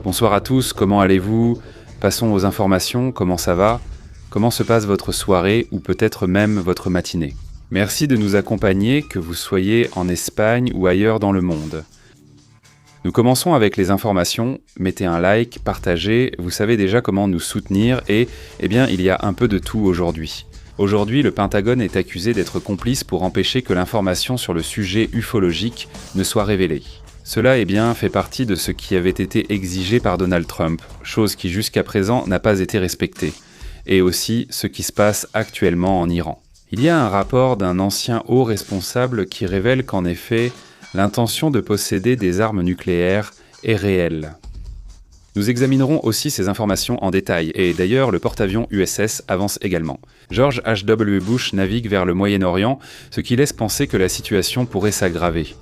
Bonsoir à tous, comment allez-vous? Passons aux informations, comment ça va? Comment se passe votre soirée ou peut-être même votre matinée? Merci de nous accompagner, que vous soyez en Espagne ou ailleurs dans le monde. Nous commençons avec les informations, mettez un like, partagez, vous savez déjà comment nous soutenir et, il y a un peu de tout aujourd'hui. Aujourd'hui, le Pentagone est accusé d'être complice pour empêcher que l'information sur le sujet ufologique ne soit révélée. Cela fait partie de ce qui avait été exigé par Donald Trump, chose qui jusqu'à présent n'a pas été respectée, et aussi ce qui se passe actuellement en Iran. Il y a un rapport d'un ancien haut responsable qui révèle qu'en effet, l'intention de posséder des armes nucléaires est réelle. Nous examinerons aussi ces informations en détail, et d'ailleurs le porte-avions USS avance également. George H.W. Bush navigue vers le Moyen-Orient, ce qui laisse penser que la situation pourrait s'aggraver.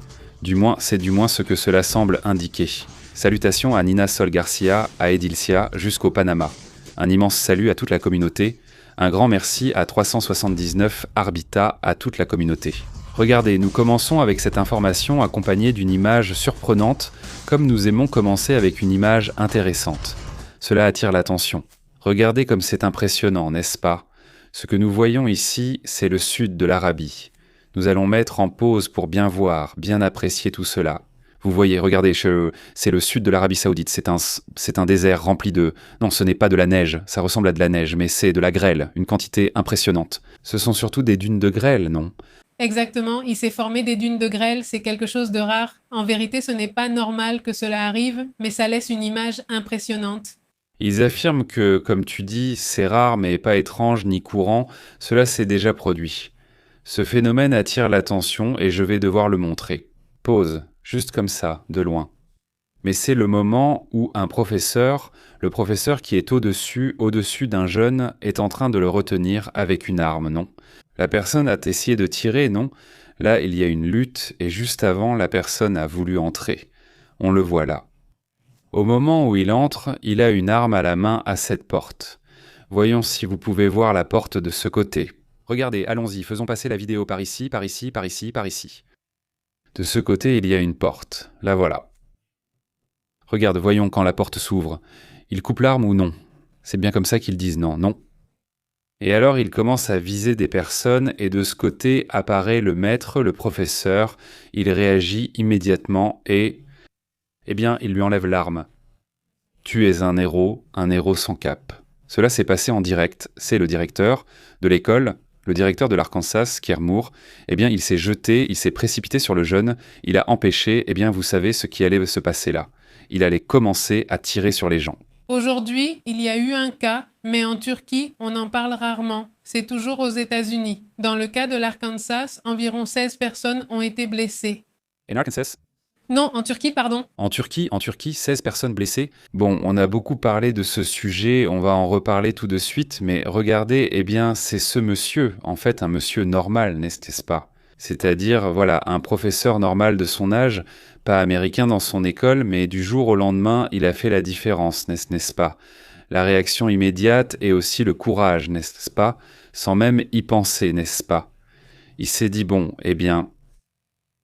C'est du moins ce que cela semble indiquer. Salutations à Nina Sol Garcia, à Edilcia, jusqu'au Panama. Un immense salut à toute la communauté. Un grand merci à 379 Arbita, à toute la communauté. Regardez, nous commençons avec cette information accompagnée d'une image surprenante, comme nous aimons commencer avec une image intéressante. Cela attire l'attention. Regardez comme c'est impressionnant, n'est-ce pas? Ce que nous voyons ici, c'est le sud de l'Arabie. Nous allons mettre en pause pour bien voir, bien apprécier tout cela. Vous voyez, regardez, c'est le sud de l'Arabie Saoudite, c'est un désert rempli de... Non, ce n'est pas de la neige, ça ressemble à de la neige, mais c'est de la grêle, une quantité impressionnante. Ce sont surtout des dunes de grêle, non? Exactement, il s'est formé des dunes de grêle, c'est quelque chose de rare. En vérité, ce n'est pas normal que cela arrive, mais ça laisse une image impressionnante. Ils affirment que, comme tu dis, c'est rare mais pas étrange ni courant, cela s'est déjà produit. Ce phénomène attire l'attention et je vais devoir le montrer. Pause, juste comme ça, de loin. Mais c'est le moment où un professeur, le professeur qui est au-dessus d'un jeune, est en train de le retenir avec une arme, non? La personne a essayé de tirer, non? Là, il y a une lutte et juste avant, la personne a voulu entrer. On le voit là. Au moment où il entre, il a une arme à la main à cette porte. Voyons si vous pouvez voir la porte de ce côté. Regardez, allons-y, faisons passer la vidéo par ici, par ici, par ici, par ici. De ce côté, il y a une porte. La voilà. Regarde, voyons quand la porte s'ouvre. Il coupe l'arme ou non? C'est bien comme ça qu'ils disent non, non. Et alors il commence à viser des personnes et de ce côté apparaît le maître, le professeur. Il réagit immédiatement et... il lui enlève l'arme. Tu es un héros sans cap. Cela s'est passé en direct. C'est le directeur de l'école, le directeur de l'Arkansas, Kier Moore. Il s'est jeté, il s'est précipité sur le jeune. Il a empêché, vous savez ce qui allait se passer là. Il allait commencer à tirer sur les gens. Aujourd'hui, il y a eu un cas, mais en Turquie, on en parle rarement. C'est toujours aux États-Unis. Dans le cas de l'Arkansas, environ 16 personnes ont été blessées. En Arkansas? Non, en Turquie, pardon. En Turquie, 16 personnes blessées. Bon, on a beaucoup parlé de ce sujet, on va en reparler tout de suite, mais regardez, c'est ce monsieur, en fait un monsieur normal, n'est-ce pas? C'est-à-dire, voilà, un professeur normal de son âge, pas américain dans son école, mais du jour au lendemain, il a fait la différence, n'est-ce pas? La réaction immédiate et aussi le courage, n'est-ce pas? Sans même y penser, n'est-ce pas? Il s'est dit,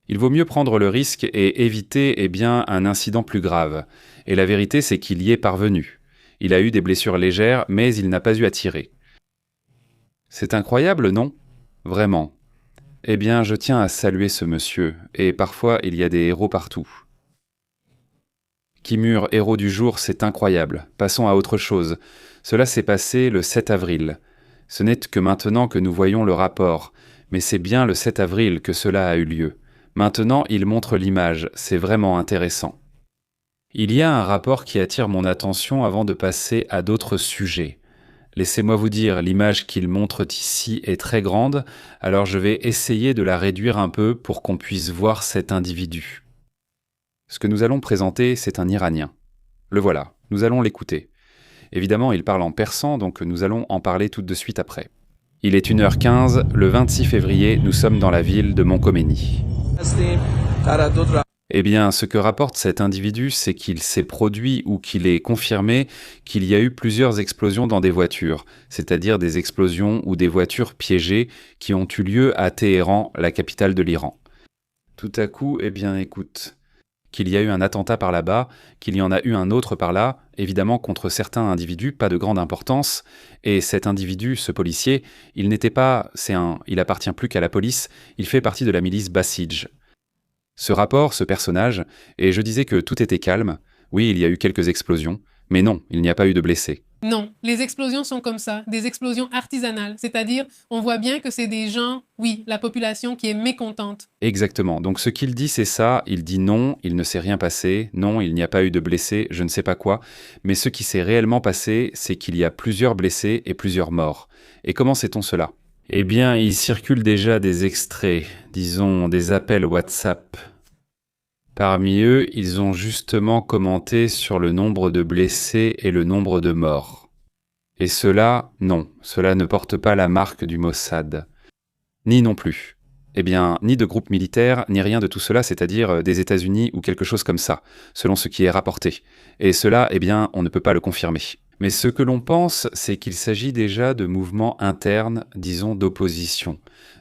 il vaut mieux prendre le risque et éviter un incident plus grave. Et la vérité, c'est qu'il y est parvenu. Il a eu des blessures légères, mais il n'a pas eu à tirer. C'est incroyable, non? Vraiment. Je tiens à saluer ce monsieur, et parfois il y a des héros partout. Kimur, héros du jour, c'est incroyable. Passons à autre chose. Cela s'est passé le 7 avril. Ce n'est que maintenant que nous voyons le rapport, mais c'est bien le 7 avril que cela a eu lieu. Maintenant, il montre l'image, c'est vraiment intéressant. Il y a un rapport qui attire mon attention avant de passer à d'autres sujets. Laissez-moi vous dire, l'image qu'il montre ici est très grande, alors je vais essayer de la réduire un peu pour qu'on puisse voir cet individu. Ce que nous allons présenter, c'est un Iranien. Le voilà, nous allons l'écouter. Évidemment, il parle en persan, donc nous allons en parler tout de suite après. Il est 1h15, le 26 février, nous sommes dans la ville de Montgomery. Ce que rapporte cet individu, c'est qu'il s'est produit ou qu'il est confirmé qu'il y a eu plusieurs explosions dans des voitures, c'est-à-dire des explosions ou des voitures piégées qui ont eu lieu à Téhéran, la capitale de l'Iran. Tout à coup, écoute, qu'il y a eu un attentat par là-bas, qu'il y en a eu un autre par là, évidemment contre certains individus, pas de grande importance, et cet individu, ce policier, il appartient plus qu'à la police, il fait partie de la milice Basij. Ce rapport, ce personnage, et je disais que tout était calme, oui, il y a eu quelques explosions, mais non, il n'y a pas eu de blessés. Non, les explosions sont comme ça, des explosions artisanales, c'est-à-dire on voit bien que c'est des gens, oui, la population qui est mécontente. Exactement, donc ce qu'il dit c'est ça, il dit non, il ne s'est rien passé, non, il n'y a pas eu de blessés, je ne sais pas quoi, mais ce qui s'est réellement passé, c'est qu'il y a plusieurs blessés et plusieurs morts. Et comment sait-on cela ? Eh bien, il circule déjà des extraits, disons des appels WhatsApp. Parmi eux, ils ont justement commenté sur le nombre de blessés et le nombre de morts. Et cela, non, cela ne porte pas la marque du Mossad. Ni non plus. Eh bien, ni de groupe militaire, ni rien de tout cela, c'est-à-dire des États-Unis ou quelque chose comme ça, selon ce qui est rapporté. Et cela, eh bien, on ne peut pas le confirmer. Mais ce que l'on pense, c'est qu'il s'agit déjà de mouvements internes, disons d'opposition,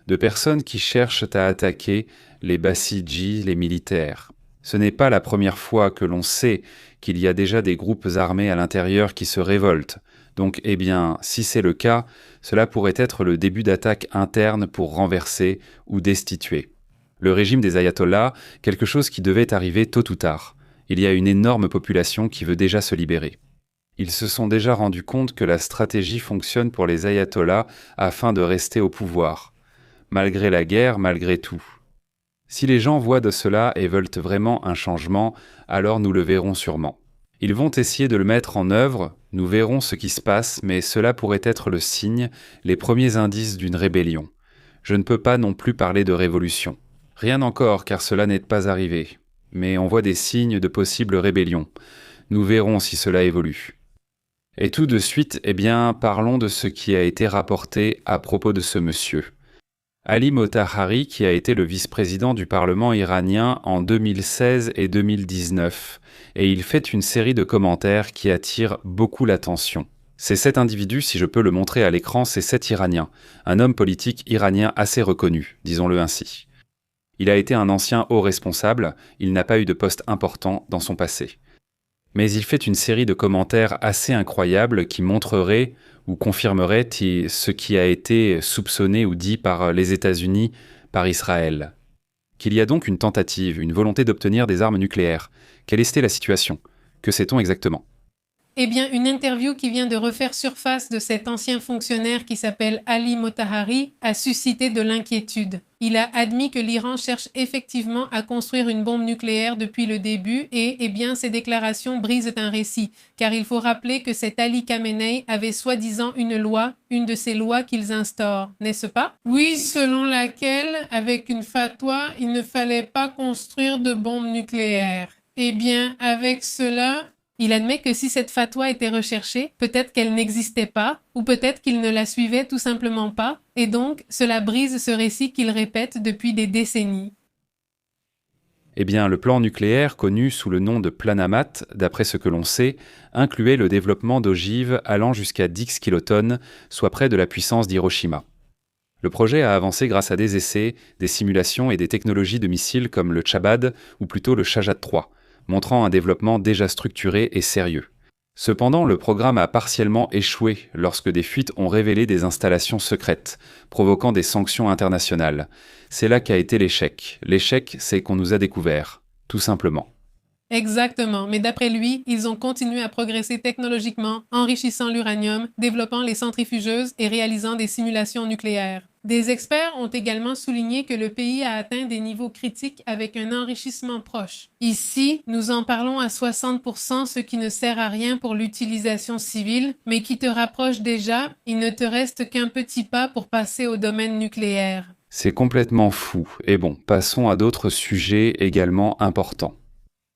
de personnes qui cherchent à attaquer les Basiji, les militaires. Ce n'est pas la première fois que l'on sait qu'il y a déjà des groupes armés à l'intérieur qui se révoltent. Donc, eh bien, si c'est le cas, cela pourrait être le début d'attaques internes pour renverser ou destituer le régime des ayatollahs, quelque chose qui devait arriver tôt ou tard. Il y a une énorme population qui veut déjà se libérer. Ils se sont déjà rendus compte que la stratégie fonctionne pour les ayatollahs afin de rester au pouvoir. Malgré la guerre, malgré tout. Si les gens voient de cela et veulent vraiment un changement, alors nous le verrons sûrement. Ils vont essayer de le mettre en œuvre, nous verrons ce qui se passe, mais cela pourrait être le signe, les premiers indices d'une rébellion. Je ne peux pas non plus parler de révolution. Rien encore, car cela n'est pas arrivé. Mais on voit des signes de possible rébellion. Nous verrons si cela évolue. Et tout de suite, eh bien, parlons de ce qui a été rapporté à propos de ce monsieur. Ali Motahhari, qui a été le vice-président du Parlement iranien en 2016 et 2019, et il fait une série de commentaires qui attirent beaucoup l'attention. C'est cet individu, si je peux le montrer à l'écran, c'est cet Iranien, un homme politique iranien assez reconnu, disons-le ainsi. Il a été un ancien haut responsable, il n'a pas eu de poste important dans son passé. Mais il fait une série de commentaires assez incroyables qui montreraient ou confirmerait ce qui a été soupçonné ou dit par les États-Unis, par Israël. Qu'il y a donc une tentative, une volonté d'obtenir des armes nucléaires. Quelle était la situation ? Que sait-on exactement ? Eh bien, une interview qui vient de refaire surface de cet ancien fonctionnaire qui s'appelle Ali Motahhari a suscité de l'inquiétude. Il a admis que l'Iran cherche effectivement à construire une bombe nucléaire depuis le début et, eh bien, ces déclarations brisent un récit, car il faut rappeler que cet Ali Khamenei avait soi-disant une loi, une de ces lois qu'ils instaurent, n'est-ce pas? Oui, selon laquelle, avec une fatwa, il ne fallait pas construire de bombe nucléaire. Eh bien, avec cela, il admet que si cette fatwa était recherchée, peut-être qu'elle n'existait pas, ou peut-être qu'il ne la suivait tout simplement pas, et donc cela brise ce récit qu'il répète depuis des décennies. Eh bien, le plan nucléaire, connu sous le nom de plan Amat, d'après ce que l'on sait, incluait le développement d'ogives allant jusqu'à 10 kilotonnes, soit près de la puissance d'Hiroshima. Le projet a avancé grâce à des essais, des simulations et des technologies de missiles comme le Chabad, ou plutôt le Shahjad 3, montrant un développement déjà structuré et sérieux. Cependant, le programme a partiellement échoué lorsque des fuites ont révélé des installations secrètes, provoquant des sanctions internationales. C'est là qu'a été l'échec. L'échec, c'est qu'on nous a découvert, tout simplement. Exactement, mais d'après lui, ils ont continué à progresser technologiquement, enrichissant l'uranium, développant les centrifugeuses et réalisant des simulations nucléaires. Des experts ont également souligné que le pays a atteint des niveaux critiques avec un enrichissement proche. Ici, nous en parlons à 60%, ce qui ne sert à rien pour l'utilisation civile, mais qui te rapproche déjà, il ne te reste qu'un petit pas pour passer au domaine nucléaire. C'est complètement fou. Et bon, passons à d'autres sujets également importants.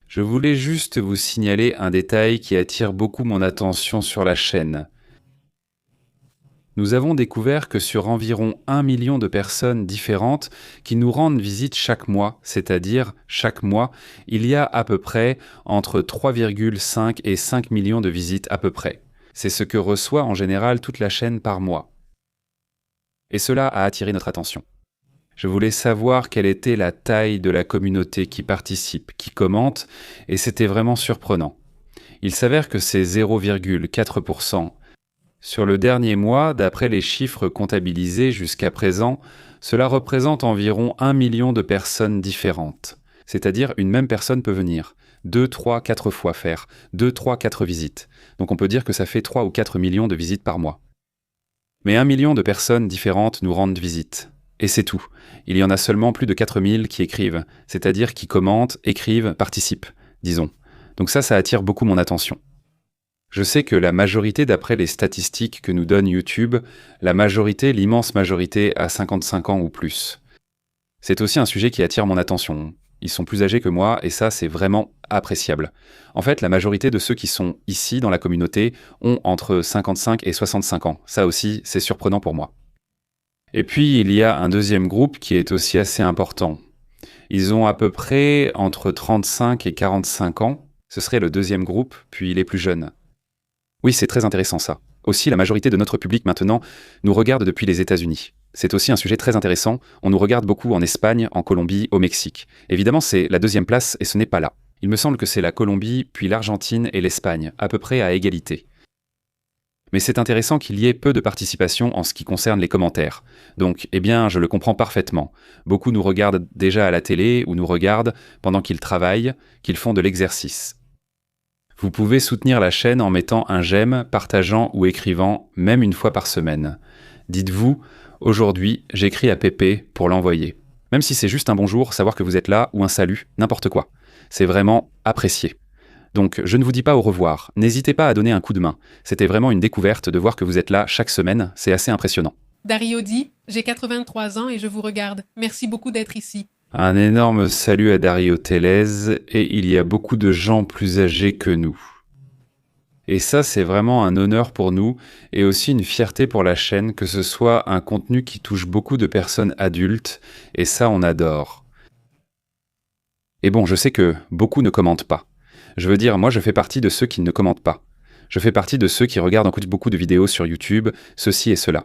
Je voulais juste vous signaler un détail qui attire beaucoup mon attention sur la chaîne. Nous avons découvert que sur environ 1 million de personnes différentes qui nous rendent visite chaque mois, c'est-à-dire chaque mois, il y a à peu près entre 3,5 et 5 millions de visites à peu près. C'est ce que reçoit en général toute la chaîne par mois. Et cela a attiré notre attention. Je voulais savoir quelle était la taille de la communauté qui participe, qui commente, et c'était vraiment surprenant. Il s'avère que c'est 0,4%. Sur le dernier mois, d'après les chiffres comptabilisés jusqu'à présent, cela représente environ 1 million de personnes différentes. C'est-à-dire une même personne peut venir 2, 3, 4 fois faire 2, 3, 4 visites. Donc on peut dire que ça fait 3 ou 4 millions de visites par mois. Mais 1 million de personnes différentes nous rendent visite. Et c'est tout. Il y en a seulement plus de 4000 qui écrivent, c'est-à-dire qui commentent, écrivent, participent, disons. Donc ça attire beaucoup mon attention. Je sais que la majorité, d'après les statistiques que nous donne YouTube, l'immense majorité a 55 ans ou plus. C'est aussi un sujet qui attire mon attention. Ils sont plus âgés que moi et ça, c'est vraiment appréciable. En fait, la majorité de ceux qui sont ici dans la communauté ont entre 55 et 65 ans. Ça aussi, c'est surprenant pour moi. Et puis, il y a un deuxième groupe qui est aussi assez important. Ils ont à peu près entre 35 et 45 ans. Ce serait le deuxième groupe, puis les plus jeunes. Oui, c'est très intéressant ça. Aussi, la majorité de notre public maintenant nous regarde depuis les États-Unis. C'est aussi un sujet très intéressant. On nous regarde beaucoup en Espagne, en Colombie, au Mexique. Évidemment, c'est la deuxième place et ce n'est pas là. Il me semble que c'est la Colombie, puis l'Argentine et l'Espagne, à peu près à égalité. Mais c'est intéressant qu'il y ait peu de participation en ce qui concerne les commentaires. Donc, je le comprends parfaitement. Beaucoup nous regardent déjà à la télé ou nous regardent pendant qu'ils travaillent, qu'ils font de l'exercice. Vous pouvez soutenir la chaîne en mettant un j'aime, partageant ou écrivant, même une fois par semaine. Dites-vous, aujourd'hui, j'écris à Pépé pour l'envoyer. Même si c'est juste un bonjour, savoir que vous êtes là, ou un salut, n'importe quoi. C'est vraiment apprécié. Donc, je ne vous dis pas au revoir. N'hésitez pas à donner un coup de main. C'était vraiment une découverte de voir que vous êtes là chaque semaine. C'est assez impressionnant. Dario dit « J'ai 83 ans et je vous regarde. Merci beaucoup d'être ici. » Un énorme salut à Dario Tellez, et il y a beaucoup de gens plus âgés que nous. Et ça, c'est vraiment un honneur pour nous, et aussi une fierté pour la chaîne, que ce soit un contenu qui touche beaucoup de personnes adultes, et ça, on adore. Et bon, je sais que beaucoup ne commentent pas. Je veux dire, moi, je fais partie de ceux qui ne commentent pas. Je fais partie de ceux qui regardent beaucoup de vidéos sur YouTube, ceci et cela.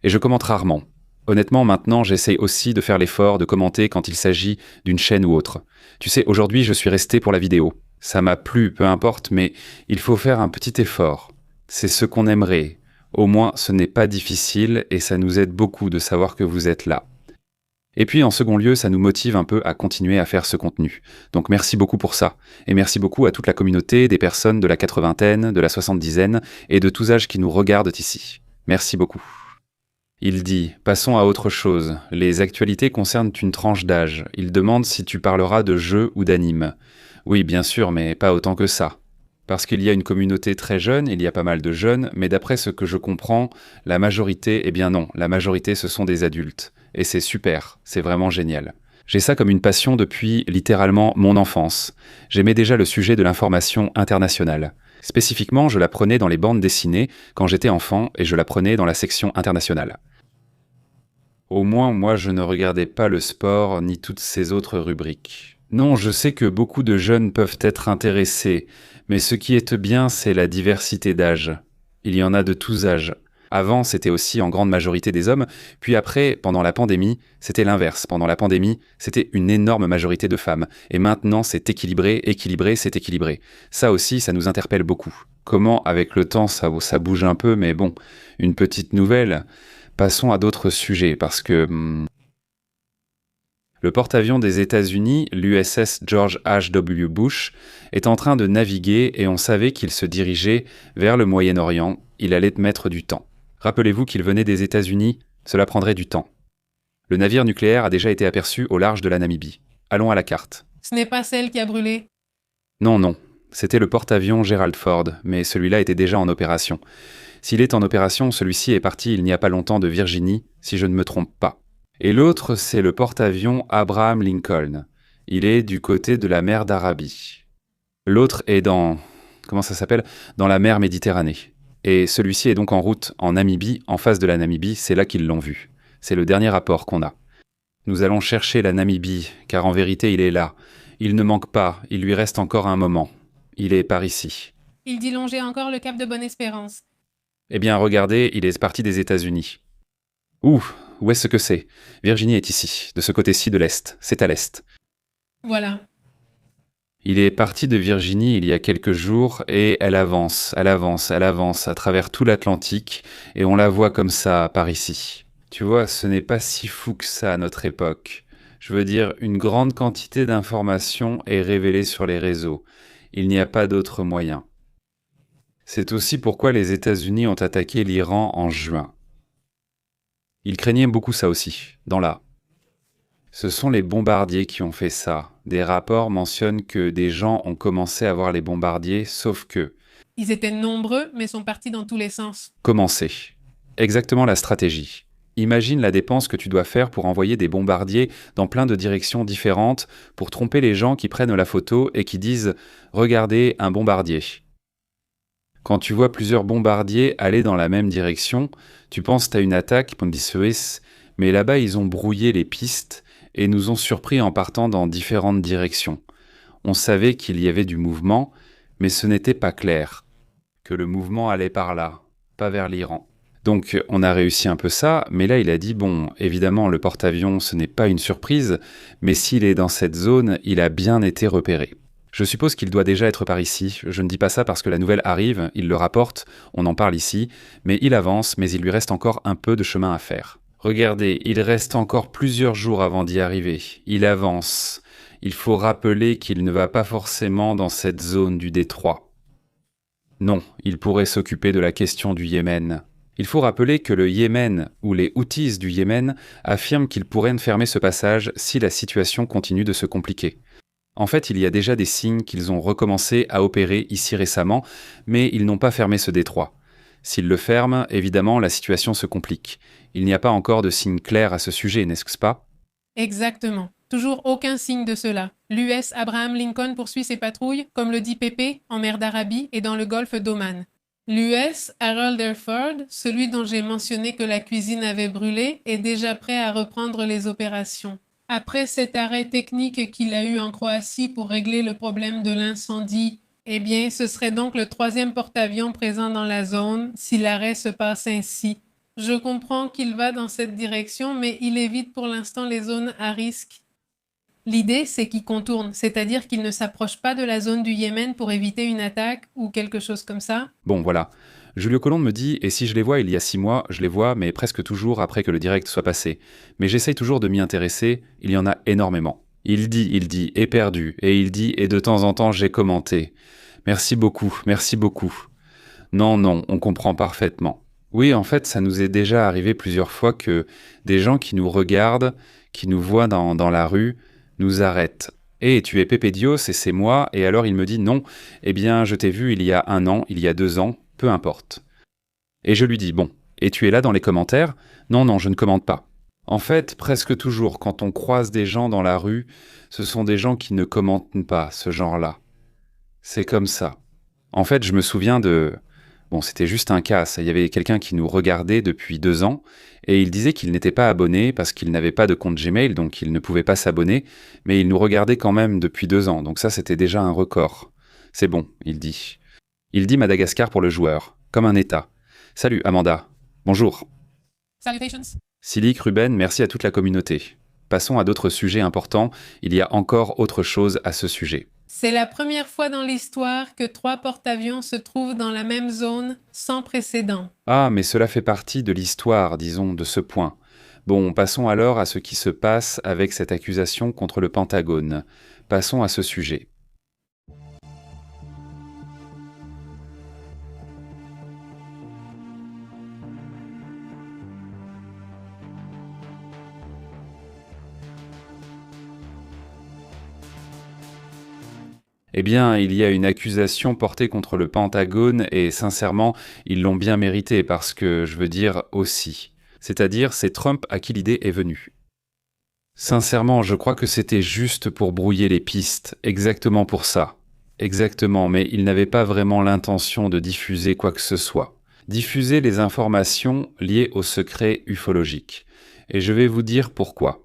Et je commente rarement. Honnêtement, maintenant, j'essaye aussi de faire l'effort de commenter quand il s'agit d'une chaîne ou autre. Tu sais, aujourd'hui, je suis resté pour la vidéo. Ça m'a plu, peu importe, mais il faut faire un petit effort. C'est ce qu'on aimerait. Au moins, ce n'est pas difficile et ça nous aide beaucoup de savoir que vous êtes là. Et puis, en second lieu, ça nous motive un peu à continuer à faire ce contenu. Donc merci beaucoup pour ça. Et merci beaucoup à toute la communauté des personnes de la 80aine, de la 70aine et de tous âges qui nous regardent ici. Merci beaucoup. Il dit « Passons à autre chose. Les actualités concernent une tranche d'âge. Il demande si tu parleras de jeux ou d'animes. Oui, bien sûr, mais pas autant que ça. Parce qu'il y a une communauté très jeune, il y a pas mal de jeunes, mais d'après ce que je comprends, la majorité, non, la majorité ce sont des adultes. Et c'est super, c'est vraiment génial. J'ai ça comme une passion depuis littéralement mon enfance. J'aimais déjà le sujet de l'information internationale. Spécifiquement, je l'apprenais dans les bandes dessinées quand j'étais enfant et je l'apprenais dans la section internationale. Au moins, moi, je ne regardais pas le sport ni toutes ces autres rubriques. Non, je sais que beaucoup de jeunes peuvent être intéressés, mais ce qui est bien, c'est la diversité d'âge. Il y en a de tous âges. Avant, c'était aussi en grande majorité des hommes, puis après, pendant la pandémie, c'était l'inverse. Pendant la pandémie, c'était une énorme majorité de femmes. Et maintenant, c'est équilibré, c'est équilibré. Ça aussi, ça nous interpelle beaucoup. Comment, avec le temps, ça bouge un peu, mais bon, une petite nouvelle. Passons à d'autres sujets, parce que... Le porte-avions des États-Unis, l'USS George H.W. Bush, est en train de naviguer et on savait qu'il se dirigeait vers le Moyen-Orient. Il allait mettre du temps. Rappelez-vous qu'il venait des États-Unis, cela prendrait du temps. Le navire nucléaire a déjà été aperçu au large de la Namibie. Allons à la carte. Ce n'est pas celle qui a brûlé. Non. C'était le porte-avions Gerald Ford, mais celui-là était déjà en opération. S'il est en opération, celui-ci est parti il n'y a pas longtemps de Virginie, si je ne me trompe pas. Et l'autre, c'est le porte-avions Abraham Lincoln. Il est du côté de la mer d'Arabie. L'autre est dans la mer Méditerranée. Et celui-ci est donc en route en Namibie, en face de la Namibie, c'est là qu'ils l'ont vu. C'est le dernier rapport qu'on a. Nous allons chercher la Namibie, car en vérité il est là. Il ne manque pas, il lui reste encore un moment. Il est par ici. Il dit longer encore le cap de Bonne-Espérance. Eh bien regardez, il est parti des États-Unis. Ouh, Où est-ce que c'est? Virginie est ici, de ce côté-ci de l'Est. C'est à l'Est. Voilà. Il est parti de Virginie il y a quelques jours et elle avance, elle avance, elle avance à travers tout l'Atlantique et on la voit comme ça par ici. Tu vois, ce n'est pas si fou que ça à notre époque. Je veux dire, une grande quantité d'informations est révélée sur les réseaux. Il n'y a pas d'autre moyen. C'est aussi pourquoi les États-Unis ont attaqué l'Iran en juin. Ils craignaient beaucoup ça aussi, dans là. Ce sont les bombardiers qui ont fait ça. Des rapports mentionnent que des gens ont commencé à voir les bombardiers, sauf que... Ils étaient nombreux, mais sont partis dans tous les sens. Commencer. Exactement la stratégie. Imagine la dépense que tu dois faire pour envoyer des bombardiers dans plein de directions différentes pour tromper les gens qui prennent la photo et qui disent « Regardez, un bombardier ». Quand tu vois plusieurs bombardiers aller dans la même direction, tu penses à une attaque, mais là-bas ils ont brouillé les pistes et nous ont surpris en partant dans différentes directions. On savait qu'il y avait du mouvement, mais ce n'était pas clair, que le mouvement allait par là, pas vers l'Iran. Donc on a réussi un peu ça, mais là il a dit, bon, évidemment le porte-avions ce n'est pas une surprise, mais s'il est dans cette zone, il a bien été repéré. Je suppose qu'il doit déjà être par ici, je ne dis pas ça parce que la nouvelle arrive, il le rapporte, on en parle ici, mais il avance, mais il lui reste encore un peu de chemin à faire. Regardez, il reste encore plusieurs jours avant d'y arriver. Il avance. Il faut rappeler qu'il ne va pas forcément dans cette zone du détroit. Non, il pourrait s'occuper de la question du Yémen. Il faut rappeler que le Yémen, ou les Houthis du Yémen, affirment qu'ils pourraient fermer ce passage si la situation continue de se compliquer. En fait, il y a déjà des signes qu'ils ont recommencé à opérer ici récemment, mais ils n'ont pas fermé ce détroit. S'ils le ferment, évidemment, la situation se complique. Il n'y a pas encore de signe clair à ce sujet, n'est-ce pas? Exactement. Toujours aucun signe de cela. L'US Abraham Lincoln poursuit ses patrouilles, comme le dit Pépé, en mer d'Arabie et dans le golfe d'Oman. L'US Harold Herford, celui dont j'ai mentionné que la cuisine avait brûlé, est déjà prêt à reprendre les opérations. Après cet arrêt technique qu'il a eu en Croatie pour régler le problème de l'incendie, eh bien, ce serait donc le 3e porte-avions présent dans la zone si l'arrêt se passe ainsi. Je comprends qu'il va dans cette direction, mais il évite pour l'instant les zones à risque. L'idée, c'est qu'il contourne, c'est-à-dire qu'il ne s'approche pas de la zone du Yémen pour éviter une attaque ou quelque chose comme ça. Bon, voilà. Julio Colomb me dit, et si je les vois il y a 6 mois, je les vois, mais presque toujours après que le direct soit passé. Mais j'essaye toujours de m'y intéresser, il y en a énormément. Il dit, éperdu, et il dit, et de temps en temps j'ai commenté. Merci beaucoup, merci beaucoup. Non, on comprend parfaitement. Oui, en fait, ça nous est déjà arrivé plusieurs fois que des gens qui nous regardent, qui nous voient dans la rue, nous arrêtent. « Eh, tu es Pépé Dios et c'est moi » et alors il me dit « Non, eh bien, je t'ai vu il y a 1 an, il y a 2 ans, peu importe. » Et je lui dis « Bon, et tu es là dans les commentaires ?»« Non, je ne commente pas. » En fait, presque toujours, quand on croise des gens dans la rue, ce sont des gens qui ne commentent pas ce genre-là. C'est comme ça. En fait, je me souviens de... Bon, c'était juste un cas, il y avait quelqu'un qui nous regardait depuis 2 ans, et il disait qu'il n'était pas abonné parce qu'il n'avait pas de compte Gmail, donc il ne pouvait pas s'abonner, mais il nous regardait quand même depuis 2 ans, donc ça c'était déjà un record. C'est bon, il dit. Il dit Madagascar pour le joueur, comme un État. Salut Amanda, bonjour. Salutations. Silic, Ruben, merci à toute la communauté. Passons à d'autres sujets importants, il y a encore autre chose à ce sujet. C'est la première fois dans l'histoire que 3 porte-avions se trouvent dans la même zone sans précédent. Ah, mais cela fait partie de l'histoire, disons, de ce point. Bon, passons alors à ce qui se passe avec cette accusation contre le Pentagone. Passons à ce sujet. Eh bien, il y a une accusation portée contre le Pentagone et sincèrement, ils l'ont bien mérité parce que, je veux dire, aussi. C'est-à-dire, c'est Trump à qui l'idée est venue. Sincèrement, je crois que c'était juste pour brouiller les pistes, exactement pour ça. Exactement, mais il n'avait pas vraiment l'intention de diffuser quoi que ce soit. Diffuser les informations liées au secret ufologique. Et je vais vous dire pourquoi.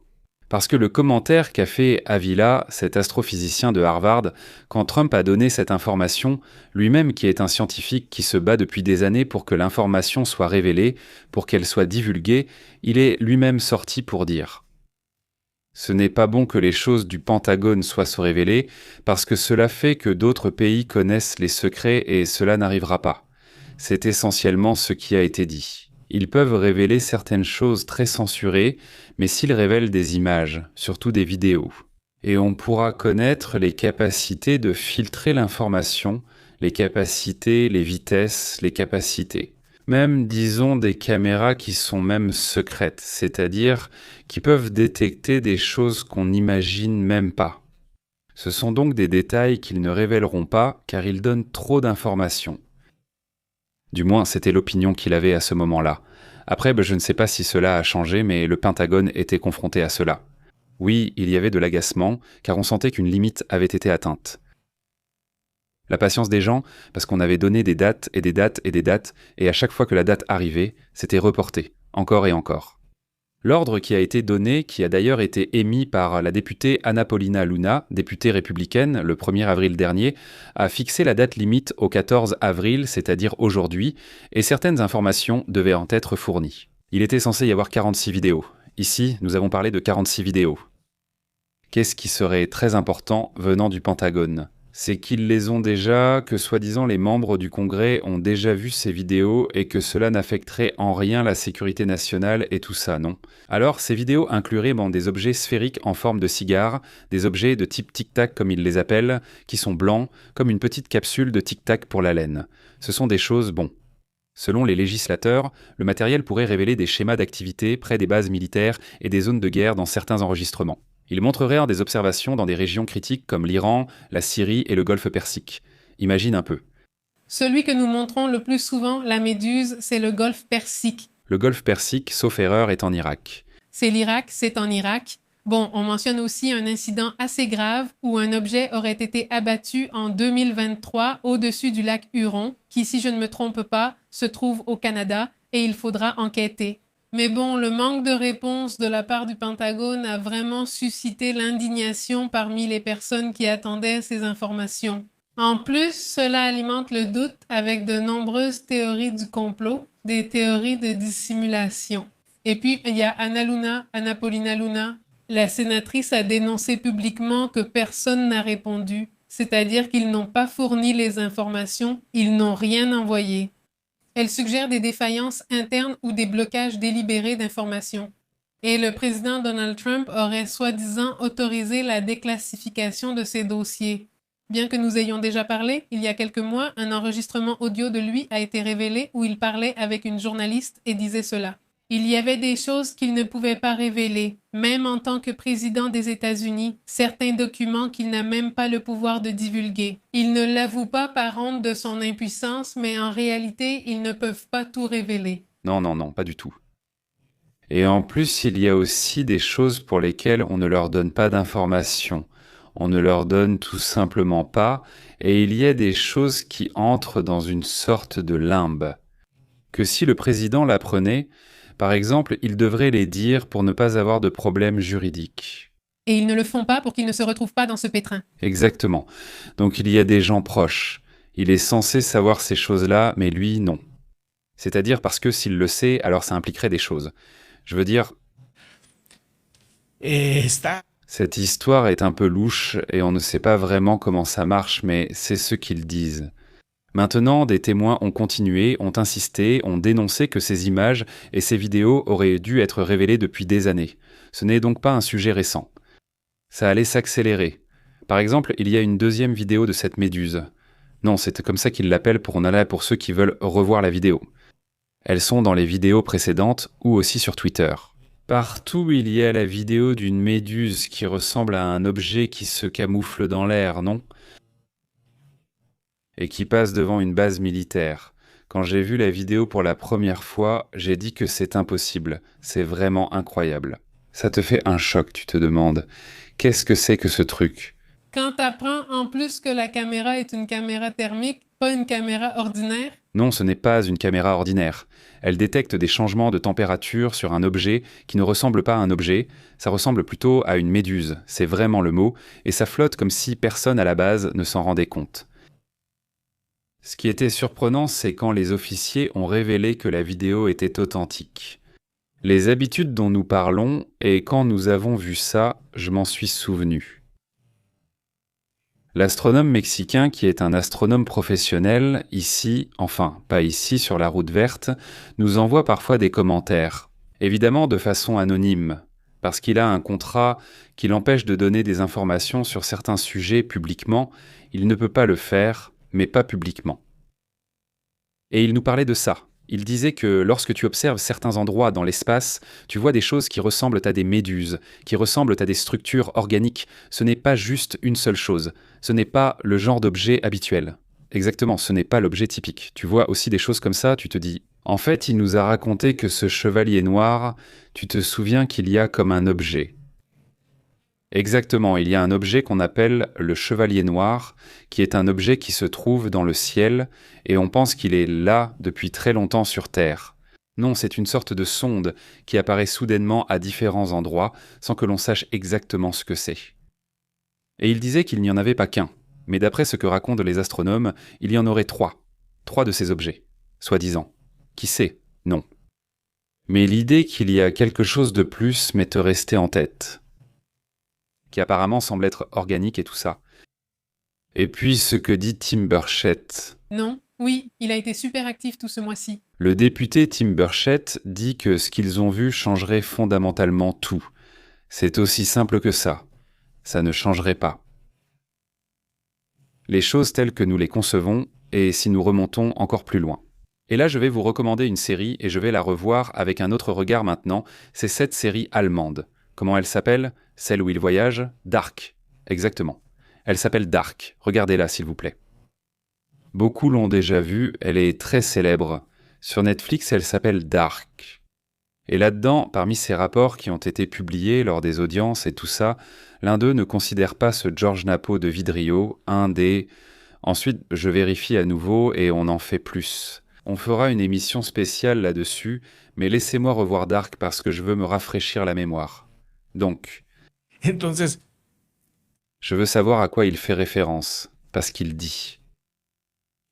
Parce que le commentaire qu'a fait Avila, cet astrophysicien de Harvard, quand Trump a donné cette information, lui-même qui est un scientifique qui se bat depuis des années pour que l'information soit révélée, pour qu'elle soit divulguée, il est lui-même sorti pour dire « Ce n'est pas bon que les choses du Pentagone soient se révéler, parce que cela fait que d'autres pays connaissent les secrets et cela n'arrivera pas. C'est essentiellement ce qui a été dit. » Ils peuvent révéler certaines choses très censurées, mais s'ils révèlent des images, surtout des vidéos. Et on pourra connaître les capacités de filtrer l'information, les capacités, les vitesses, les capacités. Même, disons, des caméras qui sont même secrètes, c'est-à-dire qui peuvent détecter des choses qu'on n'imagine même pas. Ce sont donc des détails qu'ils ne révéleront pas car ils donnent trop d'informations. Du moins, c'était l'opinion qu'il avait à ce moment-là. Après, je ne sais pas si cela a changé, mais le Pentagone était confronté à cela. Oui, il y avait de l'agacement, car on sentait qu'une limite avait été atteinte. La patience des gens, parce qu'on avait donné des dates et des dates et des dates, et à chaque fois que la date arrivait, c'était reporté, encore et encore. L'ordre qui a été donné, qui a d'ailleurs été émis par la députée Anna Paulina Luna, députée républicaine, le 1er avril dernier, a fixé la date limite au 14 avril, c'est-à-dire aujourd'hui, et certaines informations devaient en être fournies. Il était censé y avoir 46 vidéos. Ici, nous avons parlé de 46 vidéos. Qu'est-ce qui serait très important venant du Pentagone ? C'est qu'ils les ont déjà, que soi-disant les membres du Congrès ont déjà vu ces vidéos et que cela n'affecterait en rien la sécurité nationale et tout ça, non ? Alors, ces vidéos incluraient des objets sphériques en forme de cigare, des objets de type tic-tac comme ils les appellent, qui sont blancs, comme une petite capsule de tic-tac pour la laine. Ce sont des choses, Selon les législateurs, le matériel pourrait révéler des schémas d'activité près des bases militaires et des zones de guerre dans certains enregistrements. Il montrerait des observations dans des régions critiques comme l'Iran, la Syrie et le Golfe Persique. Imagine un peu. Celui que nous montrons le plus souvent, la méduse, c'est le Golfe Persique. Le Golfe Persique, sauf erreur, est en Irak. C'est l'Irak, c'est en Irak. On mentionne aussi un incident assez grave où un objet aurait été abattu en 2023 au-dessus du lac Huron, qui, si je ne me trompe pas, se trouve au Canada, et il faudra enquêter. Mais le manque de réponse de la part du Pentagone a vraiment suscité l'indignation parmi les personnes qui attendaient ces informations. En plus, cela alimente le doute avec de nombreuses théories du complot, des théories de dissimulation. Et puis, il y a Anna Paulina Luna. La sénatrice a dénoncé publiquement que personne n'a répondu, c'est-à-dire qu'ils n'ont pas fourni les informations, ils n'ont rien envoyé. Elle suggère des défaillances internes ou des blocages délibérés d'informations. Et le président Donald Trump aurait soi-disant autorisé la déclassification de ces dossiers. Bien que nous ayons déjà parlé, il y a quelques mois, un enregistrement audio de lui a été révélé où il parlait avec une journaliste et disait cela. Il y avait des choses qu'il ne pouvait pas révéler, même en tant que président des États-Unis, certains documents qu'il n'a même pas le pouvoir de divulguer. Il ne l'avoue pas par honte de son impuissance, mais en réalité, ils ne peuvent pas tout révéler. Non, pas du tout. Et en plus, il y a aussi des choses pour lesquelles on ne leur donne pas d'informations. On ne leur donne tout simplement pas, et il y a des choses qui entrent dans une sorte de limbe. Que si le président l'apprenait, par exemple, ils devraient les dire pour ne pas avoir de problème juridique. Et ils ne le font pas pour qu'ils ne se retrouvent pas dans ce pétrin. Exactement. Donc il y a des gens proches. Il est censé savoir ces choses-là, mais lui, non. C'est-à-dire parce que s'il le sait, alors ça impliquerait des choses. Je veux dire... Cette histoire est un peu louche et on ne sait pas vraiment comment ça marche, mais c'est ce qu'ils disent. Maintenant, des témoins ont continué, ont insisté, ont dénoncé que ces images et ces vidéos auraient dû être révélées depuis des années. Ce n'est donc pas un sujet récent. Ça allait s'accélérer. Par exemple, il y a une deuxième vidéo de cette méduse. Non, c'est comme ça qu'ils l'appellent pour ceux qui veulent revoir la vidéo. Elles sont dans les vidéos précédentes ou aussi sur Twitter. Partout, il y a la vidéo d'une méduse qui ressemble à un objet qui se camoufle dans l'air, non ? Et qui passe devant une base militaire. Quand j'ai vu la vidéo pour la première fois, j'ai dit que c'est impossible. C'est vraiment incroyable. Ça te fait un choc, tu te demandes. Qu'est-ce que c'est que ce truc ? Quand t'apprends en plus que la caméra est une caméra thermique, pas une caméra ordinaire. Non, ce n'est pas une caméra ordinaire. Elle détecte des changements de température sur un objet qui ne ressemble pas à un objet, ça ressemble plutôt à une méduse, c'est vraiment le mot, et ça flotte comme si personne à la base ne s'en rendait compte. Ce qui était surprenant, c'est quand les officiers ont révélé que la vidéo était authentique. Les habitudes dont nous parlons, et quand nous avons vu ça, je m'en suis souvenu. L'astronome mexicain, qui est un astronome professionnel, ici, enfin, pas ici sur la route verte, nous envoie parfois des commentaires. Évidemment de façon anonyme, parce qu'il a un contrat qui l'empêche de donner des informations sur certains sujets publiquement, il ne peut pas le faire, mais pas publiquement. Et il nous parlait de ça. Il disait que lorsque tu observes certains endroits dans l'espace, tu vois des choses qui ressemblent à des méduses, qui ressemblent à des structures organiques. Ce n'est pas juste une seule chose. Ce n'est pas le genre d'objet habituel. Exactement, ce n'est pas l'objet typique. Tu vois aussi des choses comme ça, tu te dis... En fait, il nous a raconté que ce chevalier noir, tu te souviens qu'il y a comme un objet. Exactement, il y a un objet qu'on appelle le chevalier noir, qui est un objet qui se trouve dans le ciel, et on pense qu'il est là depuis très longtemps sur Terre. Non, c'est une sorte de sonde qui apparaît soudainement à différents endroits, sans que l'on sache exactement ce que c'est. Et il disait qu'il n'y en avait pas qu'un, mais d'après ce que racontent les astronomes, il y en aurait trois. Trois de ces objets, soi-disant. Qui sait? Non. Mais l'idée qu'il y a quelque chose de plus m'est restée en tête, qui apparemment semble être organique et tout ça. Et puis ce que dit Tim Burchett. Non, oui, il a été super actif tout ce mois-ci. Le député Tim Burchett dit que ce qu'ils ont vu changerait fondamentalement tout. C'est aussi simple que ça. Ça ne changerait pas. Les choses telles que nous les concevons, et si nous remontons encore plus loin. Et là, je vais vous recommander une série, et je vais la revoir avec un autre regard maintenant. C'est cette série allemande. Comment elle s'appelle? Celle où il voyage? Dark. Exactement. Elle s'appelle Dark. Regardez-la, s'il vous plaît. Beaucoup l'ont déjà vue, elle est très célèbre. Sur Netflix, elle s'appelle Dark. Et là-dedans, parmi ces rapports qui ont été publiés lors des audiences et tout ça, l'un d'eux ne considère pas ce Georges Napo de Vidrio, un des... Ensuite, je vérifie à nouveau et on en fait plus. On fera une émission spéciale là-dessus, mais laissez-moi revoir Dark parce que je veux me rafraîchir la mémoire. Donc, Entonces, je veux savoir à quoi il fait référence, parce qu'il dit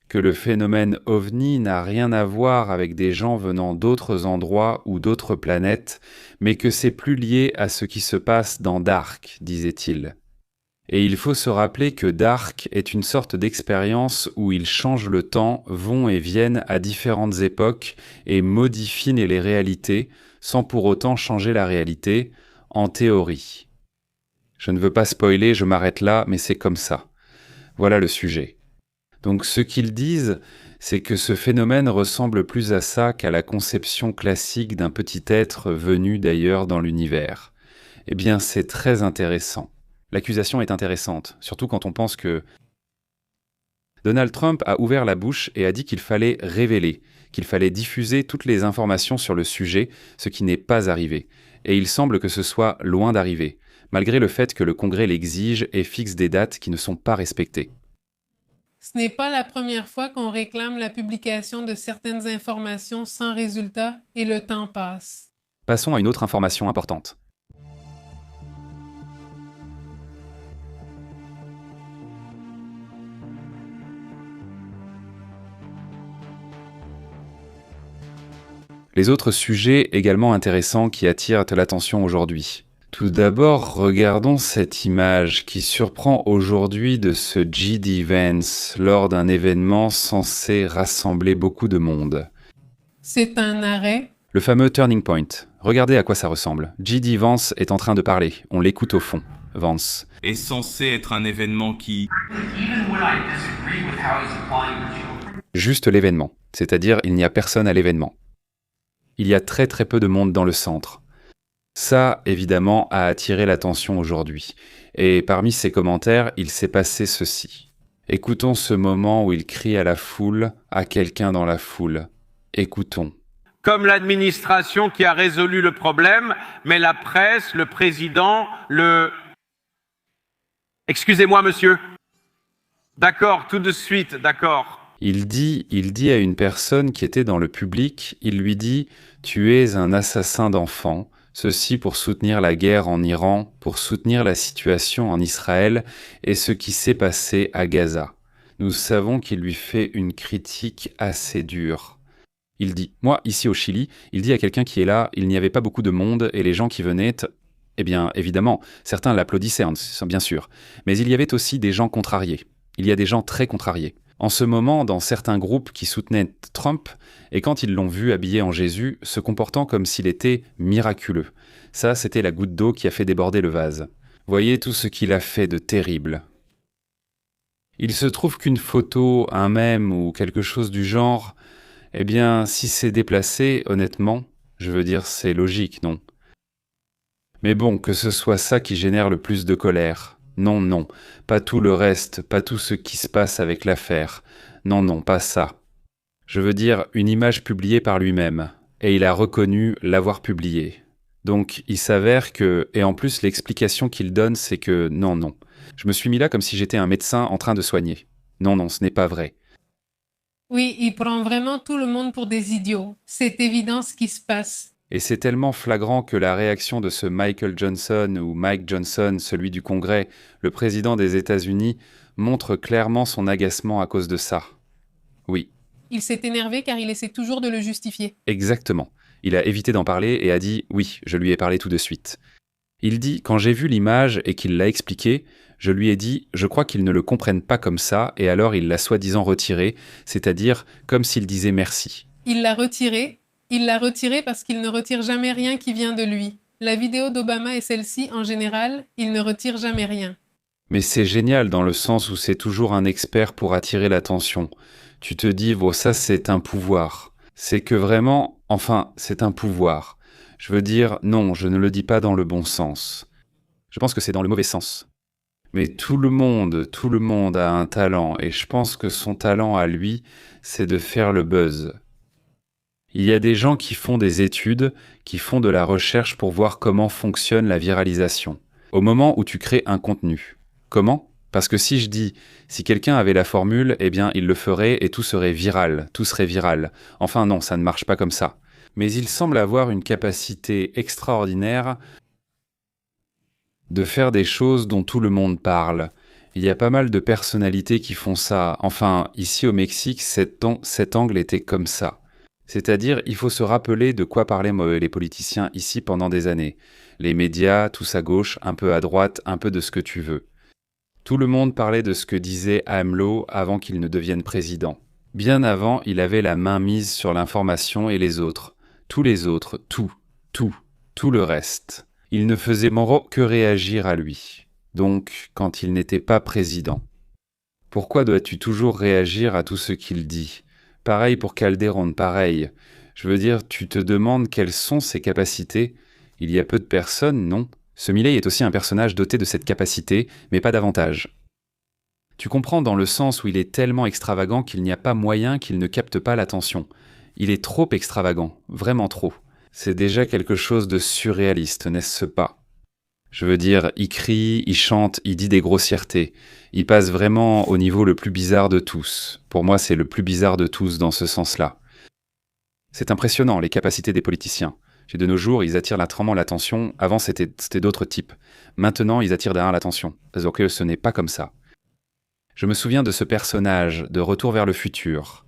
que le phénomène OVNI n'a rien à voir avec des gens venant d'autres endroits ou d'autres planètes, mais que c'est plus lié à ce qui se passe dans Dark, disait-il. Et il faut se rappeler que Dark est une sorte d'expérience où ils changent le temps, vont et viennent à différentes époques et modifient les réalités, sans pour autant changer la réalité, en théorie. Je ne veux pas spoiler, je m'arrête là, mais c'est comme ça. Voilà le sujet. Donc ce qu'ils disent, c'est que ce phénomène ressemble plus à ça qu'à la conception classique d'un petit être venu d'ailleurs dans l'univers. Eh bien, c'est très intéressant. L'accusation est intéressante, surtout quand on pense que Donald Trump a ouvert la bouche et a dit qu'il fallait révéler, qu'il fallait diffuser toutes les informations sur le sujet, ce qui n'est pas arrivé. Et il semble que ce soit loin d'arriver, malgré le fait que le Congrès l'exige et fixe des dates qui ne sont pas respectées. Ce n'est pas la première fois qu'on réclame la publication de certaines informations sans résultat et le temps passe. Passons à une autre information importante. Les autres sujets également intéressants qui attirent l'attention aujourd'hui. Tout d'abord, regardons cette image qui surprend aujourd'hui de ce J.D. Vance lors d'un événement censé rassembler beaucoup de monde. C'est un arrêt. Le fameux Turning Point. Regardez à quoi ça ressemble. J.D. Vance est en train de parler. On l'écoute au fond. Vance. Est censé être un événement qui... Juste l'événement. C'est-à-dire, il n'y a personne à l'événement. Il y a très très peu de monde dans le centre. Ça, évidemment, a attiré l'attention aujourd'hui. Et parmi ces commentaires, il s'est passé ceci. Écoutons ce moment où il crie à la foule, à quelqu'un dans la foule. Écoutons. Comme l'administration qui a résolu le problème, mais la presse, le président, le... Excusez-moi, monsieur. D'accord, tout de suite, d'accord. Il dit à une personne qui était dans le public, il lui dit « Tu es un assassin d'enfants ». Ceci pour soutenir la guerre en Iran, pour soutenir la situation en Israël et ce qui s'est passé à Gaza. Nous savons qu'il lui fait une critique assez dure. Il dit, moi, ici au Chili, il dit à quelqu'un qui est là, il n'y avait pas beaucoup de monde et les gens qui venaient, eh bien, évidemment, certains l'applaudissaient, bien sûr, mais il y avait aussi des gens contrariés. Il y a des gens très contrariés. En ce moment, dans certains groupes qui soutenaient Trump, et quand ils l'ont vu habillé en Jésus, se comportant comme s'il était miraculeux. Ça, c'était la goutte d'eau qui a fait déborder le vase. Voyez tout ce qu'il a fait de terrible. Il se trouve qu'une photo, un mème ou quelque chose du genre, eh bien, si c'est déplacé, honnêtement, je veux dire, c'est logique, non? Mais bon, que ce soit ça qui génère le plus de colère. Non, non, pas tout le reste, pas tout ce qui se passe avec l'affaire. Non, non, pas ça. Je veux dire une image publiée par lui-même, et il a reconnu l'avoir publiée. Donc il s'avère que, et en plus l'explication qu'il donne c'est que non, non. Je me suis mis là comme si j'étais un médecin en train de soigner. Non, non, ce n'est pas vrai. Oui, il prend vraiment tout le monde pour des idiots. C'est évident ce qui se passe. Et c'est tellement flagrant que la réaction de ce Michael Johnson ou Mike Johnson, celui du Congrès, le président des États-Unis, montre clairement son agacement à cause de ça. Oui. Il s'est énervé car il essaie toujours de le justifier. Exactement. Il a évité d'en parler et a dit « oui, je lui ai parlé tout de suite ». Il dit « quand j'ai vu l'image et qu'il l'a expliqué, je lui ai dit « je crois qu'ils ne le comprennent pas comme ça » et alors il l'a soi-disant retiré, c'est-à-dire comme s'il disait merci. Il l'a retiré. Il l'a retiré parce qu'il ne retire jamais rien qui vient de lui. La vidéo d'Obama et celle-ci, en général, il ne retire jamais rien. Mais c'est génial dans le sens où c'est toujours un expert pour attirer l'attention. Tu te dis, bon, ça c'est un pouvoir. C'est que vraiment, enfin, c'est un pouvoir. Je veux dire, non, je ne le dis pas dans le bon sens. Je pense que c'est dans le mauvais sens. Mais tout le monde a un talent, et je pense que son talent à lui, c'est de faire le buzz. Il y a des gens qui font des études, qui font de la recherche pour voir comment fonctionne la viralisation. Au moment où tu crées un contenu. Comment ? Parce que si je dis, si quelqu'un avait la formule, eh bien il le ferait et tout serait viral, tout serait viral. Enfin non, ça ne marche pas comme ça. Mais il semble avoir une capacité extraordinaire de faire des choses dont tout le monde parle. Il y a pas mal de personnalités qui font ça. Enfin, ici au Mexique, cet angle était comme ça. C'est-à-dire, il faut se rappeler de quoi parlaient les politiciens ici pendant des années. Les médias, tous à gauche, un peu à droite, un peu de ce que tu veux. Tout le monde parlait de ce que disait AMLO avant qu'il ne devienne président. Bien avant, il avait la main mise sur l'information et les autres. Tous les autres, tout le reste. Il ne faisait que réagir à lui. Donc, quand il n'était pas président. Pourquoi dois-tu toujours réagir à tout ce qu'il dit ? Pareil pour Calderon, pareil. Je veux dire, tu te demandes quelles sont ses capacités. Il y a peu de personnes, non ? Ce Milei est aussi un personnage doté de cette capacité, mais pas davantage. Tu comprends dans le sens où il est tellement extravagant qu'il n'y a pas moyen qu'il ne capte pas l'attention. Il est trop extravagant, vraiment trop. C'est déjà quelque chose de surréaliste, n'est-ce pas ? Je veux dire, il crie, il chante, il dit des grossièretés. Il passe vraiment au niveau le plus bizarre de tous. Pour moi, c'est le plus bizarre de tous dans ce sens-là. C'est impressionnant, les capacités des politiciens. De nos jours, ils attirent vraiment l'attention. Avant, c'était d'autres types. Maintenant, ils attirent derrière l'attention. Donc, ce n'est pas comme ça. Je me souviens de ce personnage, de Retour vers le futur.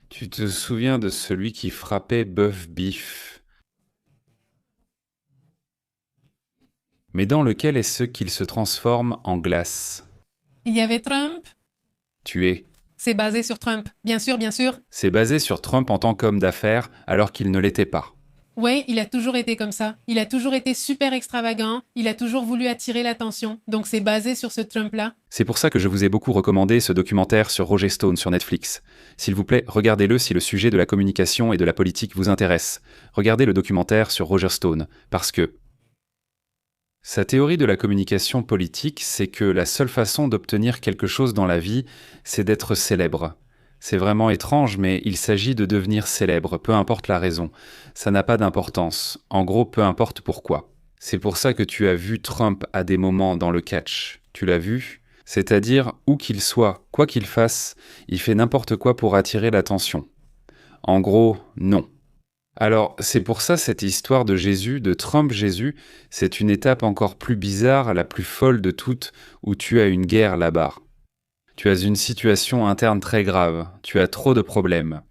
Tu te souviens de celui qui frappait Bœuf Biff ? Mais dans lequel est-ce qu'il se transforme en glace ? Il y avait Trump. Tué. C'est basé sur Trump. Bien sûr, bien sûr. C'est basé sur Trump en tant qu'homme d'affaires, alors qu'il ne l'était pas. Ouais, il a toujours été comme ça. Il a toujours été super extravagant. Il a toujours voulu attirer l'attention. Donc c'est basé sur ce Trump-là. C'est pour ça que je vous ai beaucoup recommandé ce documentaire sur Roger Stone sur Netflix. S'il vous plaît, regardez-le si le sujet de la communication et de la politique vous intéresse. Regardez le documentaire sur Roger Stone, parce que sa théorie de la communication politique, c'est que la seule façon d'obtenir quelque chose dans la vie, c'est d'être célèbre. C'est vraiment étrange, mais il s'agit de devenir célèbre, peu importe la raison. Ça n'a pas d'importance. En gros, peu importe pourquoi. C'est pour ça que tu as vu Trump à des moments dans le catch. Tu l'as vu ? C'est-à-dire, où qu'il soit, quoi qu'il fasse, il fait n'importe quoi pour attirer l'attention. En gros, non. Alors, c'est pour ça cette histoire de Jésus, de Trump Jésus, c'est une étape encore plus bizarre, la plus folle de toutes, où tu as une guerre là-bas. Tu as une situation interne très grave, tu as trop de problèmes.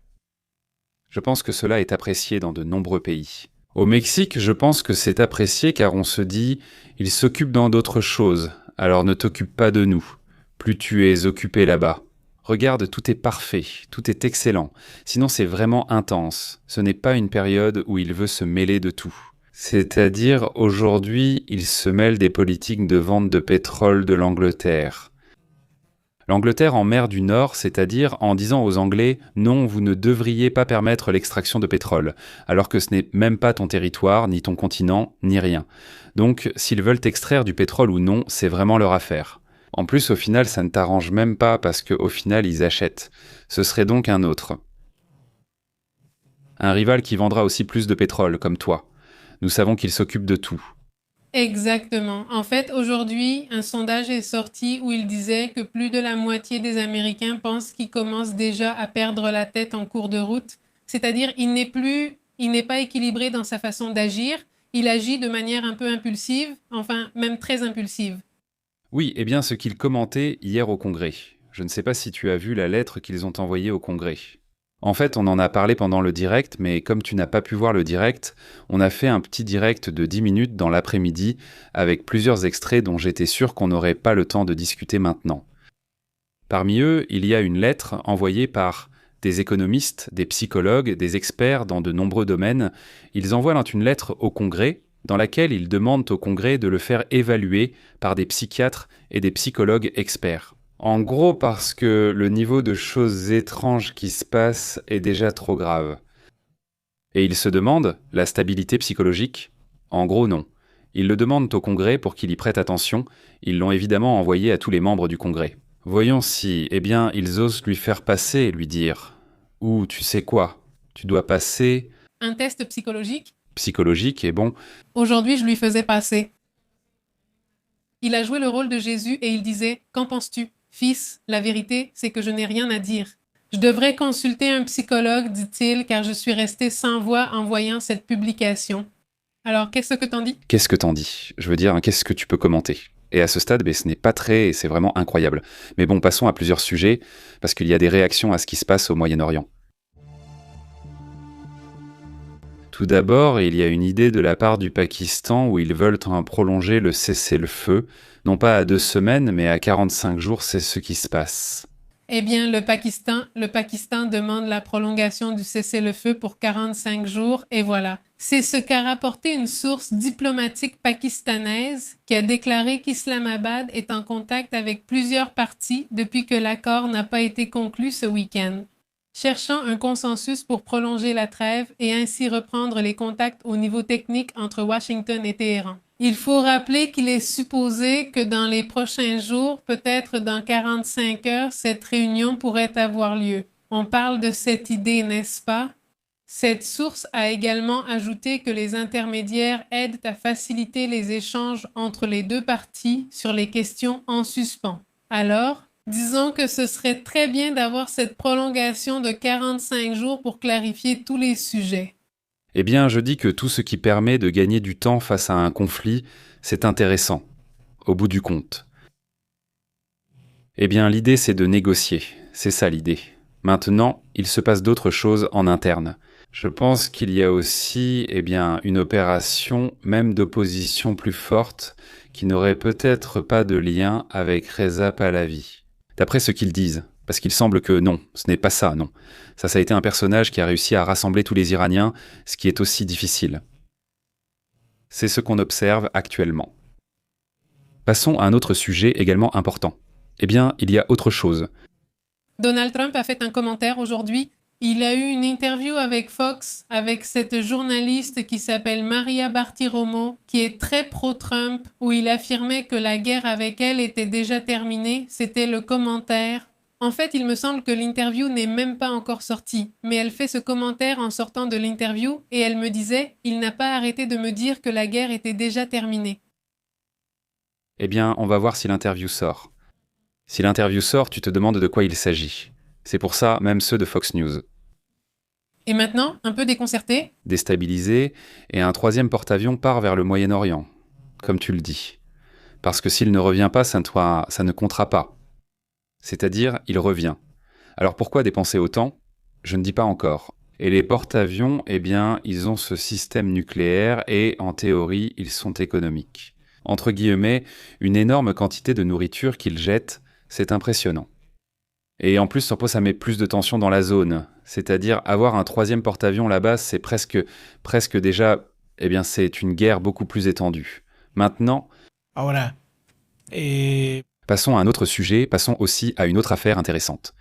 Je pense que cela est apprécié dans de nombreux pays. Au Mexique, je pense que c'est apprécié car on se dit « il s'occupe dans d'autres choses, alors ne t'occupe pas de nous, plus tu es occupé là-bas ». Regarde, tout est parfait, tout est excellent, sinon c'est vraiment intense. Ce n'est pas une période où il veut se mêler de tout. C'est-à-dire, aujourd'hui, il se mêle des politiques de vente de pétrole de l'Angleterre. L'Angleterre en mer du Nord, c'est-à-dire en disant aux Anglais « non, vous ne devriez pas permettre l'extraction de pétrole », alors que ce n'est même pas ton territoire, ni ton continent, ni rien. Donc, s'ils veulent extraire du pétrole ou non, c'est vraiment leur affaire. En plus, au final, ça ne t'arrange même pas parce qu'au final, ils achètent. Ce serait donc un autre. Un rival qui vendra aussi plus de pétrole, comme toi. Nous savons qu'il s'occupe de tout. Exactement. En fait, aujourd'hui, un sondage est sorti où il disait que plus de la moitié des Américains pensent qu'ils commencent déjà à perdre la tête en cours de route. C'est-à-dire, il n'est pas équilibré dans sa façon d'agir. Il agit de manière un peu impulsive, enfin, même très impulsive. Oui, eh bien ce qu'ils commentaient hier au Congrès. Je ne sais pas si tu as vu la lettre qu'ils ont envoyée au Congrès. En fait, on en a parlé pendant le direct, mais comme tu n'as pas pu voir le direct, on a fait un petit direct de 10 minutes dans l'après-midi avec plusieurs extraits dont j'étais sûr qu'on n'aurait pas le temps de discuter maintenant. Parmi eux, il y a une lettre envoyée par des économistes, des psychologues, des experts dans de nombreux domaines. Ils envoient une lettre au Congrès dans laquelle ils demandent au Congrès de le faire évaluer par des psychiatres et des psychologues experts. En gros, parce que le niveau de choses étranges qui se passent est déjà trop grave. Et ils se demandent, la stabilité psychologique? En gros, non. Ils le demandent au Congrès pour qu'il y prête attention. Ils l'ont évidemment envoyé à tous les membres du Congrès. Voyons si, ils osent lui faire passer et lui dire « Ou, tu sais quoi, tu dois passer… » Un test psychologique? Psychologique, et bon… Aujourd'hui, je lui faisais passer. Il a joué le rôle de Jésus et il disait « Qu'en penses-tu? Fils, la vérité, c'est que je n'ai rien à dire. Je devrais consulter un psychologue, dit-il, car je suis resté sans voix en voyant cette publication. Alors, qu'est-ce que t'en dis? Qu'est-ce que t'en dis? Je veux dire, qu'est-ce que tu peux commenter? Et à ce stade, ce n'est pas très, c'est vraiment incroyable. Mais bon, passons à plusieurs sujets, parce qu'il y a des réactions à ce qui se passe au Moyen-Orient. Tout d'abord, il y a une idée de la part du Pakistan où ils veulent prolonger le cessez-le-feu, non pas à 2 semaines, mais à 45 jours, c'est ce qui se passe. Eh bien, le Pakistan demande la prolongation du cessez-le-feu pour 45 jours, et voilà. C'est ce qu'a rapporté une source diplomatique pakistanaise qui a déclaré qu'Islamabad est en contact avec plusieurs parties depuis que l'accord n'a pas été conclu ce week-end, cherchant un consensus pour prolonger la trêve et ainsi reprendre les contacts au niveau technique entre Washington et Téhéran. Il faut rappeler qu'il est supposé que dans les prochains jours, peut-être dans 45 heures, cette réunion pourrait avoir lieu. On parle de cette idée, n'est-ce pas? Cette source a également ajouté que les intermédiaires aident à faciliter les échanges entre les deux parties sur les questions en suspens. Alors, disons que ce serait très bien d'avoir cette prolongation de 45 jours pour clarifier tous les sujets. Eh bien, je dis que tout ce qui permet de gagner du temps face à un conflit, c'est intéressant, au bout du compte. Eh bien, l'idée, c'est de négocier. C'est ça l'idée. Maintenant, il se passe d'autres choses en interne. Je pense qu'il y a aussi, une opération, même d'opposition plus forte, qui n'aurait peut-être pas de lien avec Reza Pahlavi. D'après ce qu'ils disent. Parce qu'il semble que non, ce n'est pas ça, non. Ça a été un personnage qui a réussi à rassembler tous les Iraniens, ce qui est aussi difficile. C'est ce qu'on observe actuellement. Passons à un autre sujet également important. Il y a autre chose. Donald Trump a fait un commentaire aujourd'hui. Il a eu une interview avec Fox, avec cette journaliste qui s'appelle Maria Bartiromo, qui est très pro-Trump, où il affirmait que la guerre avec elle était déjà terminée. C'était le commentaire. En fait, il me semble que l'interview n'est même pas encore sortie, mais elle fait ce commentaire en sortant de l'interview et elle me disait « Il n'a pas arrêté de me dire que la guerre était déjà terminée ». On va voir si l'interview sort. Si l'interview sort, tu te demandes de quoi il s'agit. C'est pour ça, même ceux de Fox News. Et maintenant, un peu déconcerté? Déstabilisé, et un troisième porte-avions part vers le Moyen-Orient, comme tu le dis. Parce que s'il ne revient pas, ça ne comptera pas. C'est-à-dire, il revient. Alors pourquoi dépenser autant? Je ne dis pas encore. Et les porte-avions, eh bien, ils ont ce système nucléaire et, en théorie, ils sont économiques. Entre guillemets, une énorme quantité de nourriture qu'ils jettent, c'est impressionnant. Et en plus, ça met plus de tension dans la zone. C'est-à-dire, avoir un troisième porte-avions là-bas, c'est presque déjà, eh bien, c'est une guerre beaucoup plus étendue. Maintenant, Ahora, passons à un autre sujet, passons aussi à une autre affaire intéressante.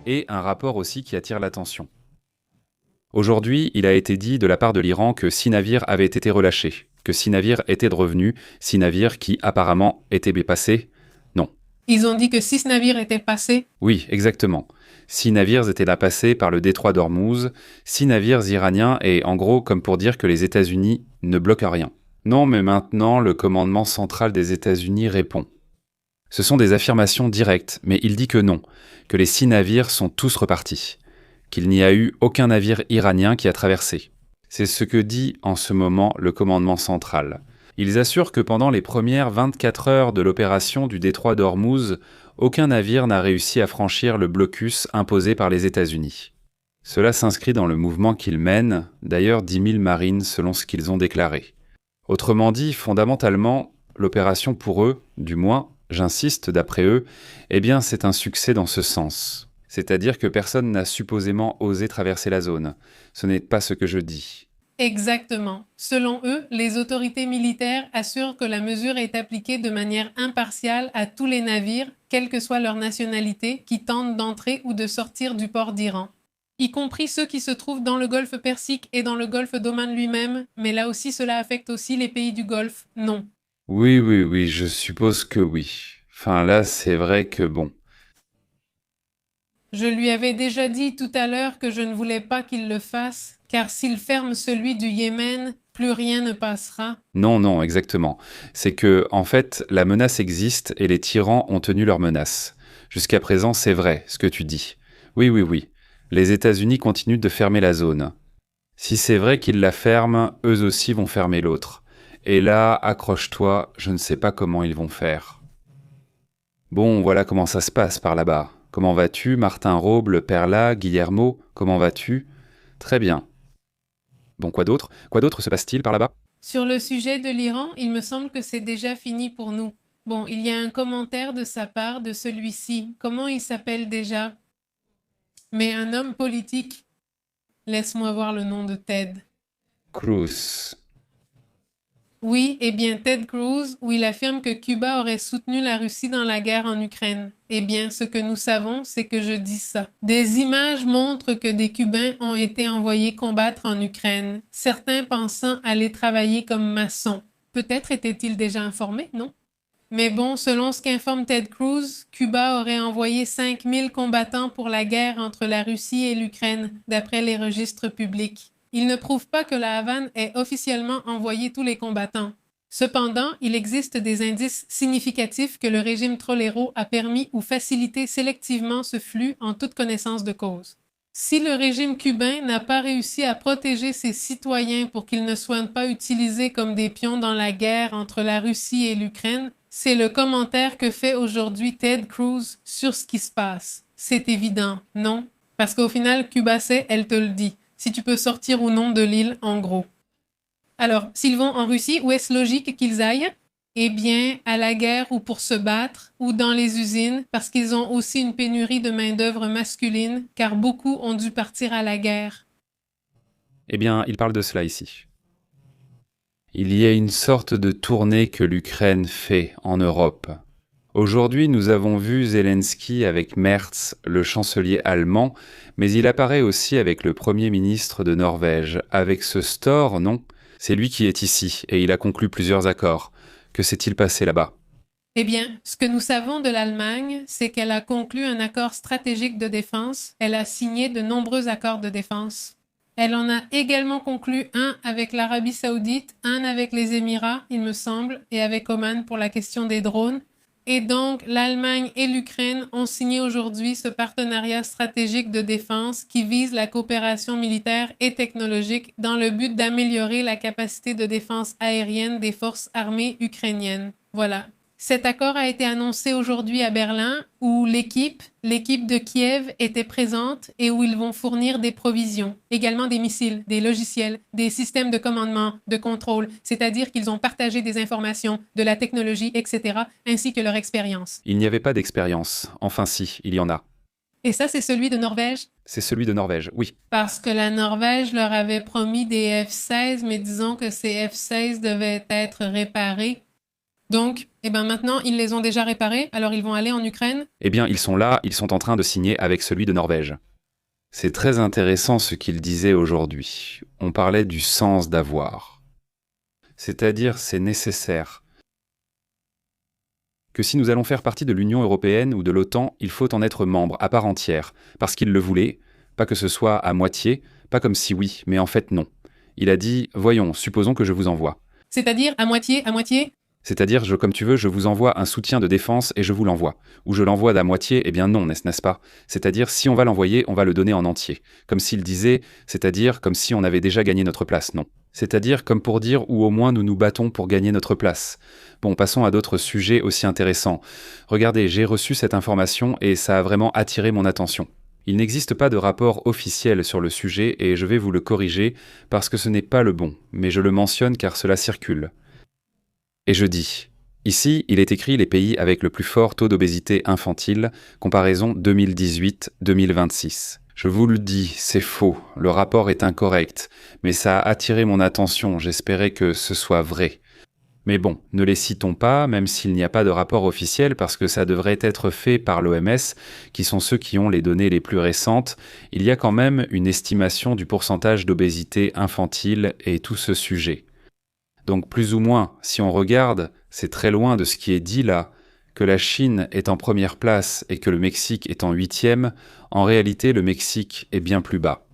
Et un rapport aussi qui attire l'attention. Aujourd'hui, il a été dit de la part de l'Iran que 6 navires avaient été relâchés, que 6 navires étaient de revenus, 6 navires qui apparemment étaient passés. Non. Ils ont dit que 6 navires étaient passés. Oui, exactement. 6 navires étaient là passés par le détroit d'Ormuz, 6 navires iraniens et en gros comme pour dire que les États-Unis ne bloquent rien. Non, mais maintenant le commandement central des États-Unis répond. Ce sont des affirmations directes, mais il dit que non, que les 6 navires sont tous repartis, qu'il n'y a eu aucun navire iranien qui a traversé. C'est ce que dit en ce moment le commandement central. Ils assurent que pendant les premières 24 heures de l'opération du détroit d'Ormuz, aucun navire n'a réussi à franchir le blocus imposé par les États-Unis. Cela s'inscrit dans le mouvement qu'ils mènent, d'ailleurs 10 000 marines selon ce qu'ils ont déclaré. Autrement dit, fondamentalement, l'opération pour eux, du moins, j'insiste d'après eux, eh bien c'est un succès dans ce sens. C'est-à-dire que personne n'a supposément osé traverser la zone. Ce n'est pas ce que je dis. Exactement. Selon eux, les autorités militaires assurent que la mesure est appliquée de manière impartiale à tous les navires, quelle que soit leur nationalité, qui tentent d'entrer ou de sortir du port d'Iran, y compris ceux qui se trouvent dans le golfe Persique et dans le golfe d'Oman lui-même, mais là aussi cela affecte aussi les pays du Golfe, non. Oui, je suppose que oui. Enfin là, c'est vrai que bon. Je lui avais déjà dit tout à l'heure que je ne voulais pas qu'il le fasse, car s'il ferme celui du Yémen, plus rien ne passera. Non, exactement. C'est que, en fait, la menace existe et les tyrans ont tenu leur menace. Jusqu'à présent, c'est vrai, ce que tu dis. Oui. Les États-Unis continuent de fermer la zone. Si c'est vrai qu'ils la ferment, eux aussi vont fermer l'autre. Et là, accroche-toi, je ne sais pas comment ils vont faire. Bon, voilà comment ça se passe par là-bas. Comment vas-tu, Martin Roble, Perla, Guillermo? Comment vas-tu? Très bien. Bon, quoi d'autre? Quoi d'autre se passe-t-il par là-bas? Sur le sujet de l'Iran, il me semble que c'est déjà fini pour nous. Bon, il y a un commentaire de sa part de celui-ci. Comment il s'appelle déjà? Mais un homme politique. Laisse-moi voir le nom de Ted. Cruz. Oui, eh bien Ted Cruz, où il affirme que Cuba aurait soutenu la Russie dans la guerre en Ukraine. Eh bien, ce que nous savons, c'est que je dis ça. Des images montrent que des Cubains ont été envoyés combattre en Ukraine, certains pensant aller travailler comme maçons. Peut-être étaient-ils déjà informés, non? Mais bon, selon ce qu'informe Ted Cruz, Cuba aurait envoyé 5000 combattants pour la guerre entre la Russie et l'Ukraine, d'après les registres publics. Il ne prouve pas que la Havane ait officiellement envoyé tous les combattants. Cependant, il existe des indices significatifs que le régime Trolero a permis ou facilité sélectivement ce flux en toute connaissance de cause. Si le régime cubain n'a pas réussi à protéger ses citoyens pour qu'ils ne soient pas utilisés comme des pions dans la guerre entre la Russie et l'Ukraine, c'est le commentaire que fait aujourd'hui Ted Cruz sur ce qui se passe. C'est évident, non? Parce qu'au final, Cuba sait, elle te le dit. Si tu peux sortir ou non de l'île, en gros. Alors, s'ils vont en Russie, où est-ce logique qu'ils aillent? Eh bien, à la guerre ou pour se battre, ou dans les usines, parce qu'ils ont aussi une pénurie de main-d'œuvre masculine, car beaucoup ont dû partir à la guerre. Eh bien, il parle de cela ici. Il y a une sorte de tournée que l'Ukraine fait en Europe. Aujourd'hui, nous avons vu Zelensky avec Merz, le chancelier allemand, mais il apparaît aussi avec le Premier ministre de Norvège. Avec ce Støre, non? C'est lui qui est ici, et il a conclu plusieurs accords. Que s'est-il passé là-bas? Eh bien, ce que nous savons de l'Allemagne, c'est qu'elle a conclu un accord stratégique de défense. Elle a signé de nombreux accords de défense. Elle en a également conclu un avec l'Arabie Saoudite, un avec les Émirats, il me semble, et avec Oman pour la question des drones. Et donc, l'Allemagne et l'Ukraine ont signé aujourd'hui ce partenariat stratégique de défense qui vise la coopération militaire et technologique dans le but d'améliorer la capacité de défense aérienne des forces armées ukrainiennes. Voilà. Cet accord a été annoncé aujourd'hui à Berlin où l'équipe de Kiev était présente et où ils vont fournir des provisions, également des missiles, des logiciels, des systèmes de commandement, de contrôle, c'est-à-dire qu'ils ont partagé des informations, de la technologie, etc., ainsi que leur expérience. Il n'y avait pas d'expérience. Enfin si, il y en a. Et ça, c'est celui de Norvège? C'est celui de Norvège, oui. Parce que la Norvège leur avait promis des F-16, mais disons que ces F-16 devaient être réparés. Donc, maintenant, ils les ont déjà réparés, alors ils vont aller en Ukraine? Eh bien, ils sont là, ils sont en train de signer avec celui de Norvège. C'est très intéressant ce qu'il disait aujourd'hui. On parlait du sens d'avoir. C'est-à-dire, c'est nécessaire. Que si nous allons faire partie de l'Union européenne ou de l'OTAN, il faut en être membre à part entière, parce qu'il le voulait, pas que ce soit à moitié, pas comme si oui, mais en fait non. Il a dit « Voyons, supposons que je vous envoie. » C'est-à-dire à moitié, à moitié? C'est-à-dire, comme tu veux, je vous envoie un soutien de défense et je vous l'envoie. Ou je l'envoie d'à moitié, eh bien non, n'est-ce pas? C'est-à-dire, si on va l'envoyer, on va le donner en entier. Comme s'il disait, c'est-à-dire comme si on avait déjà gagné notre place, non. C'est-à-dire comme pour dire, ou au moins nous nous battons pour gagner notre place. Bon, passons à d'autres sujets aussi intéressants. Regardez, j'ai reçu cette information et ça a vraiment attiré mon attention. Il n'existe pas de rapport officiel sur le sujet et je vais vous le corriger parce que ce n'est pas le bon, mais je le mentionne car cela circule. Et je dis, ici, il est écrit les pays avec le plus fort taux d'obésité infantile, comparaison 2018-2026. Je vous le dis, c'est faux, le rapport est incorrect, mais ça a attiré mon attention, j'espérais que ce soit vrai. Mais bon, ne les citons pas, même s'il n'y a pas de rapport officiel, parce que ça devrait être fait par l'OMS, qui sont ceux qui ont les données les plus récentes. Il y a quand même une estimation du pourcentage d'obésité infantile et tout ce sujet. Donc plus ou moins, si on regarde, c'est très loin de ce qui est dit là, que la Chine est en première place et que le Mexique est en 8e, en réalité le Mexique est bien plus bas.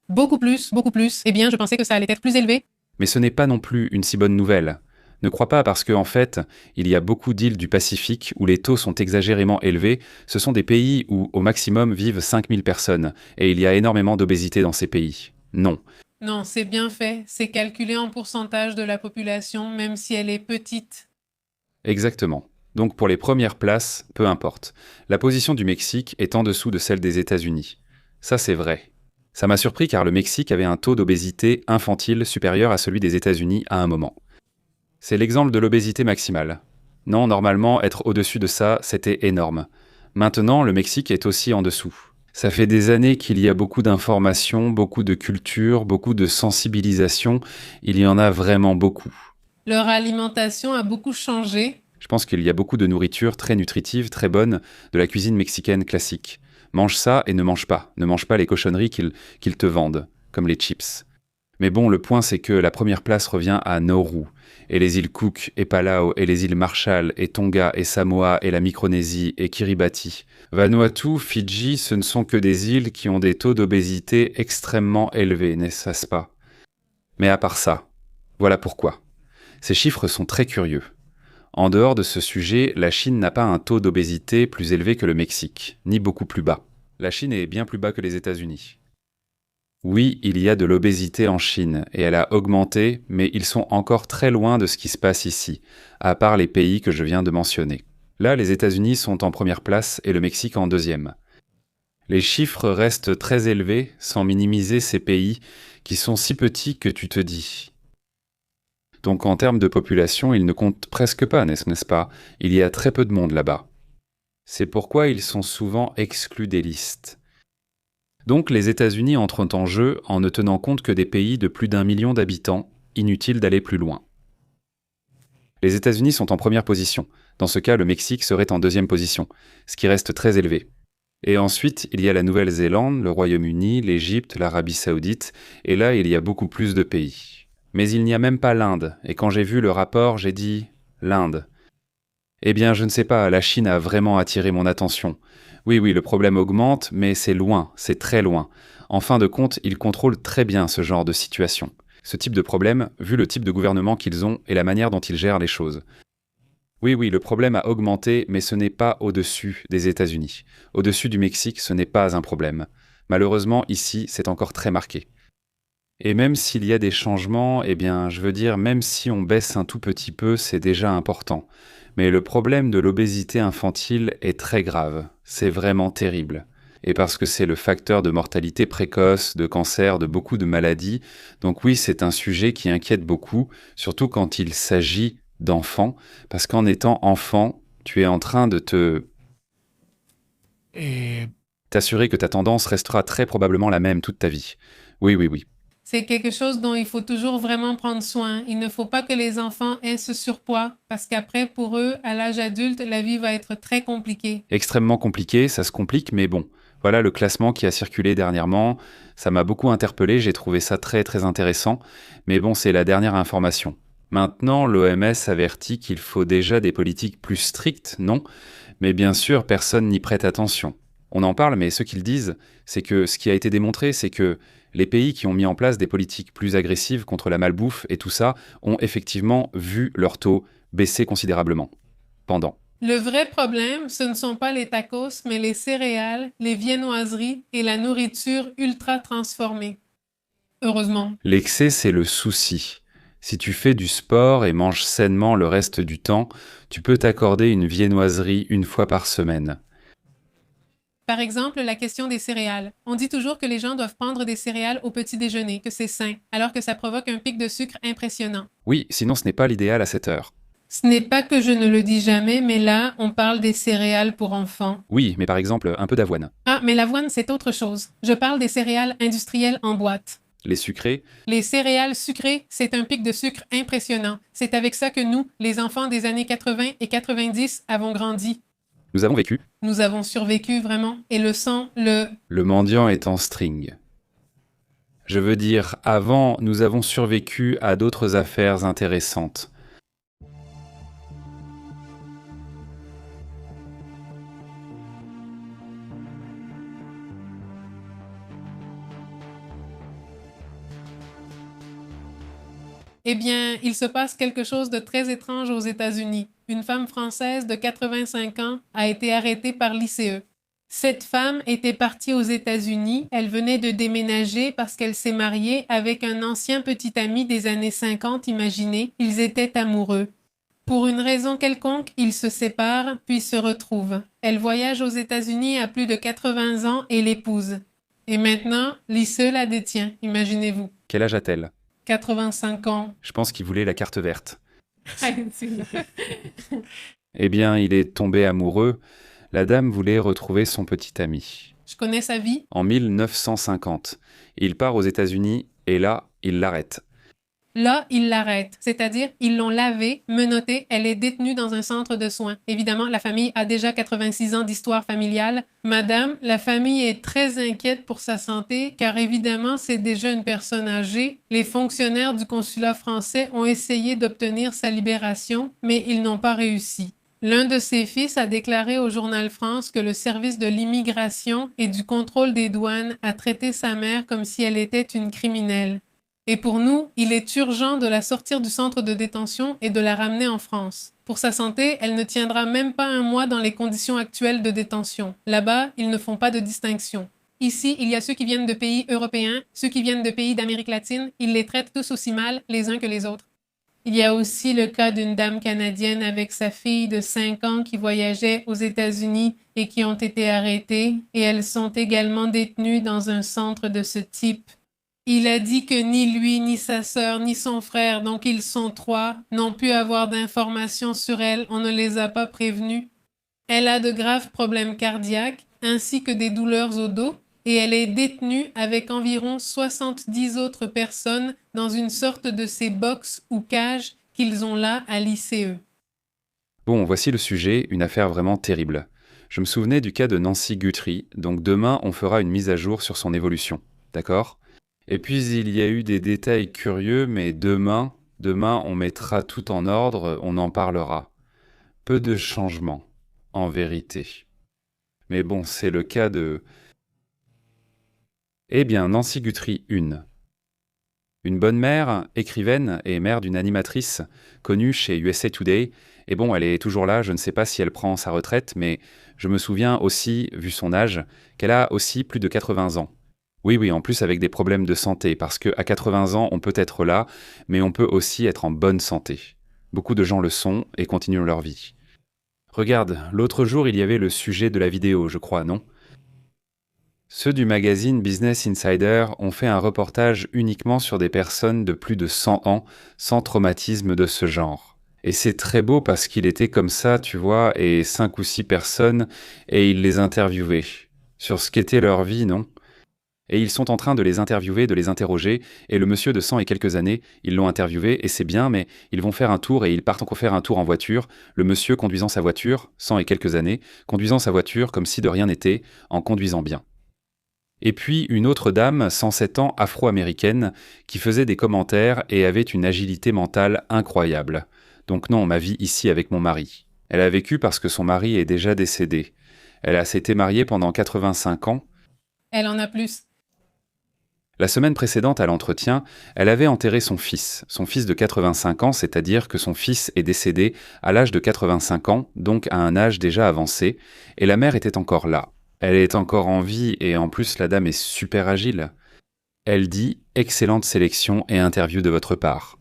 Beaucoup plus, beaucoup plus. Eh bien, je pensais que ça allait être plus élevé. Mais ce n'est pas non plus une si bonne nouvelle. Ne crois pas parce qu'en fait, il y a beaucoup d'îles du Pacifique où les taux sont exagérément élevés. Ce sont des pays où au maximum vivent 5000 personnes, et il y a énormément d'obésité dans ces pays. Non. Non, c'est bien fait. C'est calculé en pourcentage de la population, même si elle est petite. Exactement. Donc pour les premières places, peu importe. La position du Mexique est en dessous de celle des États-Unis. Ça c'est vrai. Ça m'a surpris car le Mexique avait un taux d'obésité infantile supérieur à celui des États-Unis à un moment. C'est l'exemple de l'obésité maximale. Non, normalement, être au-dessus de ça, c'était énorme. Maintenant, le Mexique est aussi en dessous. Ça fait des années qu'il y a beaucoup d'informations, beaucoup de culture, beaucoup de sensibilisation. Il y en a vraiment beaucoup. Leur alimentation a beaucoup changé. Je pense qu'il y a beaucoup de nourriture très nutritive, très bonne, de la cuisine mexicaine classique. Mange ça et ne mange pas. Ne mange pas les cochonneries qu'ils te vendent, comme les chips. Mais bon, le point c'est que la première place revient à Nauru, et les îles Cook, et Palau, et les îles Marshall, et Tonga, et Samoa, et la Micronésie, et Kiribati. Vanuatu, Fidji, ce ne sont que des îles qui ont des taux d'obésité extrêmement élevés, n'est-ce pas? Mais à part ça, voilà pourquoi. Ces chiffres sont très curieux. En dehors de ce sujet, la Chine n'a pas un taux d'obésité plus élevé que le Mexique, ni beaucoup plus bas. La Chine est bien plus bas que les États-Unis. Oui, il y a de l'obésité en Chine, et elle a augmenté, mais ils sont encore très loin de ce qui se passe ici, à part les pays que je viens de mentionner. Là, les États-Unis sont en première place et le Mexique en deuxième. Les chiffres restent très élevés, sans minimiser ces pays qui sont si petits que tu te dis. Donc en termes de population, ils ne comptent presque pas, n'est-ce pas? Il y a très peu de monde là-bas. C'est pourquoi ils sont souvent exclus des listes. Donc les États-Unis entrent en jeu en ne tenant compte que des pays de plus d'1 million d'habitants, inutile d'aller plus loin. Les États-Unis sont en première position. Dans ce cas, le Mexique serait en deuxième position, ce qui reste très élevé. Et ensuite, il y a la Nouvelle-Zélande, le Royaume-Uni, l'Égypte, l'Arabie Saoudite, et là, il y a beaucoup plus de pays. Mais il n'y a même pas l'Inde, et quand j'ai vu le rapport, j'ai dit « l'Inde ». Eh bien, je ne sais pas, la Chine a vraiment attiré mon attention. Oui, oui, le problème augmente, mais c'est loin, c'est très loin. En fin de compte, ils contrôlent très bien ce genre de situation. Ce type de problème, vu le type de gouvernement qu'ils ont et la manière dont ils gèrent les choses. Oui, oui, le problème a augmenté, mais ce n'est pas au-dessus des États-Unis. Au-dessus du Mexique, ce n'est pas un problème. Malheureusement, ici, c'est encore très marqué. Et même s'il y a des changements, eh bien, je veux dire, même si on baisse un tout petit peu, c'est déjà important. Mais le problème de l'obésité infantile est très grave. C'est vraiment terrible. Et parce que c'est le facteur de mortalité précoce, de cancer, de beaucoup de maladies. Donc oui, c'est un sujet qui inquiète beaucoup, surtout quand il s'agit d'enfants, parce qu'en étant enfant, tu es en train de t'assurer que ta tendance restera très probablement la même toute ta vie. Oui, oui, oui. C'est quelque chose dont il faut toujours vraiment prendre soin. Il ne faut pas que les enfants aient ce surpoids parce qu'après, pour eux, à l'âge adulte, la vie va être très compliquée. Extrêmement compliqué, ça se complique, mais bon. Voilà le classement qui a circulé dernièrement. Ça m'a beaucoup interpellé, j'ai trouvé ça très très intéressant. Mais bon, c'est la dernière information. Maintenant, l'OMS avertit qu'il faut déjà des politiques plus strictes, non? Mais bien sûr, personne n'y prête attention. On en parle, mais ce qu'ils disent, c'est que ce qui a été démontré, c'est que les pays qui ont mis en place des politiques plus agressives contre la malbouffe et tout ça ont effectivement vu leur taux baisser considérablement. Pendant. Le vrai problème, ce ne sont pas les tacos, mais les céréales, les viennoiseries et la nourriture ultra transformée. Heureusement. L'excès, c'est le souci. Si tu fais du sport et manges sainement le reste du temps, tu peux t'accorder une viennoiserie une fois par semaine. Par exemple, la question des céréales. On dit toujours que les gens doivent prendre des céréales au petit déjeuner, que c'est sain, alors que ça provoque un pic de sucre impressionnant. Oui, sinon ce n'est pas l'idéal à cette heure. Ce n'est pas que je ne le dis jamais, mais là, on parle des céréales pour enfants. Oui, mais par exemple, un peu d'avoine. Ah, mais l'avoine, c'est autre chose. Je parle des céréales industrielles en boîte. Les sucrés, Les céréales sucrées, c'est un pic de sucre impressionnant. C'est avec ça que nous, les enfants des années 80 et 90, avons grandi. nous avons vécu. Nous avons survécu vraiment. Et le sang, Le mendiant est en string. Je veux dire, avant, nous avons survécu à d'autres affaires intéressantes. Eh bien, il se passe quelque chose de très étrange aux États-Unis. Une femme française de 85 ans a été arrêtée par l'ICE. Cette femme était partie aux États-Unis, elle venait de déménager parce qu'elle s'est mariée avec un ancien petit ami des années 50, imaginez, ils étaient amoureux. Pour une raison quelconque, ils se séparent, puis se retrouvent. Elle voyage aux États-Unis à plus de 80 ans et l'épouse. Et maintenant, l'ICE la détient, imaginez-vous. Quel âge a-t-elle? 85 ans. Je pense qu'il voulait la carte verte. Eh bien, il est tombé amoureux. La dame voulait retrouver son petit ami. Je connais sa vie. En 1950, il part aux États-Unis et là, il l'arrête. Là, ils l'arrêtent, c'est-à-dire ils l'ont lavée, menottée, elle est détenue dans un centre de soins. Évidemment, la famille a déjà 86 ans d'histoire familiale. Madame, la famille est très inquiète pour sa santé car évidemment, c'est déjà une personne âgée. Les fonctionnaires du consulat français ont essayé d'obtenir sa libération, mais ils n'ont pas réussi. L'un de ses fils a déclaré au journal France que le service de l'immigration et du contrôle des douanes a traité sa mère comme si elle était une criminelle. Et pour nous, il est urgent de la sortir du centre de détention et de la ramener en France. Pour sa santé, elle ne tiendra même pas un mois dans les conditions actuelles de détention. Là-bas, ils ne font pas de distinction. Ici, il y a ceux qui viennent de pays européens, ceux qui viennent de pays d'Amérique latine, ils les traitent tous aussi mal les uns que les autres. Il y a aussi le cas d'une dame canadienne avec sa fille de 5 ans qui voyageait aux États-Unis et qui ont été arrêtées, et elles sont également détenues dans un centre de ce type. Il a dit que ni lui, ni sa sœur, ni son frère, donc ils sont 3, n'ont pu avoir d'informations sur elle, on ne les a pas prévenus. Elle a de graves problèmes cardiaques, ainsi que des douleurs au dos, et elle est détenue avec environ 70 autres personnes dans une sorte de ces box ou cages qu'ils ont là à l'ICE. Bon, voici le sujet, une affaire vraiment terrible. Je me souvenais du cas de Nancy Guthrie, donc demain on fera une mise à jour sur son évolution, d'accord ? Et puis il y a eu des détails curieux, mais demain on mettra tout en ordre, on en parlera. Peu de changements, en vérité. Mais bon, c'est le cas de... Eh bien, Nancy Guthrie 1. Une bonne mère, écrivaine et mère d'une animatrice connue chez USA Today. Et bon, elle est toujours là, je ne sais pas si elle prend sa retraite, mais je me souviens aussi, vu son âge, qu'elle a aussi plus de 80 ans. Oui, en plus avec des problèmes de santé, parce qu'à 80 ans, on peut être là, mais on peut aussi être en bonne santé. Beaucoup de gens le sont et continuent leur vie. Regarde, l'autre jour, il y avait le sujet de la vidéo, je crois, non ? Ceux du magazine Business Insider ont fait un reportage uniquement sur des personnes de plus de 100 ans sans traumatisme de ce genre. Et c'est très beau parce qu'il était comme ça, tu vois, et 5 ou 6 personnes, et il les interviewait. Sur ce qu'était leur vie, non ? Et ils sont en train de les interviewer, de les interroger, et le monsieur de 100 et quelques années, ils l'ont interviewé, et c'est bien, mais ils vont faire un tour, et ils partent encore faire un tour en voiture, le monsieur conduisant sa voiture, 100 et quelques années, conduisant sa voiture comme si de rien n'était, en conduisant bien. Et puis une autre dame, 107 ans, afro-américaine, qui faisait des commentaires et avait une agilité mentale incroyable. Donc non, ma vie ici avec mon mari. Elle a vécu parce que son mari est déjà décédé. Elle s'était mariée pendant 85 ans. Elle en a plus. La semaine précédente à l'entretien, elle avait enterré son fils de 85 ans, c'est-à-dire que son fils est décédé à l'âge de 85 ans, donc à un âge déjà avancé, et la mère était encore là. Elle est encore en vie et en plus la dame est super agile. Elle dit « Excellente sélection et interview de votre part ».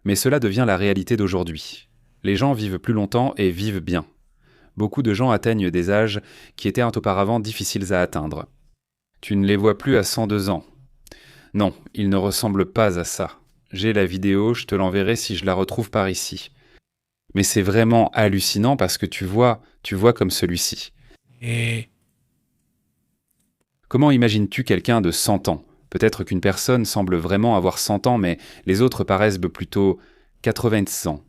Mais cela devient la réalité d'aujourd'hui. Les gens vivent plus longtemps et vivent bien. Beaucoup de gens atteignent des âges qui étaient auparavant difficiles à atteindre. Tu ne les vois plus à 102 ans. Non, ils ne ressemblent pas à ça. J'ai la vidéo, je te l'enverrai si je la retrouve par ici. Mais c'est vraiment hallucinant parce que tu vois comme celui-ci. Et Comment imagines-tu quelqu'un de 100 ans ? Peut-être qu'une personne semble vraiment avoir 100 ans, mais les autres paraissent plutôt 80 ans.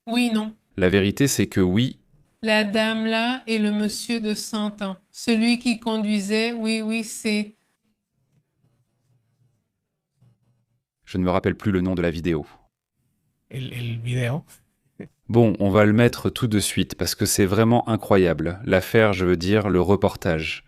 Oui, non. La vérité, c'est que oui, La dame là et le monsieur de 100 ans. Celui qui conduisait, oui, c'est... je ne me rappelle plus le nom de la vidéo. el video. Bon, on va le mettre tout de suite, parce que c'est vraiment incroyable. L'affaire, je veux dire, le reportage.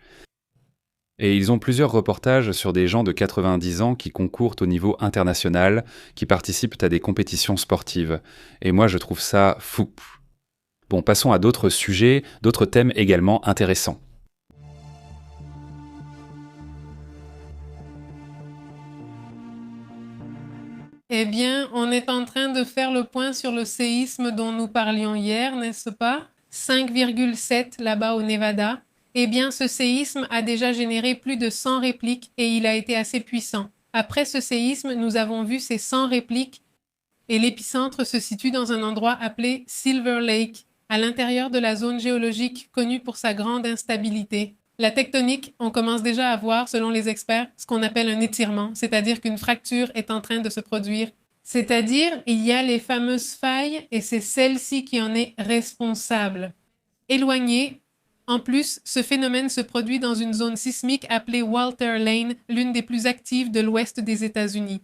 Et ils ont plusieurs reportages sur des gens de 90 ans qui concourent au niveau international, qui participent à des compétitions sportives. Et moi, je trouve ça fou. Bon, passons à d'autres sujets, d'autres thèmes également intéressants. Eh bien, on est en train de faire le point sur le séisme dont nous parlions hier, n'est-ce pas? 5,7 là-bas au Nevada. Eh bien, ce séisme a déjà généré plus de 100 répliques et il a été assez puissant. Après ce séisme, nous avons vu ces 100 répliques et l'épicentre se situe dans un endroit appelé Silver Lake, à l'intérieur de la zone géologique connue pour sa grande instabilité. La tectonique, on commence déjà à voir, selon les experts, ce qu'on appelle un étirement, c'est-à-dire qu'une fracture est en train de se produire. C'est-à-dire, il y a les fameuses failles et c'est celle-ci qui en est responsable. Éloignée, en plus, ce phénomène se produit dans une zone sismique appelée Walter Lane, l'une des plus actives de l'ouest des États-Unis.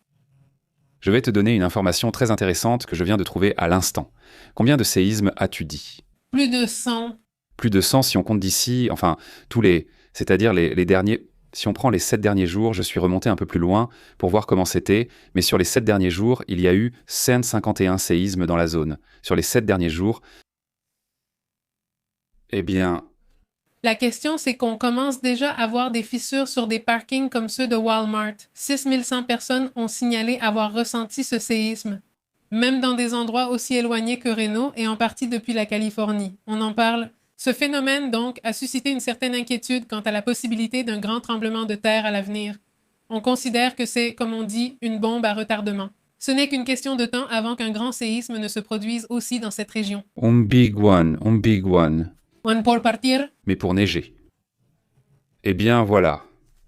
Je vais te donner une information très intéressante que je viens de trouver à l'instant. Combien de séismes as-tu dit ? Plus de 100. Plus de 100 si on compte d'ici, enfin, c'est-à-dire les derniers... Si on prend les 7 derniers jours, je suis remonté un peu plus loin pour voir comment c'était, mais sur les 7 derniers jours, il y a eu 151 séismes dans la zone. Sur les 7 derniers jours, eh bien, La question, c'est qu'on commence déjà à voir des fissures sur des parkings comme ceux de Walmart. 6100 personnes ont signalé avoir ressenti ce séisme, même dans des endroits aussi éloignés que Reno et en partie depuis la Californie. On en parle. Ce phénomène, donc, a suscité une certaine inquiétude quant à la possibilité d'un grand tremblement de terre à l'avenir. On considère que c'est, comme on dit, une bombe à retardement. Ce n'est qu'une question de temps avant qu'un grand séisme ne se produise aussi dans cette région. un big one. One pour partir. Mais pour neiger. Eh bien voilà,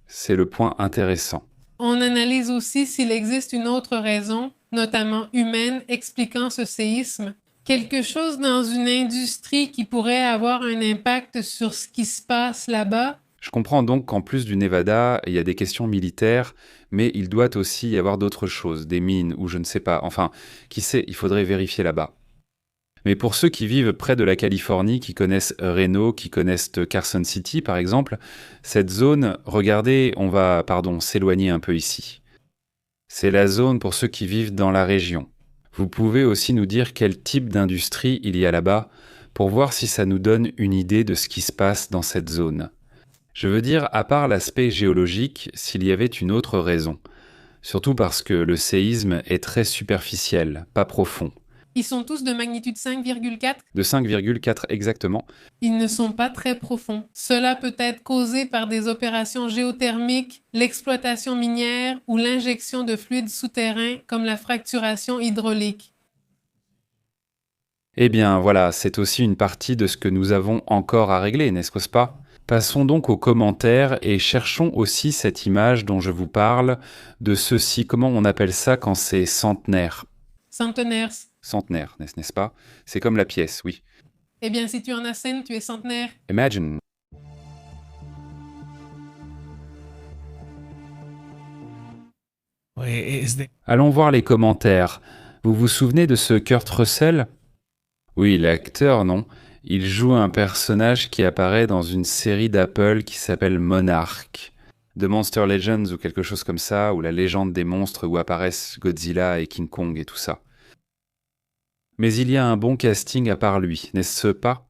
c'est le point intéressant. On analyse aussi s'il existe une autre raison, notamment humaine, expliquant ce séisme. Quelque chose dans une industrie qui pourrait avoir un impact sur ce qui se passe là-bas. Je comprends donc qu'en plus du Nevada, il y a des questions militaires, mais il doit aussi y avoir d'autres choses, des mines ou je ne sais pas. Enfin, qui sait, il faudrait vérifier là-bas. Mais pour ceux qui vivent près de la Californie, qui connaissent Reno, qui connaissent Carson City par exemple, cette zone, regardez, on va, s'éloigner un peu ici. C'est la zone pour ceux qui vivent dans la région. Vous pouvez aussi nous dire quel type d'industrie il y a là-bas pour voir si ça nous donne une idée de ce qui se passe dans cette zone. Je veux dire, à part l'aspect géologique, s'il y avait une autre raison. Surtout parce que le séisme est très superficiel, pas profond. Ils sont tous de magnitude 5,4. De 5,4 exactement. Ils ne sont pas très profonds. Cela peut être causé par des opérations géothermiques, l'exploitation minière ou l'injection de fluides souterrains comme la fracturation hydraulique. Eh bien voilà, c'est aussi une partie de ce que nous avons encore à régler, n'est-ce pas ? Passons donc aux commentaires et cherchons aussi cette image dont je vous parle, de ceci, comment on appelle ça quand c'est centenaire ? Centenaires. Centenaire, n'est-ce pas ? C'est comme la pièce, oui. Eh bien, si tu en as scène, tu es centenaire. Imagine. Allons voir les commentaires. Vous vous souvenez de ce Kurt Russell ? Oui, l'acteur, non ? Il joue un personnage qui apparaît dans une série d'Apple qui s'appelle Monarch. The Monster Legends ou quelque chose comme ça, ou la légende des monstres où apparaissent Godzilla et King Kong et tout ça. Mais il y a un bon casting à part lui, n'est-ce pas ?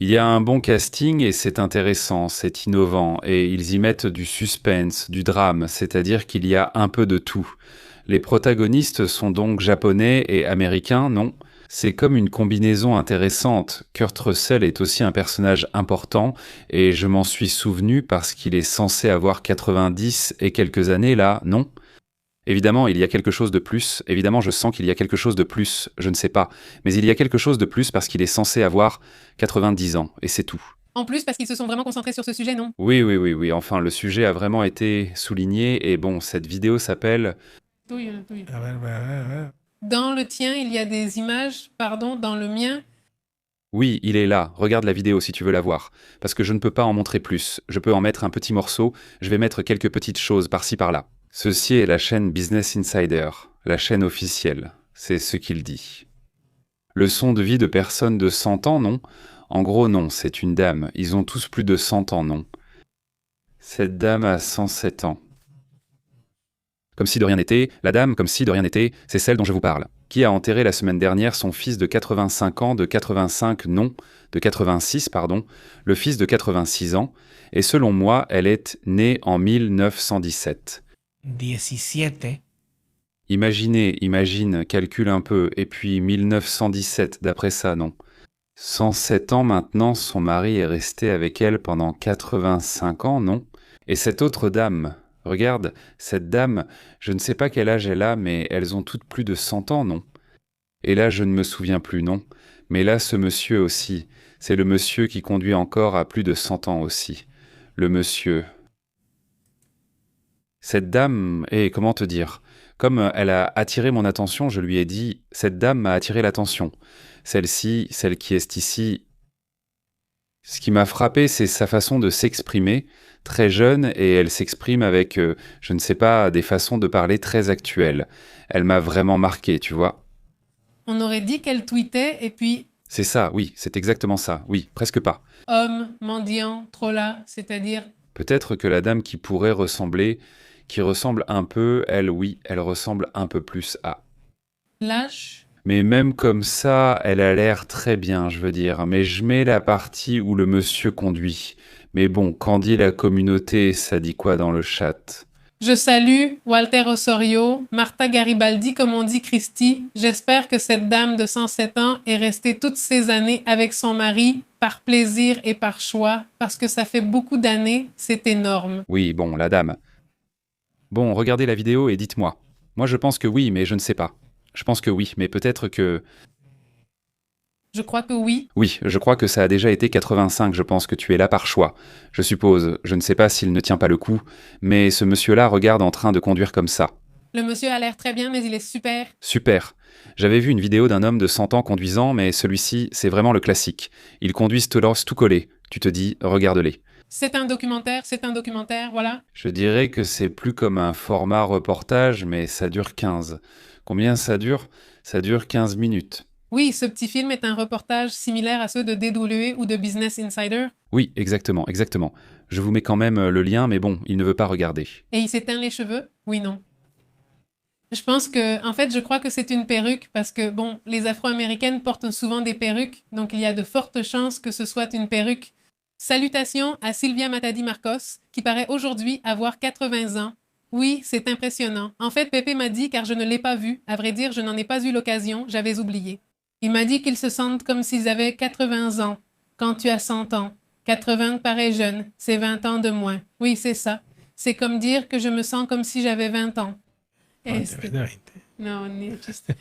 Il y a un bon casting et c'est intéressant, c'est innovant, et ils y mettent du suspense, du drame, c'est-à-dire qu'il y a un peu de tout. Les protagonistes sont donc japonais et américains, non ? C'est comme une combinaison intéressante. Kurt Russell est aussi un personnage important, et je m'en suis souvenu parce qu'il est censé avoir 90 et quelques années là, non ? Évidemment, il y a quelque chose de plus. Évidemment, je sens qu'il y a quelque chose de plus. Je ne sais pas. Mais il y a quelque chose de plus parce qu'il est censé avoir 90 ans. Et c'est tout. En plus, parce qu'ils se sont vraiment concentrés sur ce sujet, non ? Oui. Enfin, le sujet a vraiment été souligné. Et bon, cette vidéo s'appelle... Touille. Dans le tien, il y a des images. Dans le mien. Oui, il est là. Regarde la vidéo si tu veux la voir. Parce que je ne peux pas en montrer plus. Je peux en mettre un petit morceau. Je vais mettre quelques petites choses par-ci par-là. Ceci est la chaîne Business Insider, la chaîne officielle, c'est ce qu'il dit. Leçon de vie de personnes de 100 ans, non ? En gros, non, c'est une dame, ils ont tous plus de 100 ans, non ? Cette dame a 107 ans. Comme si de rien n'était, la dame, comme si de rien n'était, c'est celle dont je vous parle. Qui a enterré la semaine dernière son fils de 85 ans, de 86, le fils de 86 ans, et selon moi, elle est née en 1917. 17. Imagine, calcule un peu, et puis 1917, d'après ça, non. 107 ans maintenant, son mari est resté avec elle pendant 85 ans, non ? Et cette autre dame, regarde, cette dame, je ne sais pas quel âge elle a, mais elles ont toutes plus de 100 ans, non ? Et là, je ne me souviens plus, non ? Mais là, ce monsieur aussi, c'est le monsieur qui conduit encore à plus de 100 ans aussi. Le monsieur... Cette dame, comment te dire ? Comme elle a attiré mon attention, je lui ai dit « Cette dame m'a attiré l'attention. Celle-ci, celle qui est ici... » Ce qui m'a frappé, c'est sa façon de s'exprimer, très jeune, et elle s'exprime avec, je ne sais pas, des façons de parler très actuelles. Elle m'a vraiment marqué, tu vois. On aurait dit qu'elle tweetait et puis... C'est ça, oui, c'est exactement ça, oui, presque pas. Homme, mendiant, trolla, c'est-à-dire... Peut-être que la dame qui pourrait ressembler... qui ressemble un peu, elle, oui, elle ressemble un peu plus à. Lâche. Mais même comme ça, elle a l'air très bien, je veux dire. Mais je mets la partie où le monsieur conduit. Mais bon, qu'en dit la communauté, ça dit quoi dans le chat ? Je salue Walter Osorio, Martha Garibaldi, comme on dit Christy. J'espère que cette dame de 107 ans est restée toutes ces années avec son mari, par plaisir et par choix, parce que ça fait beaucoup d'années, c'est énorme. Oui, bon, la dame. Bon, regardez la vidéo et dites-moi. Moi, je pense que oui, mais je ne sais pas. Je pense que oui, mais peut-être que... Je crois que oui. Oui, je crois que ça a déjà été 85, je pense que tu es là par choix. Je suppose, je ne sais pas s'il ne tient pas le coup, mais ce monsieur-là regarde en train de conduire comme ça. Le monsieur a l'air très bien, mais il est super. Super. J'avais vu une vidéo d'un homme de 100 ans conduisant, mais celui-ci, c'est vraiment le classique. Ils conduisent tout collés. Tu te dis, regarde-les. C'est un documentaire, voilà. Je dirais que c'est plus comme un format reportage, mais ça dure 15. Combien ça dure ? Ça dure 15 minutes. Oui, ce petit film est un reportage similaire à ceux de DW ou de Business Insider. Oui, exactement, exactement. Je vous mets quand même le lien, mais bon, il ne veut pas regarder. Et il s'éteint les cheveux? Oui, non. En fait, je crois que c'est une perruque parce que, bon, les Afro-Américaines portent souvent des perruques, donc il y a de fortes chances que ce soit une perruque. Salutations à Sylvia Matadi Marcos, qui paraît aujourd'hui avoir 80 ans. Oui, c'est impressionnant. En fait, Pépé m'a dit, car je ne l'ai pas vu, à vrai dire, je n'en ai pas eu l'occasion, j'avais oublié. Il m'a dit qu'ils se sentent comme s'ils avaient 80 ans. Quand tu as 100 ans. 80 paraît jeune, c'est 20 ans de moins. Oui, c'est ça. C'est comme dire que je me sens comme si j'avais 20 ans. Non, juste...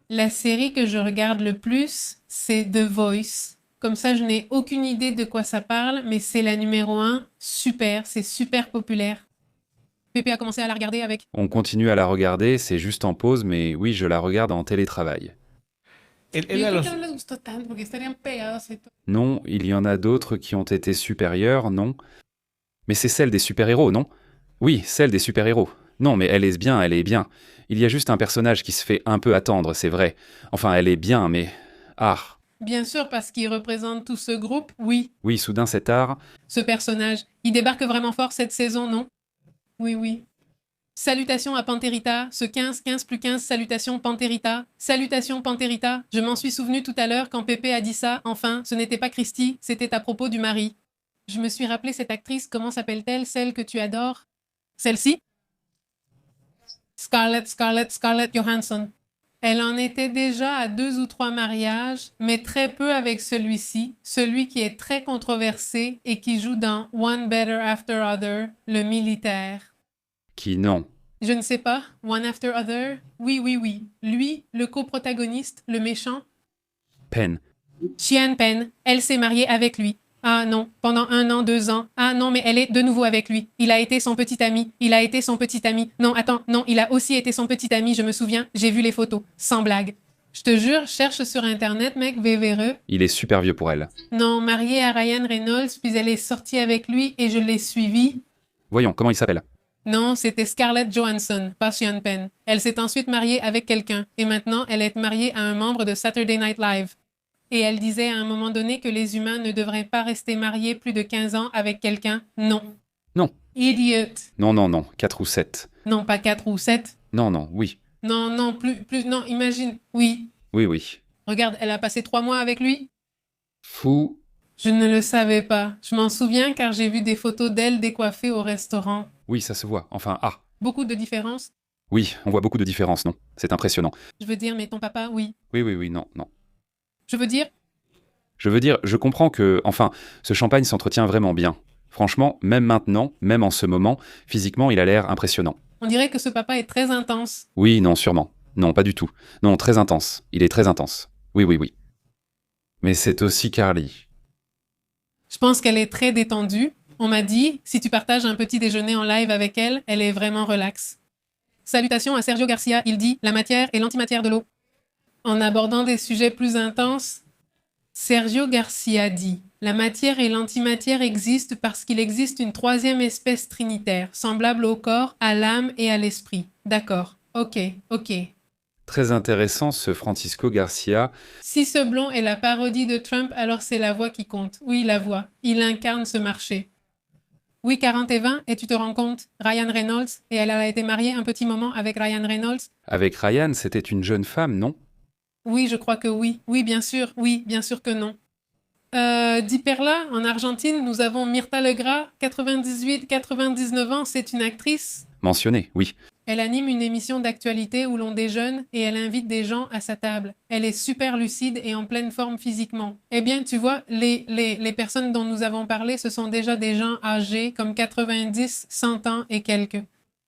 La série que je regarde le plus, c'est The Voice. Comme ça, je n'ai aucune idée de quoi ça parle, mais c'est la numéro 1. Super, c'est super populaire. Pépé a commencé à la regarder avec... On continue à la regarder, c'est juste en pause, mais oui, je la regarde en télétravail. Non, il y en a d'autres qui ont été supérieures, non. Mais c'est celle des super-héros, non? Oui, celle des super-héros. Non, mais elle est bien, elle est bien. Il y a juste un personnage qui se fait un peu attendre, c'est vrai. Enfin, elle est bien, mais... Ah. Bien sûr, parce qu'il représente tout ce groupe, oui. Oui, soudain cet art... Ce personnage, il débarque vraiment fort cette saison, non? Oui, oui. Salutations à Pantherita, ce 15 plus 15, salutations Pantherita. Salutations Pantherita, je m'en suis souvenu tout à l'heure quand Pépé a dit ça, enfin, ce n'était pas Christy, c'était à propos du mari. Je me suis rappelé cette actrice, comment s'appelle-t-elle, celle que tu adores? Celle-ci? Scarlett Johansson. Elle en était déjà à 2 ou 3 mariages, mais très peu avec celui-ci, celui qui est très controversé et qui joue dans One Better After Other, le militaire. Qui non. Je ne sais pas, One After Other? Oui, oui, oui. Lui, le coprotagoniste, le méchant? Penn. Sean Penn, elle s'est mariée avec lui. Ah non, pendant 1 an, 2 ans. Ah non, mais elle est de nouveau avec lui. Il a été son petit ami. Il a été son petit ami. Non, attends, non, il a aussi été son petit ami, je me souviens. J'ai vu les photos. Sans blague. Je te jure, cherche sur Internet, mec, vévéreux. Il est super vieux pour elle. Non, mariée à Ryan Reynolds, puis elle est sortie avec lui et je l'ai suivie. Voyons, comment il s'appelle? Non, c'était Scarlett Johansson, pas Sean Penn. Elle s'est ensuite mariée avec quelqu'un, et maintenant elle est mariée à un membre de Saturday Night Live. Et elle disait à un moment donné que les humains ne devraient pas rester mariés plus de 15 ans avec quelqu'un. Non. Non. Idiot. Non, non, non. 4 ou 7. Non, pas 4 ou 7. Non, non, oui. Non, non, plus, non, imagine. Oui. Oui, oui. Regarde, elle a passé 3 mois avec lui. Fou. Je ne le savais pas. Je m'en souviens car j'ai vu des photos d'elle décoiffée au restaurant. Oui, ça se voit. Enfin, ah. Beaucoup de différences. Oui, on voit beaucoup de différences, non? C'est impressionnant. Je veux dire, mais ton papa, oui. Oui, oui, oui, non, non. Je veux dire, Je comprends que, enfin, ce champagne s'entretient vraiment bien. Franchement, même maintenant, même en ce moment, physiquement, il a l'air impressionnant. on dirait que ce papa est très intense. Oui, non, sûrement. Non, pas du tout. Non, très intense. Il est très intense. Oui, oui, oui. Mais c'est aussi Carly. Je pense qu'elle est très détendue. On m'a dit, si tu partages un petit déjeuner en live avec elle, elle est vraiment relax. Salutations à Sergio Garcia, il dit la matière et l'antimatière de l'eau. En abordant des sujets plus intenses, Sergio Garcia dit la matière et l'antimatière existent parce qu'il existe une troisième espèce trinitaire, semblable au corps, à l'âme et à l'esprit. D'accord. Ok. Très intéressant ce Francisco Garcia. Si ce blond est la parodie de Trump, alors c'est la voix qui compte. Oui, la voix. Il incarne ce marché. Oui, 40 et 20, et tu te rends compte, Ryan Reynolds, et elle a été mariée un petit moment avec Ryan Reynolds. Avec Ryan, c'était une jeune femme, non? Oui, je crois que oui. Oui, bien sûr que non. Di Perla, en Argentine, nous avons Myrta Legras, 98-99 ans, c'est une actrice. Mentionné, oui. Elle anime une émission d'actualité où l'on déjeune et elle invite des gens à sa table. Elle est super lucide et en pleine forme physiquement. Eh bien, tu vois, les personnes dont nous avons parlé, ce sont déjà des gens âgés, comme 90, 100 ans et quelques.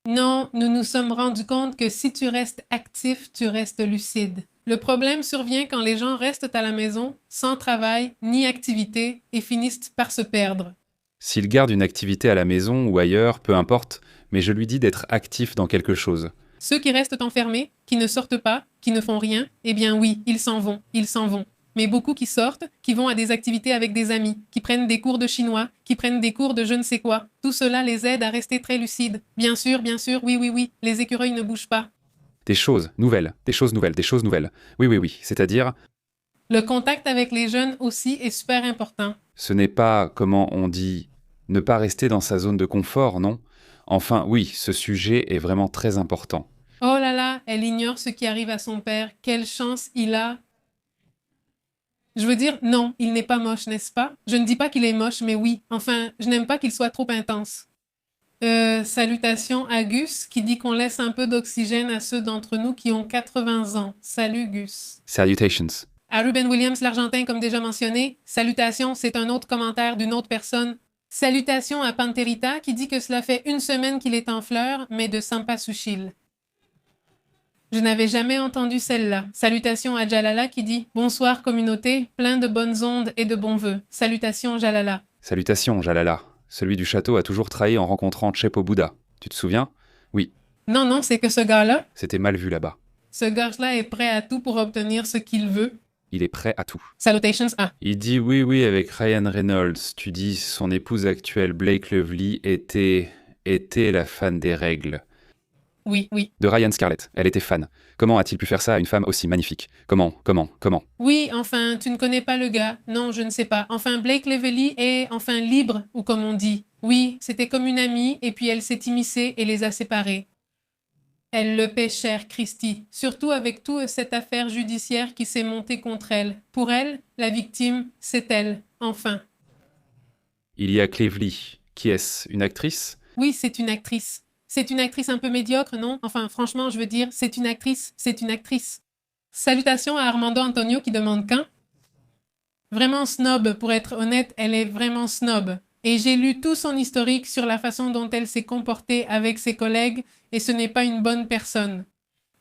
Non, nous nous sommes rendus compte que si tu restes actif, tu restes lucide. Le problème survient quand les gens restent à la maison, sans travail ni activité, et finissent par se perdre. S'il garde une activité à la maison ou ailleurs, peu importe, mais je lui dis d'être actif dans quelque chose. Ceux qui restent enfermés, qui ne sortent pas, qui ne font rien, eh bien oui, ils s'en vont. Mais beaucoup qui sortent, qui vont à des activités avec des amis, qui prennent des cours de chinois, qui prennent des cours de je ne sais quoi. Tout cela les aide à rester très lucides. Bien sûr, oui, les écureuils ne bougent pas. Des choses nouvelles, des choses nouvelles, des choses nouvelles. Oui, oui, oui. C'est-à-dire, Le contact avec les jeunes aussi est super important. ce n'est pas, comment on dit, ne pas rester dans sa zone de confort, non? Enfin, oui, ce sujet est vraiment très important. Oh là là, elle ignore ce qui arrive à son père. Quelle chance il a. Je veux dire, non, il n'est pas moche, n'est-ce pas? Je ne dis pas qu'il est moche, mais oui. Enfin, je n'aime pas qu'il soit trop intense. Salutations à Gus, qui dit qu'on laisse un peu d'oxygène à ceux d'entre nous qui ont 80 ans. Salut Gus. Salutations. À Ruben Williams, l'Argentin, comme déjà mentionné, salutations, c'est un autre commentaire d'une autre personne. Salutations à Panterita, qui dit que cela fait 1 semaine qu'il est en fleurs, mais de Sampasuchil. Je n'avais jamais entendu celle-là. Salutations à Jalala qui dit « Bonsoir communauté, plein de bonnes ondes et de bons vœux. Salutations Jalala. Salutations, Jalala. Celui du château a toujours trahi en rencontrant Chepo Bouddha. Tu te souviens? Oui, » Non, non, c'est que ce gars-là, c'était mal vu là-bas. ce gars-là est prêt à tout pour obtenir ce qu'il veut. Il est prêt à tout. Salutations à... Il dit oui, oui avec Ryan Reynolds. Tu dis son épouse actuelle, Blake Lively, était la fan des règles. Oui, oui. De Ryan Scarlett. Elle était fan. Comment a-t-il pu faire ça à une femme aussi magnifique? Comment? Oui, enfin, tu ne connais pas le gars. Non, je ne sais pas. Enfin, Blake Lively est, enfin, libre, ou comme on dit. Oui, c'était comme une amie, et puis elle s'est immiscée et les a séparés. Elle le paie cher, Christy, surtout avec toute cette affaire judiciaire qui s'est montée contre elle. Pour elle, la victime, c'est elle, enfin. Il y a Cleveley. Qui est-ce? Une actrice? Oui, c'est une actrice. C'est une actrice un peu médiocre, non? Enfin, franchement, je veux dire, c'est une actrice, c'est une actrice. Salutations à Armando Antonio qui demande quand? Vraiment snob, pour être honnête, elle est vraiment snob. Et j'ai lu tout son historique sur la façon dont elle s'est comportée avec ses collègues, et ce n'est pas une bonne personne.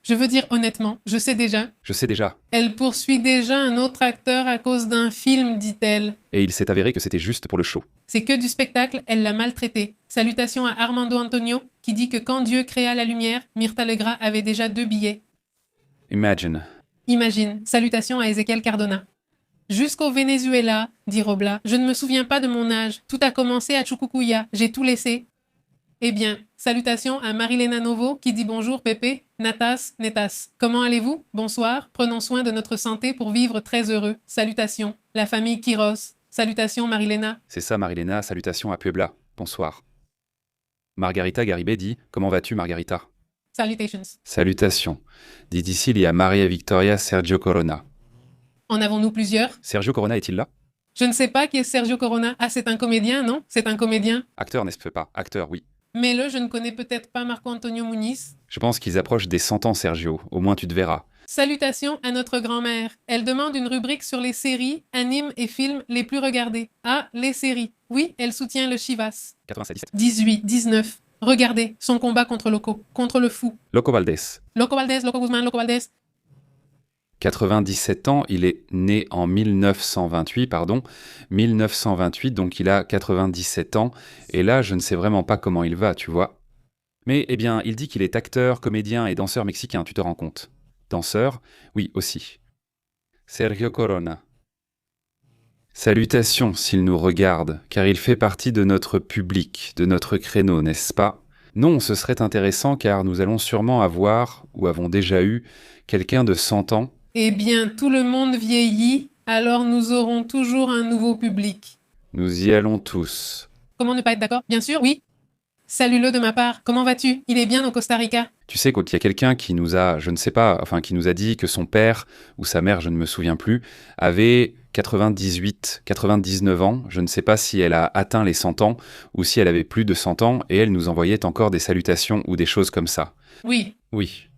Je veux dire honnêtement, je sais déjà. Je sais déjà. Elle poursuit déjà un autre acteur à cause d'un film, dit-elle. Et il s'est avéré que c'était juste pour le show. C'est que du spectacle, elle l'a maltraité. Salutations à Armando Antonio, qui dit que quand Dieu créa la lumière, Myrta Legrand avait déjà 2 billets. Imagine. Imagine. Salutations à Ezequiel Cardona. Jusqu'au Venezuela, dit Robla. Je ne me souviens pas de mon âge. Tout a commencé à Chucucuya. J'ai tout laissé. Eh bien, salutations à Marilena Novo qui dit bonjour Pépé, Natas, Netas. Comment allez-vous? Bonsoir, prenons soin de notre santé pour vivre très heureux. Salutations. La famille Quiros. Salutations Marilena. C'est ça, Marilena. Salutations à Puebla. Bonsoir. Margarita Garibé dit comment vas-tu, Margarita? Salutations. Salutations. Dit ici, il y a Maria Victoria Sergio Corona. En avons-nous plusieurs? Sergio Corona est-il là? Je ne sais pas qui est Sergio Corona. Ah, c'est un comédien, non? C'est un comédien. Acteur, n'est-ce pas? Acteur, oui. Mais je ne connais peut-être pas Marco Antonio Muniz. Je pense qu'ils approchent des 100 ans, Sergio. Au moins, tu te verras. Salutations à notre grand-mère. Elle demande une rubrique sur les séries, animes et films les plus regardés. Ah, les séries. Oui, elle soutient le Chivas. 97. 18, 19. Regardez, son combat contre contre le fou. Loco Valdés. Loco Valdés, Loco Guzmán, Loco Valdés. 97 ans, il est né en 1928, 1928, donc il a 97 ans, et là, je ne sais vraiment pas comment il va, tu vois. Mais, eh bien, il dit qu'il est acteur, comédien et danseur mexicain, tu te rends compte? Danseur? Oui, aussi. Sergio Corona. Salutations s'il nous regarde, car il fait partie de notre public, de notre créneau, n'est-ce pas? Non, ce serait intéressant car nous allons sûrement avoir, ou avons déjà eu, quelqu'un de 100 ans. Eh bien, tout le monde vieillit, alors nous aurons toujours un nouveau public. Nous y allons tous. Comment ne pas être d'accord? Bien sûr, oui. Salut-le de ma part. Comment vas-tu? Il est bien au Costa Rica. Tu sais qu'il y a quelqu'un qui nous a, je ne sais pas, enfin qui nous a dit que son père, ou sa mère, je ne me souviens plus, avait 98, 99 ans. Je ne sais pas si elle a atteint les 100 ans, ou si elle avait plus de 100 ans, et elle nous envoyait encore des salutations ou des choses comme ça. Oui. Oui.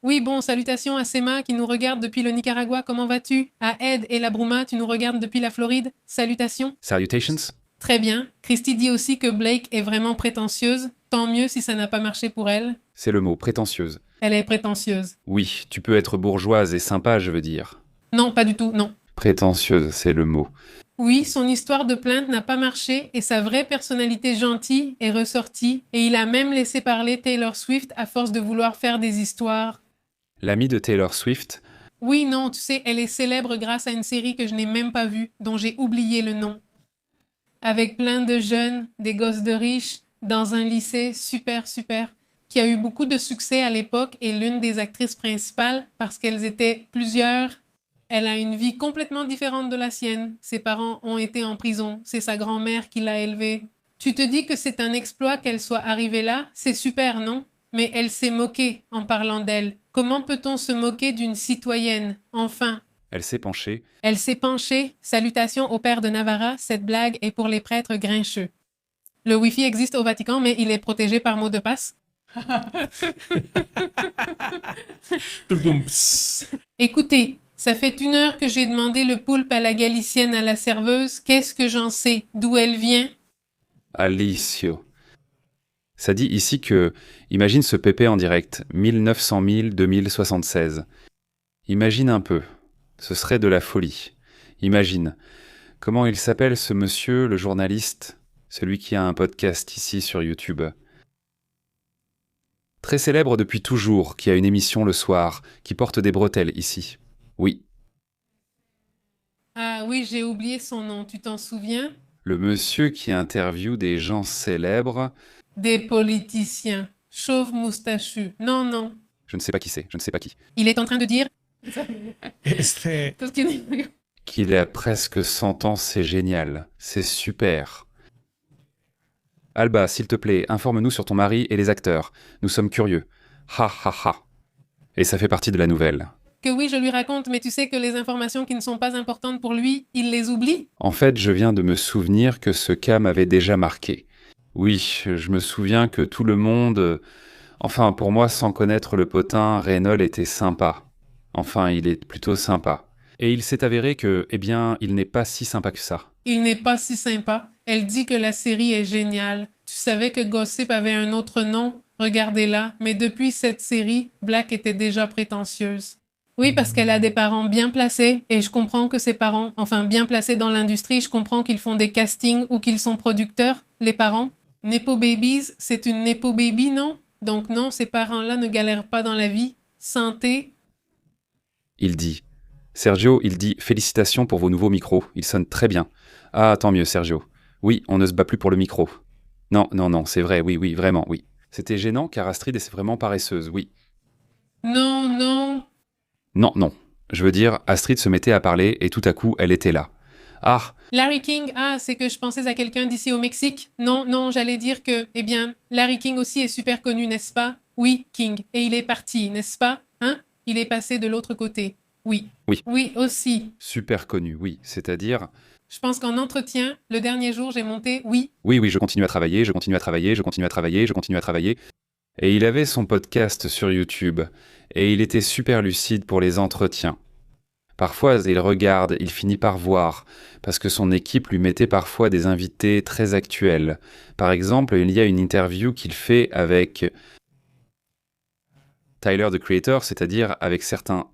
Oui, bon, salutations à Sema qui nous regarde depuis le Nicaragua. Comment vas-tu? À Ed et la Bruma, tu nous regardes depuis la Floride. Salutations. Salutations. Très bien. Christy dit aussi que Blake est vraiment prétentieuse. Tant mieux si ça n'a pas marché pour elle. C'est le mot, prétentieuse. Elle est prétentieuse. Oui, tu peux être bourgeoise et sympa, je veux dire. Non, pas du tout, non. Prétentieuse, c'est le mot. Oui, son histoire de plainte n'a pas marché et sa vraie personnalité gentille est ressortie et il a même laissé parler Taylor Swift à force de vouloir faire des histoires. L'amie de Taylor Swift? Oui, non, tu sais, elle est célèbre grâce à une série que je n'ai même pas vue, dont j'ai oublié le nom. Avec plein de jeunes, des gosses de riches, dans un lycée super, super. qui a eu beaucoup de succès à l'époque, est l'une des actrices principales parce qu'elles étaient plusieurs. Elle a une vie complètement différente de la sienne. Ses parents ont été en prison. C'est sa grand-mère qui l'a élevée. Tu te dis que c'est un exploit qu'elle soit arrivée là? C'est super, non? Mais elle s'est moquée en parlant d'elle. Comment peut-on se moquer d'une citoyenne? Enfin. Elle s'est penchée. Elle s'est penchée. Salutations au père de Navarra. Cette blague est pour les prêtres grincheux. Le Wi-Fi existe au Vatican, mais il est protégé par mot de passe. Écoutez, ça fait 1 heure que j'ai demandé le poulpe à la galicienne à la serveuse. Qu'est-ce que j'en sais? D'où elle vient? Alicio. Ça dit ici que, imagine ce pépé en direct, 1900 2076. Imagine un peu, ce serait de la folie. Imagine, comment il s'appelle ce monsieur, le journaliste, celui qui a un podcast ici sur YouTube. Très célèbre depuis toujours, qui a une émission le soir, qui porte des bretelles ici. Oui, Ah oui, j'ai oublié son nom, tu t'en souviens? le monsieur qui interviewe des gens célèbres. Des politiciens, chauves moustachus. Non, non. Je ne sais pas qui c'est, je ne sais pas qui. Il est en train de dire... Este, Qu'il a presque 100 ans, c'est génial. C'est super. Alba, s'il te plaît, informe-nous sur ton mari et les acteurs. Nous sommes curieux. Ha ha ha. Et ça fait partie de la nouvelle. Que oui, je lui raconte, mais tu sais que les informations qui ne sont pas importantes pour lui, il les oublie. En fait, je viens de me souvenir que ce cas m'avait déjà marqué. Oui, je me souviens que tout le monde... Enfin, pour moi, sans connaître le potin, Reynolds était sympa. Enfin, il est plutôt sympa. Et il s'est avéré que, eh bien, il n'est pas si sympa que ça. Il n'est pas si sympa. Elle dit que la série est géniale. Tu savais que Gossip avait un autre nom? Regardez-la. Mais depuis cette série, Black était déjà prétentieuse. Oui, parce qu'elle a des parents bien placés, et je comprends que ses parents, enfin bien placés dans l'industrie, je comprends qu'ils font des castings ou qu'ils sont producteurs, les parents. Nepo Babies, c'est une Nepo Baby, non? Donc non, ces parents-là ne galèrent pas dans la vie. Santé. Il dit. Sergio, il dit « Félicitations pour vos nouveaux micros, ils sonnent très bien. » Ah, tant mieux, Sergio. Oui, on ne se bat plus pour le micro. Non, non, non, c'est vrai, oui, oui, vraiment, oui. C'était gênant car Astrid est vraiment paresseuse, oui. Non, non. Non, non. Je veux dire, Astrid se mettait à parler et tout à coup, elle était là. Ah, Larry King, ah, c'est que je pensais à quelqu'un d'ici au Mexique. Non, non, j'allais dire que, eh bien, Larry King aussi est super connu, n'est-ce pas? Oui, King. Et il est parti, n'est-ce pas? Hein? Il est passé de l'autre côté. Oui. Oui. Oui, aussi. super connu, oui. C'est-à-dire... Je pense qu'en entretien, le dernier jour, j'ai monté oui. Oui, oui, je continue à travailler, je continue à travailler, je continue à travailler, je continue à travailler. Et il avait son podcast sur YouTube. Et il était super lucide pour les entretiens. Parfois, il regarde, il finit par voir, parce que son équipe lui mettait parfois des invités très actuels. Par exemple, il y a une interview qu'il fait avec Tyler, the Creator, c'est-à-dire avec certains...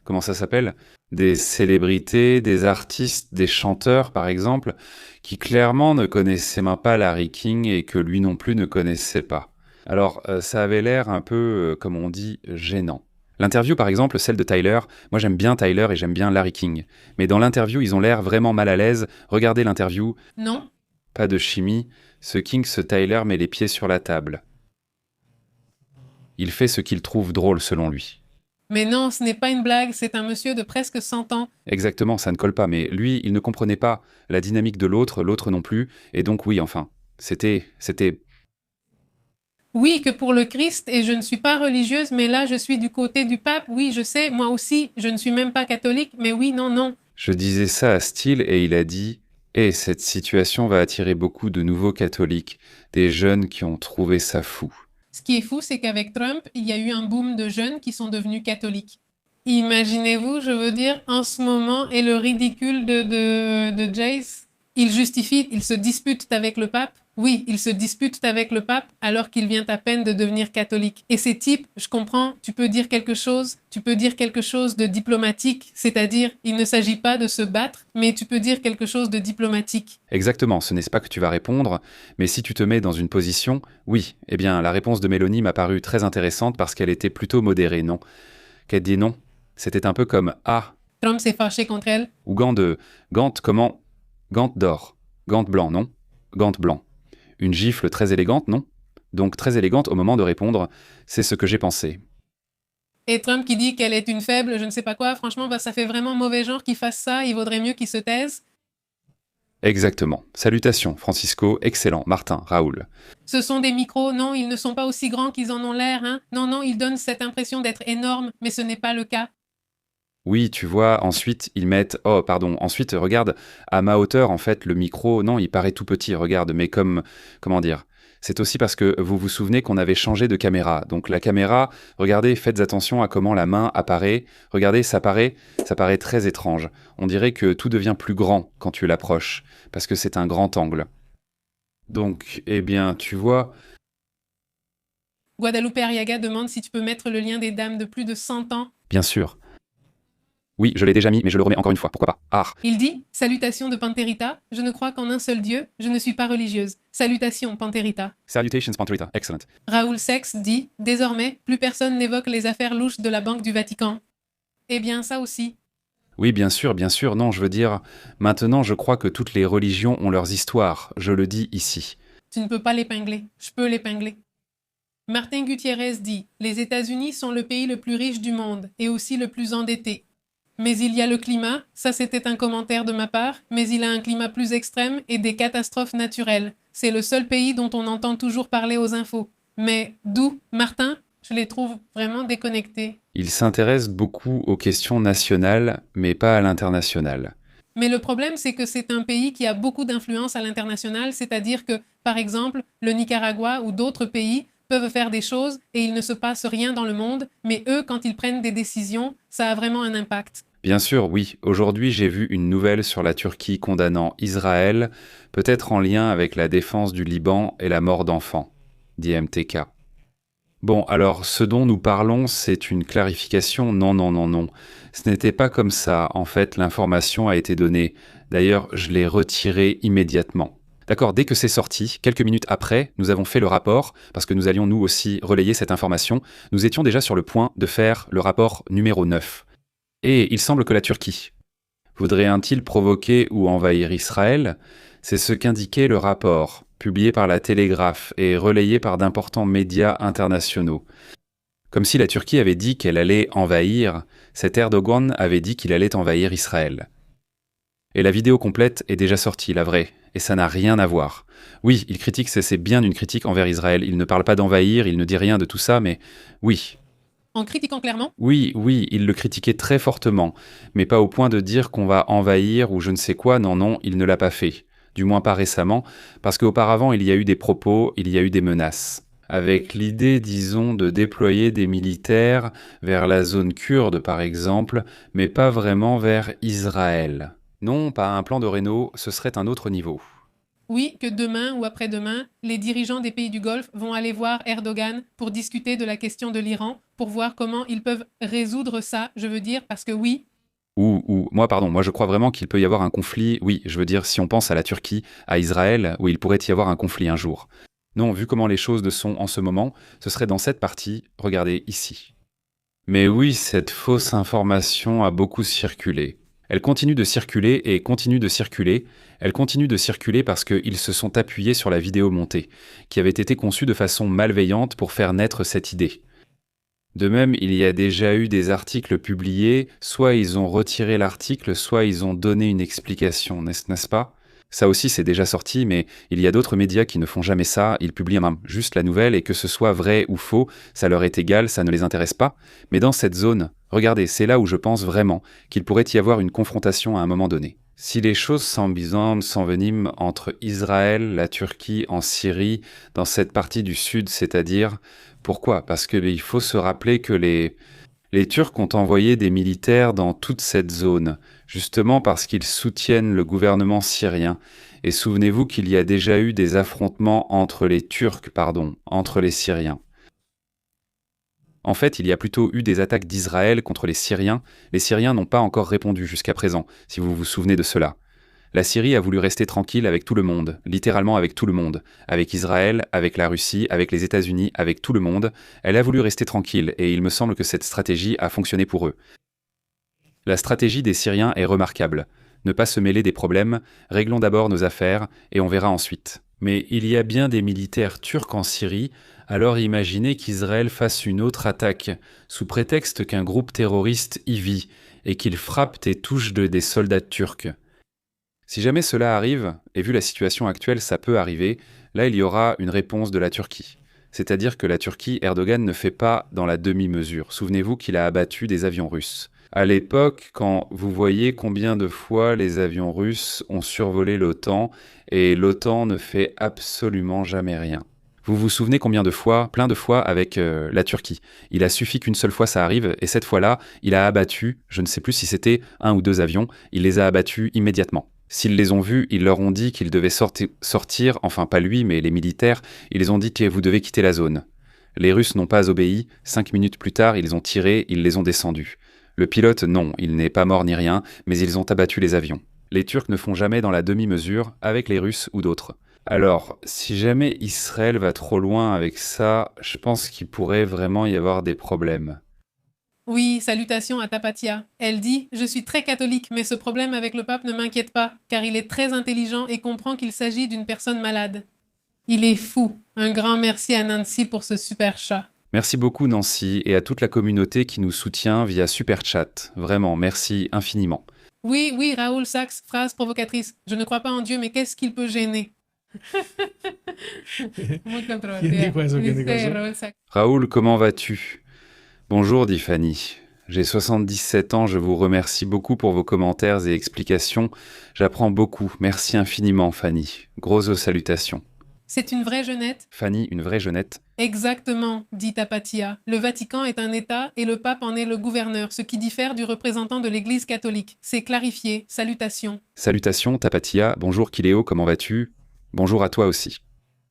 Comment ça s'appelle? Des célébrités, des artistes, des chanteurs, par exemple, qui clairement ne connaissaient même pas Larry King et que lui non plus ne connaissait pas. Alors, ça avait l'air un peu, comme on dit, gênant. L'interview, par exemple, celle de Tyler, moi j'aime bien Tyler et j'aime bien Larry King. Mais dans l'interview, ils ont l'air vraiment mal à l'aise. Regardez l'interview. Non. Pas de chimie. Ce King, ce Tyler met les pieds sur la table. Il fait ce qu'il trouve drôle selon lui. Mais non, ce n'est pas une blague, c'est un monsieur de presque 100 ans. Exactement, ça ne colle pas, mais lui, il ne comprenait pas la dynamique de l'autre, l'autre non plus, et donc oui, enfin, c'était... Oui, que pour le Christ, et je ne suis pas religieuse, mais là, je suis du côté du pape. Oui, je sais, moi aussi, je ne suis même pas catholique, mais oui, non, non. Je disais ça à Steele et il a dit « Eh, cette situation va attirer beaucoup de nouveaux catholiques, des jeunes qui ont trouvé ça fou. » Ce qui est fou, c'est qu'avec Trump, il y a eu un boom de jeunes qui sont devenus catholiques. Imaginez-vous, je veux dire, en ce moment, et le ridicule de Jace, il justifie, il se dispute avec le pape. Oui, il se dispute avec le pape alors qu'il vient à peine de devenir catholique. Et ces types, je comprends, tu peux dire quelque chose de diplomatique, c'est-à-dire, il ne s'agit pas de se battre, mais tu peux dire quelque chose de diplomatique. Exactement, ce n'est pas que tu vas répondre, mais si tu te mets dans une position, oui, eh bien, la réponse de Mélanie m'a paru très intéressante parce qu'elle était plutôt modérée, non? Qu'elle dit non, c'était un peu comme « Ah » Trump s'est fâché contre elle. ou gant comment? Gant d'or. Gant blanc, non? Gant blanc. Une gifle très élégante, non? donc très élégante au moment de répondre « c'est ce que j'ai pensé ». Et Trump qui dit qu'elle est une faible, je ne sais pas quoi, franchement, ça fait vraiment mauvais genre qu'il fasse ça, il vaudrait mieux qu'il se taise. Exactement. Salutations, Francisco, excellent, Martin, Raoul. Ce sont des micros, non, ils ne sont pas aussi grands qu'ils en ont l'air, hein. Non, ils donnent cette impression d'être énormes, mais ce n'est pas le cas. Oui, tu vois, ensuite, ils mettent... Oh, pardon, ensuite, regarde, à ma hauteur, en fait, le micro, non, il paraît tout petit, regarde, mais comme... Comment dire ? C'est aussi parce que vous vous souvenez qu'on avait changé de caméra. Donc la caméra, regardez, faites attention à comment la main apparaît. Regardez, ça paraît très étrange. On dirait que tout devient plus grand quand tu l'approches, parce que c'est un grand angle. Donc, eh bien, tu vois... Guadalupe Arriaga demande si tu peux mettre le lien des dames de plus de 100 ans. Bien sûr. Oui, je l'ai déjà mis, mais je le remets encore une fois, pourquoi pas. Ah. Il dit « Salutations de Panterita, je ne crois qu'en un seul Dieu, je ne suis pas religieuse. Salutations Panterita. » Salutations Panterita, excellent. Raoul Sex dit « Désormais, plus personne n'évoque les affaires louches de la Banque du Vatican. » Eh bien, ça aussi. Oui, bien sûr, non, je veux dire, maintenant je crois que toutes les religions ont leurs histoires, je le dis ici. Tu ne peux pas l'épingler, je peux l'épingler. Martin Gutiérrez dit « Les États-Unis sont le pays le plus riche du monde et aussi le plus endetté. Mais il y a le climat, ça c'était un commentaire de ma part, mais il a un climat plus extrême et des catastrophes naturelles. C'est le seul pays dont on entend toujours parler aux infos. Mais d'où, Martin, je les trouve vraiment déconnectés. » Il s'intéresse beaucoup aux questions nationales, mais pas à l'international. Mais le problème, c'est que c'est un pays qui a beaucoup d'influence à l'international, c'est-à-dire que, par exemple, le Nicaragua ou d'autres pays peuvent faire des choses et il ne se passe rien dans le monde, mais eux, quand ils prennent des décisions, ça a vraiment un impact. Bien sûr, oui. Aujourd'hui, j'ai vu une nouvelle sur la Turquie condamnant Israël, peut-être en lien avec la défense du Liban et la mort d'enfants, dit MTK. Bon, alors, ce dont nous parlons, c'est une clarification. Non. Ce n'était pas comme ça. En fait, l'information a été donnée. D'ailleurs, je l'ai retirée immédiatement. D'accord, dès que c'est sorti, quelques minutes après, nous avons fait le rapport, parce que nous allions nous aussi relayer cette information. Nous étions déjà sur le point de faire le rapport numéro 9. Et il semble que la Turquie voudrait-il provoquer ou envahir Israël ? C'est ce qu'indiquait le rapport, publié par la Télégraphe et relayé par d'importants médias internationaux. Comme si la Turquie avait dit qu'elle allait envahir, cet Erdogan avait dit qu'il allait envahir Israël. Et la vidéo complète est déjà sortie, la vraie, et ça n'a rien à voir. Oui, il critique, c'est bien une critique envers Israël, il ne parle pas d'envahir, il ne dit rien de tout ça, mais oui. En critiquant clairement ? Oui, il le critiquait très fortement, mais pas au point de dire qu'on va envahir ou je ne sais quoi, non, il ne l'a pas fait. Du moins pas récemment, parce qu'auparavant il y a eu des propos, il y a eu des menaces. Avec l'idée, disons, de déployer des militaires vers la zone kurde par exemple, mais pas vraiment vers Israël. Non, pas un plan de Renault, ce serait un autre niveau. Oui, que demain ou après-demain, les dirigeants des pays du Golfe vont aller voir Erdogan pour discuter de la question de l'Iran, pour voir comment ils peuvent résoudre ça, je veux dire, parce que oui... Moi je crois vraiment qu'il peut y avoir un conflit, oui, je veux dire, si on pense à la Turquie, à Israël, où il pourrait y avoir un conflit un jour. Non, vu comment les choses sont en ce moment, ce serait dans cette partie, regardez ici. Mais oui, cette fausse information a beaucoup circulé. Elle continue de circuler et continue de circuler. Elle continue de circuler parce qu'ils se sont appuyés sur la vidéo montée, qui avait été conçue de façon malveillante pour faire naître cette idée. De même, il y a déjà eu des articles publiés, soit ils ont retiré l'article, soit ils ont donné une explication, n'est-ce pas ? Ça aussi c'est déjà sorti, mais il y a d'autres médias qui ne font jamais ça, ils publient juste la nouvelle et que ce soit vrai ou faux, ça leur est égal, ça ne les intéresse pas. Mais dans cette zone, regardez, c'est là où je pense vraiment qu'il pourrait y avoir une confrontation à un moment donné. Si les choses s'enveniment entre Israël, la Turquie, en Syrie, dans cette partie du sud, c'est-à-dire... Pourquoi ? Parce qu'il faut se rappeler que les Turcs ont envoyé des militaires dans toute cette zone, justement parce qu'ils soutiennent le gouvernement syrien. Et souvenez-vous qu'il y a déjà eu des affrontements entre les Syriens. En fait, il y a plutôt eu des attaques d'Israël contre les Syriens. Les Syriens n'ont pas encore répondu jusqu'à présent, si vous vous souvenez de cela. La Syrie a voulu rester tranquille avec tout le monde, littéralement avec tout le monde, avec Israël, avec la Russie, avec les États-Unis, avec tout le monde. Elle a voulu rester tranquille et il me semble que cette stratégie a fonctionné pour eux. La stratégie des Syriens est remarquable. Ne pas se mêler des problèmes, réglons d'abord nos affaires et on verra ensuite. Mais il y a bien des militaires turcs en Syrie, alors imaginez qu'Israël fasse une autre attaque, sous prétexte qu'un groupe terroriste y vit, et qu'il frappe et touche des soldats turcs. Si jamais cela arrive, et vu la situation actuelle ça peut arriver, là il y aura une réponse de la Turquie. C'est-à-dire que la Turquie, Erdogan ne fait pas dans la demi-mesure. Souvenez-vous qu'il a abattu des avions russes. À l'époque, quand vous voyez combien de fois les avions russes ont survolé l'OTAN, et l'OTAN ne fait absolument jamais rien. Vous vous souvenez combien de fois, plein de fois avec la Turquie. Il a suffi qu'une seule fois ça arrive, et cette fois-là, il a abattu, je ne sais plus si c'était 1 ou 2 avions, il les a abattus immédiatement. S'ils les ont vus, ils leur ont dit qu'ils devaient sortir, enfin pas lui, mais les militaires, ils les ont dit que vous devez quitter la zone. Les Russes n'ont pas obéi, 5 minutes plus tard, ils ont tiré, ils les ont descendus. Le pilote, non, il n'est pas mort ni rien, mais ils ont abattu les avions. Les Turcs ne font jamais dans la demi-mesure avec les Russes ou d'autres. Alors, si jamais Israël va trop loin avec ça, je pense qu'il pourrait vraiment y avoir des problèmes. Oui, salutations à Tapatia. Elle dit « Je suis très catholique, mais ce problème avec le pape ne m'inquiète pas, car il est très intelligent et comprend qu'il s'agit d'une personne malade. Il est fou. Un grand merci à Nancy pour ce super chat. » Merci beaucoup Nancy et à toute la communauté qui nous soutient via Super Chat. Vraiment, merci infiniment. Oui, oui, Raoul Sachs, phrase provocatrice. Je ne crois pas en Dieu, mais qu'est-ce qu'il peut gêner? Muy controvertida. ¿Quién dijo eso? ¿Quién dijo Dice eso? Raoul Sachs. Raoul, comment vas-tu? Bonjour, dit Fanny. J'ai 77 ans, je vous remercie beaucoup pour vos commentaires et explications. J'apprends beaucoup. Merci infiniment, Fanny. Grosses salutations. C'est une vraie jeunette? Fanny, une vraie jeunette. Exactement, dit Tapatia. Le Vatican est un État et le pape en est le gouverneur, ce qui diffère du représentant de l'Église catholique. C'est clarifié. Salutations. Salutations, Tapatia. Bonjour, Kiléo, comment vas-tu? Bonjour à toi aussi.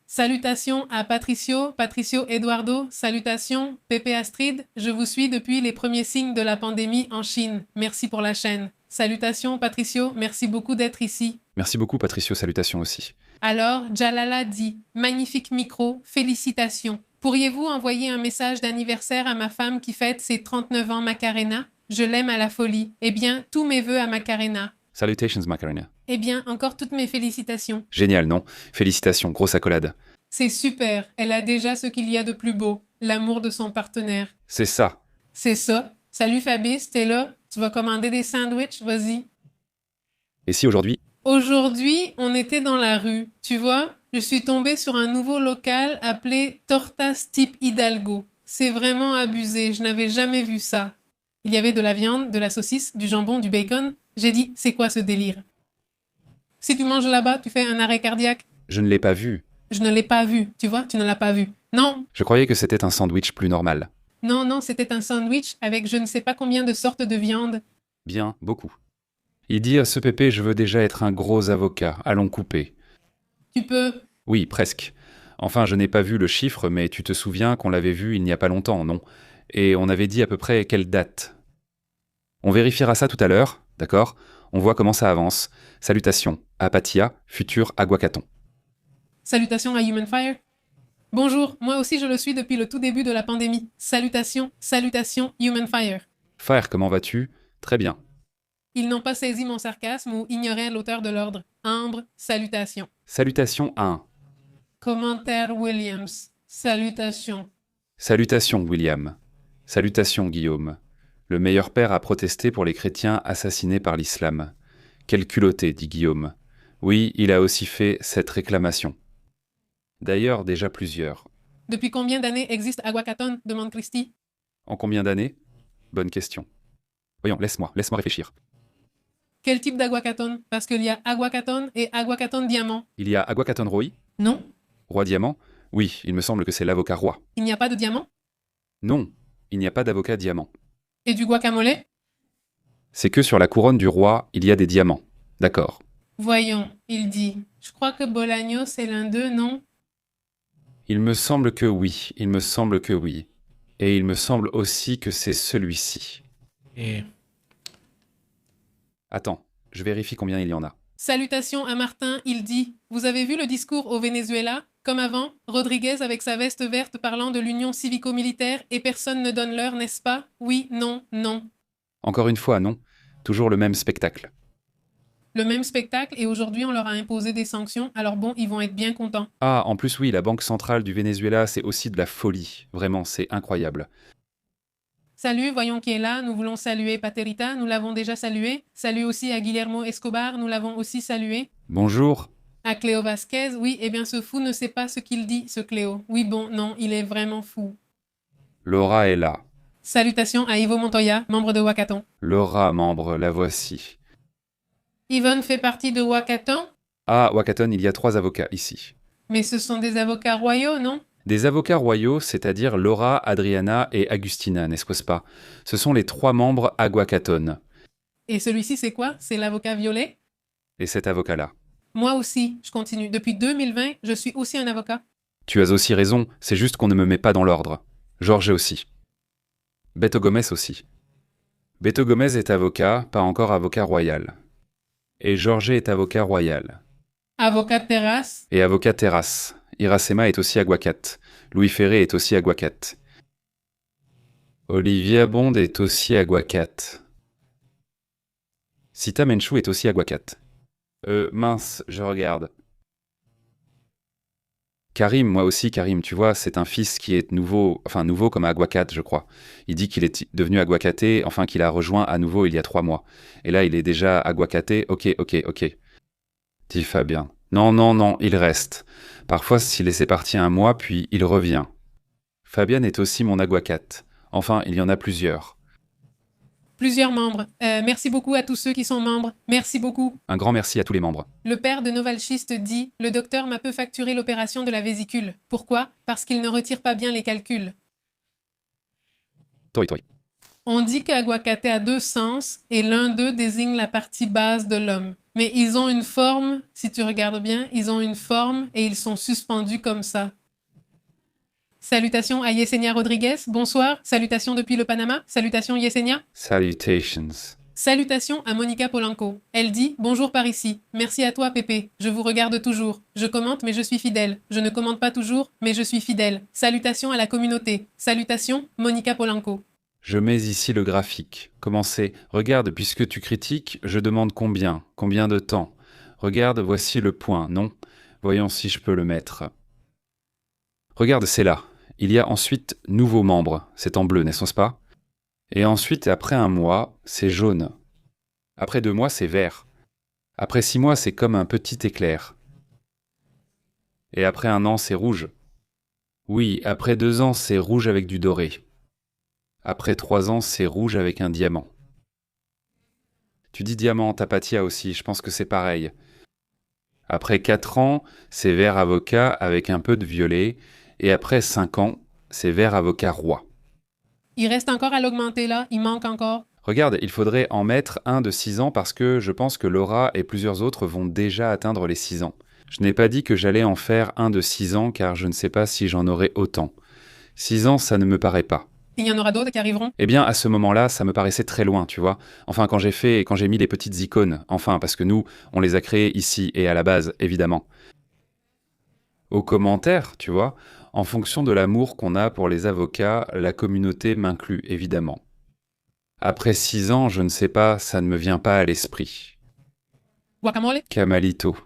Salutations à Patricio Eduardo, salutations, Pépé Astrid, je vous suis depuis les premiers signes de la pandémie en Chine. Merci pour la chaîne. Salutations Patricio, merci beaucoup d'être ici. Merci beaucoup, Patricio, salutations aussi. Alors, Jalala dit « Magnifique micro, félicitations. Pourriez-vous envoyer un message d'anniversaire à ma femme qui fête ses 39 ans Macarena? Je l'aime à la folie. Eh bien, tous mes vœux à Macarena. Salutations, Macarena. Eh bien, encore toutes mes félicitations. Génial, non? Félicitations, grosse accolade. C'est super, elle a déjà ce qu'il y a de plus beau, l'amour de son partenaire. C'est ça. C'est ça. Salut Fabrice, t'es là? Tu vas commander des sandwichs? Vas-y. Et si aujourd'hui... Aujourd'hui, on était dans la rue. Tu vois, je suis tombée sur un nouveau local appelé Tortas Type Hidalgo. C'est vraiment abusé, je n'avais jamais vu ça. Il y avait de la viande, de la saucisse, du jambon, du bacon. J'ai dit, c'est quoi ce délire? Si tu manges là-bas, tu fais un arrêt cardiaque. Je ne l'ai pas vu. Je ne l'ai pas vu, tu vois, tu ne l'as pas vu. Non, Je croyais que c'était un sandwich plus normal. non, c'était un sandwich avec je ne sais pas combien de sortes de viande. Bien, beaucoup. Il dit à ce pépé, je veux déjà être un gros avocat, allons couper. Tu peux... Oui, presque. Enfin, je n'ai pas vu le chiffre, mais tu te souviens qu'on l'avait vu il n'y a pas longtemps, non? Et on avait dit à peu près quelle date. On vérifiera ça tout à l'heure, d'accord? On voit comment ça avance. Salutations, Apatia, futur Aguacaton. Salutations à Human Fire. Bonjour, moi aussi je le suis depuis le tout début de la pandémie. Salutations, Human Fire. Frère, comment vas-tu? Très bien. Ils n'ont pas saisi mon sarcasme ou ignoré l'auteur de l'ordre. Ambre, salutations. Salutations 1. Commentaire Williams. Salutations. Salutations William. Salutations Guillaume. Le meilleur père a protesté pour les chrétiens assassinés par l'islam. Quel culotté, dit Guillaume. Oui, il a aussi fait cette réclamation. D'ailleurs, déjà plusieurs. Depuis combien d'années existe Aguacaton? Demande Christy. En combien d'années? Bonne question. Voyons, laisse-moi réfléchir. Quel type d'Aguacaton? Parce qu'il y a Aguacaton et Aguacaton Diamant. Il y a Aguacaton Roi, Non, roi diamant. Oui, il me semble que c'est l'avocat roi. il n'y a pas de diamant. Non, il n'y a pas d'avocat diamant. Et du guacamole? C'est que sur la couronne du roi, il y a des diamants. D'accord. Voyons, il dit. Je crois que Bolaños c'est l'un d'eux, non? Il me semble que oui, il me semble que oui. Et il me semble aussi que c'est celui-ci. Eh, Attends, je vérifie combien il y en a. Salutations à Martin, il dit. Vous avez vu le discours au Venezuela? Comme avant, Rodriguez avec sa veste verte parlant de l'union civico-militaire et personne ne donne l'heure, n'est-ce pas? Oui, non, non. Encore une fois, non. Toujours le même spectacle. Le même spectacle et aujourd'hui on leur a imposé des sanctions, alors bon, ils vont être bien contents. Ah, en plus oui, la Banque centrale du Venezuela, c'est aussi de la folie. Vraiment, c'est incroyable. Salut, voyons qui est là. Nous voulons saluer Paterita, nous l'avons déjà salué. Salut aussi à Guillermo Escobar, nous l'avons aussi salué. Bonjour. À Cléo Vasquez, oui, eh bien ce fou ne sait pas ce qu'il dit, ce Cléo. Oui, bon, non, il est vraiment fou. Laura est là. Salutations à Ivo Montoya, membre de Wakaton. Laura, membre, la voici. Yvonne fait partie de Wakaton, Ah, Wakaton, il y a 3 avocats ici. mais ce sont des avocats royaux, non? Des avocats royaux, c'est-à-dire Laura, Adriana et Agustina, n'est-ce pas? Ce sont les 3 membres à Wakaton. Et celui-ci, c'est quoi? C'est l'avocat violet? Et cet avocat-là. Moi aussi, je continue. Depuis 2020, je suis aussi un avocat. Tu as aussi raison, c'est juste qu'on ne me met pas dans l'ordre. Jorge aussi. Beto Gomez aussi. Beto Gomez est avocat, pas encore avocat royal. Et Jorge est avocat royal. Avocat de terrasse. Et avocat terrasse. Iracema est aussi aguacate. Louis Ferré est aussi aguacate. Olivia Bond est aussi aguacate. Sita Menchou est aussi aguacate. Mince, je regarde. Karim, moi aussi, Karim, tu vois, c'est un fils qui est nouveau comme aguacate, je crois. Il dit qu'il est devenu aguacaté, enfin qu'il a rejoint à nouveau il y a 3 mois. Et là, il est déjà aguacaté, ok. Dit Fabien. Non, il reste. Parfois, s'il laissait partir un mois, puis il revient. Fabienne est aussi mon aguacate. Enfin, il y en a plusieurs. Plusieurs membres. Merci beaucoup à tous ceux qui sont membres. Merci beaucoup. Un grand merci à tous les membres. Le père de Novalchiste dit « Le docteur m'a peu facturé l'opération de la vésicule. Pourquoi? Parce qu'il ne retire pas bien les calculs. » Toi. On dit qu'aguacate a 2 sens et l'un d'eux désigne la partie basse de l'homme. Mais ils ont une forme, si tu regardes bien, ils ont une forme et ils sont suspendus comme ça. Salutations à Yesenia Rodriguez, bonsoir. Salutations depuis le Panama. Salutations Yesenia. Salutations. Salutations à Monica Polanco. Elle dit « Bonjour par ici. Merci à toi Pépé. Je vous regarde toujours. Je commente mais je suis fidèle. Je ne commente pas toujours mais je suis fidèle. Salutations à la communauté. Salutations Monica Polanco. » Je mets ici le graphique. Commencez. Regarde, puisque tu critiques, je demande combien de temps. Regarde, voici le point, non? Voyons si je peux le mettre. Regarde, c'est là. Il y a ensuite nouveaux membres. C'est en bleu, n'est-ce pas? Et ensuite, après 1 mois, c'est jaune. Après 2 mois, c'est vert. Après 6 mois, c'est comme un petit éclair. Et après 1 an, c'est rouge. Oui, après 2 ans, c'est rouge avec du doré. Après 3 ans, c'est rouge avec un diamant. Tu dis diamant, Tapatia aussi, je pense que c'est pareil. Après 4 ans, c'est vert avocat avec un peu de violet. Et après 5 ans, c'est vert avocat roi. Il reste encore à l'augmenter là, il manque encore. Regarde, il faudrait en mettre un de 6 ans parce que je pense que Laura et plusieurs autres vont déjà atteindre les 6 ans. Je n'ai pas dit que j'allais en faire un de 6 ans car je ne sais pas si j'en aurai autant. 6 ans, ça ne me paraît pas. Il y en aura d'autres qui arriveront. Eh bien, à ce moment-là, ça me paraissait très loin, tu vois. Enfin, quand j'ai mis les petites icônes, enfin, parce que nous, on les a créées ici et à la base, évidemment. Aux commentaires, tu vois, en fonction de l'amour qu'on a pour les avocats, la communauté m'inclut, évidemment. Après 6 ans, je ne sais pas, ça ne me vient pas à l'esprit. Guacamole. Camalito,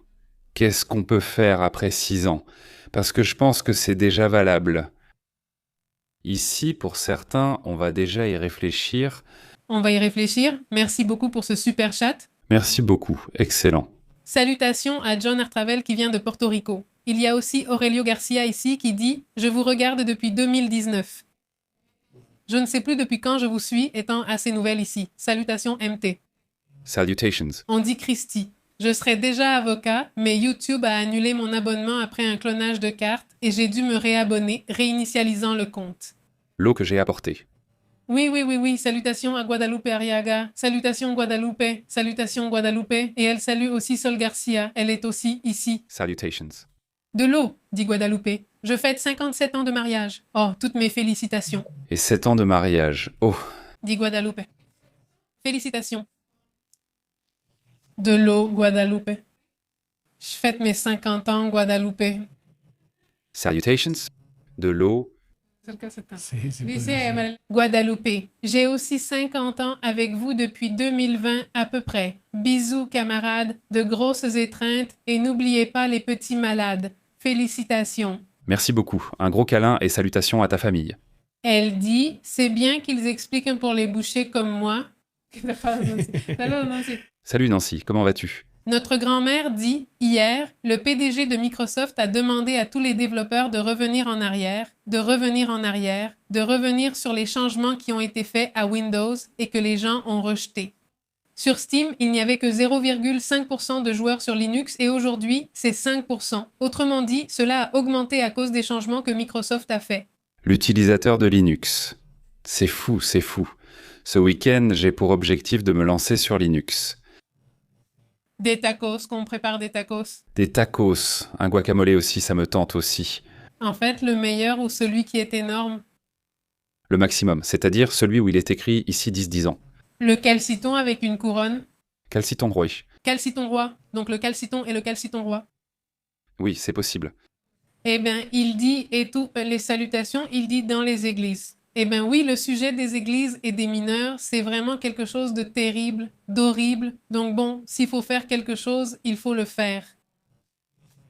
qu'est-ce qu'on peut faire après 6 ans? Parce que je pense que c'est déjà valable. Ici, pour certains, on va déjà y réfléchir. On va y réfléchir. Merci beaucoup pour ce super chat. Merci beaucoup, excellent. Salutations à John Artravel qui vient de Porto Rico. Il y a aussi Aurelio Garcia ici qui dit « Je vous regarde depuis 2019 ». Je ne sais plus depuis quand je vous suis, étant assez nouvelle ici. Salutations MT. Salutations. On dit Christy. Je serais déjà avocat, mais YouTube a annulé mon abonnement après un clonage de carte et j'ai dû me réabonner, réinitialisant le compte. L'eau que j'ai apportée. Oui. Salutations à Guadalupe Arriaga. Salutations Guadalupe. Salutations Guadalupe. Et elle salue aussi Sol Garcia. Elle est aussi ici. Salutations. De l'eau, dit Guadalupe. Je fête 57 ans de mariage. Oh, toutes mes félicitations. Et 7 ans de mariage. Oh. Dit Guadalupe. Félicitations. De l'eau, Guadalupe. Je fête mes 50 ans, Guadalupe. Salutations. De l'eau. Sí, Dice podría ser. Guadalupe, j'ai aussi 50 ans avec vous depuis 2020 à peu près. Bisous camarades, de grosses étreintes et n'oubliez pas les petits malades. Félicitations. Merci beaucoup. Un gros câlin et salutations à ta famille. Elle dit, c'est bien qu'ils expliquent pour les bouchers comme moi. Salut Nancy, comment vas-tu? Notre grand-mère dit, hier, le PDG de Microsoft a demandé à tous les développeurs de revenir en arrière, de revenir en arrière, de revenir sur les changements qui ont été faits à Windows et que les gens ont rejetés. Sur Steam, il n'y avait que 0,5% de joueurs sur Linux et aujourd'hui, c'est 5%. Autrement dit, cela a augmenté à cause des changements que Microsoft a faits. L'utilisateur de Linux. C'est fou, c'est fou. Ce week-end, j'ai pour objectif de me lancer sur Linux. Des tacos, qu'on prépare des tacos. Des tacos, un guacamole aussi, ça me tente aussi. En fait, le meilleur ou celui qui est énorme. Le maximum, c'est-à-dire celui où il est écrit ici 10 ans. Le calciton avec une couronne. Calciton roi. Calciton roi. Donc le calciton et le calciton roi. Oui, c'est possible. Eh bien, il dit, et toutes les salutations, il dit dans les églises. Eh bien oui, le sujet des églises et des mineurs, c'est vraiment quelque chose de terrible, d'horrible. Donc bon, s'il faut faire quelque chose, il faut le faire.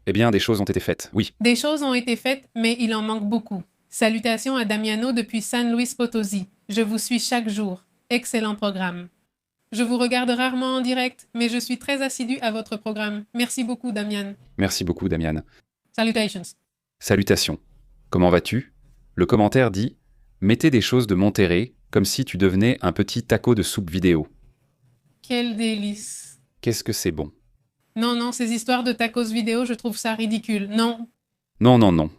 Eh bien, des choses ont été faites, oui. Des choses ont été faites, mais il en manque beaucoup. Salutations à Damiano depuis San Luis Potosí. Je vous suis chaque jour. Excellent programme. Je vous regarde rarement en direct, mais je suis très assidu à votre programme. Merci beaucoup, Damian. Merci beaucoup, Damian. Salutations. Salutations. Comment vas-tu? Le commentaire dit « Mettez des choses de Monterrey comme si tu devenais un petit taco de soupe vidéo. Quel délice. Qu'est-ce que c'est bon. » Non, ces histoires de tacos vidéo, je trouve ça ridicule. Non. Non.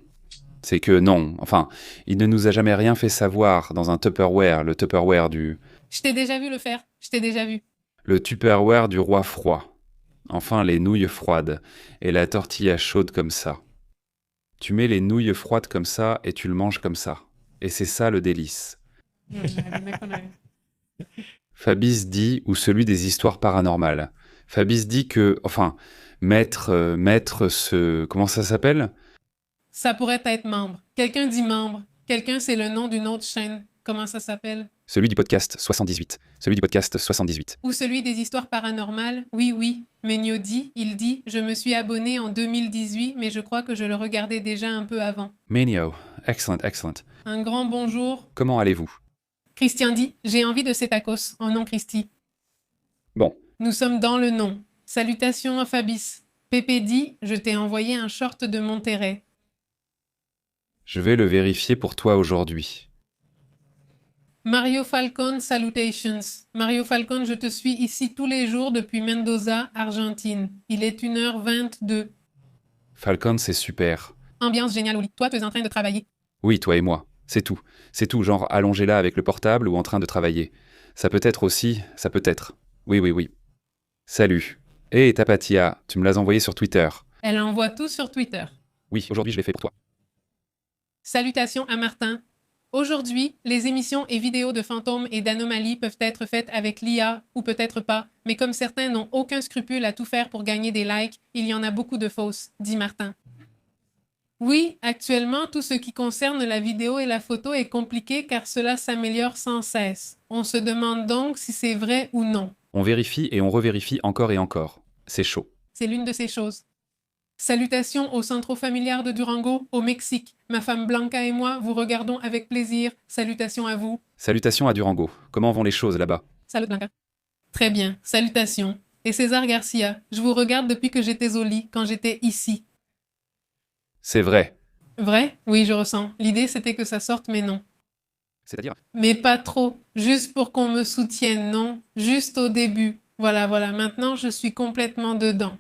C'est que non. Enfin, il ne nous a jamais rien fait savoir dans un Tupperware, le Tupperware du... Je t'ai déjà vu le faire. Je t'ai déjà vu. Le Tupperware du roi froid. Enfin, les nouilles froides et la tortilla chaude comme ça. Tu mets les nouilles froides comme ça et tu le manges comme ça. Et c'est ça le délice. Fabrice dit, ou celui des histoires paranormales. Fabrice dit que, enfin, maître ce... Comment ça s'appelle? Ça pourrait être membre. Quelqu'un dit membre. Quelqu'un, c'est le nom d'une autre chaîne. Comment ça s'appelle? Celui du podcast 78. Celui du podcast 78. Ou celui des histoires paranormales. Oui. Megno dit, il dit, je me suis abonné en 2018, mais je crois que je le regardais déjà un peu avant. Menio. Excellent. Un grand bonjour. Comment allez-vous? Christian dit, j'ai envie de ces tacos. En nom Christy. Bon. Nous sommes dans le nom. Salutations à Fabrice. Pépé dit, je t'ai envoyé un short de Monterrey. Je vais le vérifier pour toi aujourd'hui. Mario Falcon, salutations. Mario Falcon, je te suis ici tous les jours depuis Mendoza, Argentine. Il est 1h22. Falcon, c'est super. Ambiance géniale, Oli. Toi, tu es en train de travailler. Oui, toi et moi. C'est tout. C'est tout, genre allongé là avec le portable ou en train de travailler. Ça peut être aussi, ça peut être. Oui. Salut. Hé, Tapatia, tu me l'as envoyé sur Twitter. Elle envoie tout sur Twitter. Oui, aujourd'hui je l'ai fait pour toi. Salutations à Martin. Aujourd'hui, les émissions et vidéos de fantômes et d'anomalies peuvent être faites avec l'IA ou peut-être pas, mais comme certains n'ont aucun scrupule à tout faire pour gagner des likes, il y en a beaucoup de fausses, dit Martin. Oui, actuellement, tout ce qui concerne la vidéo et la photo est compliqué car cela s'améliore sans cesse. On se demande donc si c'est vrai ou non. On vérifie et on revérifie encore et encore. C'est chaud. C'est l'une de ces choses. Salutations au Centro Familiar de Durango, au Mexique. Ma femme Blanca et moi vous regardons avec plaisir. Salutations à vous. Salutations à Durango. Comment vont les choses là-bas? Salut Blanca. Très bien, salutations. Et César Garcia, je vous regarde depuis que j'étais au lit, quand j'étais ici. C'est vrai. Vrai? Oui, je ressens. L'idée c'était que ça sorte, mais non. C'est-à-dire? Mais pas trop. Juste pour qu'on me soutienne, non? Juste au début. Voilà. Maintenant, je suis complètement dedans.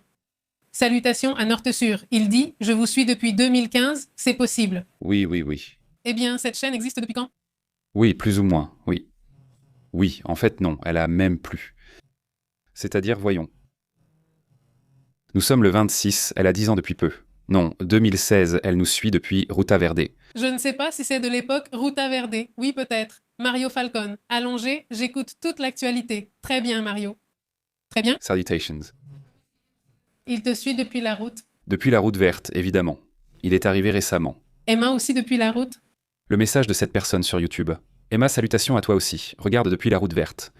Salutations à Norte-Sur. Il dit « Je vous suis depuis 2015, c'est possible. » Oui. Eh bien, cette chaîne existe depuis quand? Oui, plus ou moins, oui. Oui, en fait non, elle a même plus. C'est-à-dire, voyons. Nous sommes le 26, elle a 10 ans depuis peu. Non, 2016, elle nous suit depuis Ruta Verde. Je ne sais pas si c'est de l'époque Ruta Verde. Oui, peut-être. Mario Falcon. Allongé, j'écoute toute l'actualité. Très bien, Mario. Très bien. Salutations. Il te suit depuis la route. Depuis la route verte, évidemment. Il est arrivé récemment. Emma aussi depuis la route. Le message de cette personne sur YouTube. Emma, salutations à toi aussi. Regarde depuis la route verte.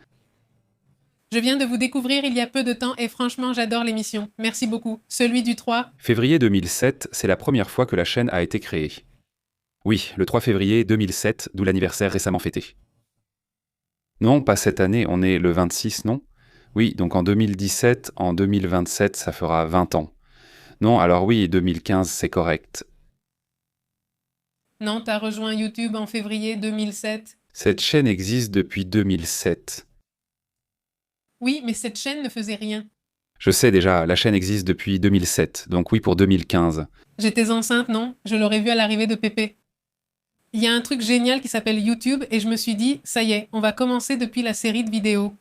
Je viens de vous découvrir il y a peu de temps et franchement j'adore l'émission. Merci beaucoup. Celui du 3. Février 2007, c'est la première fois que la chaîne a été créée. Oui, le 3 février 2007, d'où l'anniversaire récemment fêté. Non, pas cette année, on est le 26, non? Oui, donc en 2017, en 2027, ça fera 20 ans. Non, alors oui, 2015, c'est correct. Non, t'as rejoint YouTube en février 2007. Cette chaîne existe depuis 2007. Oui, mais cette chaîne ne faisait rien. Je sais déjà, la chaîne existe depuis 2007, donc oui pour 2015. J'étais enceinte, non? Je l'aurais vu à l'arrivée de Pépé. Il y a un truc génial qui s'appelle YouTube et je me suis dit, ça y est, on va commencer depuis la série de vidéos.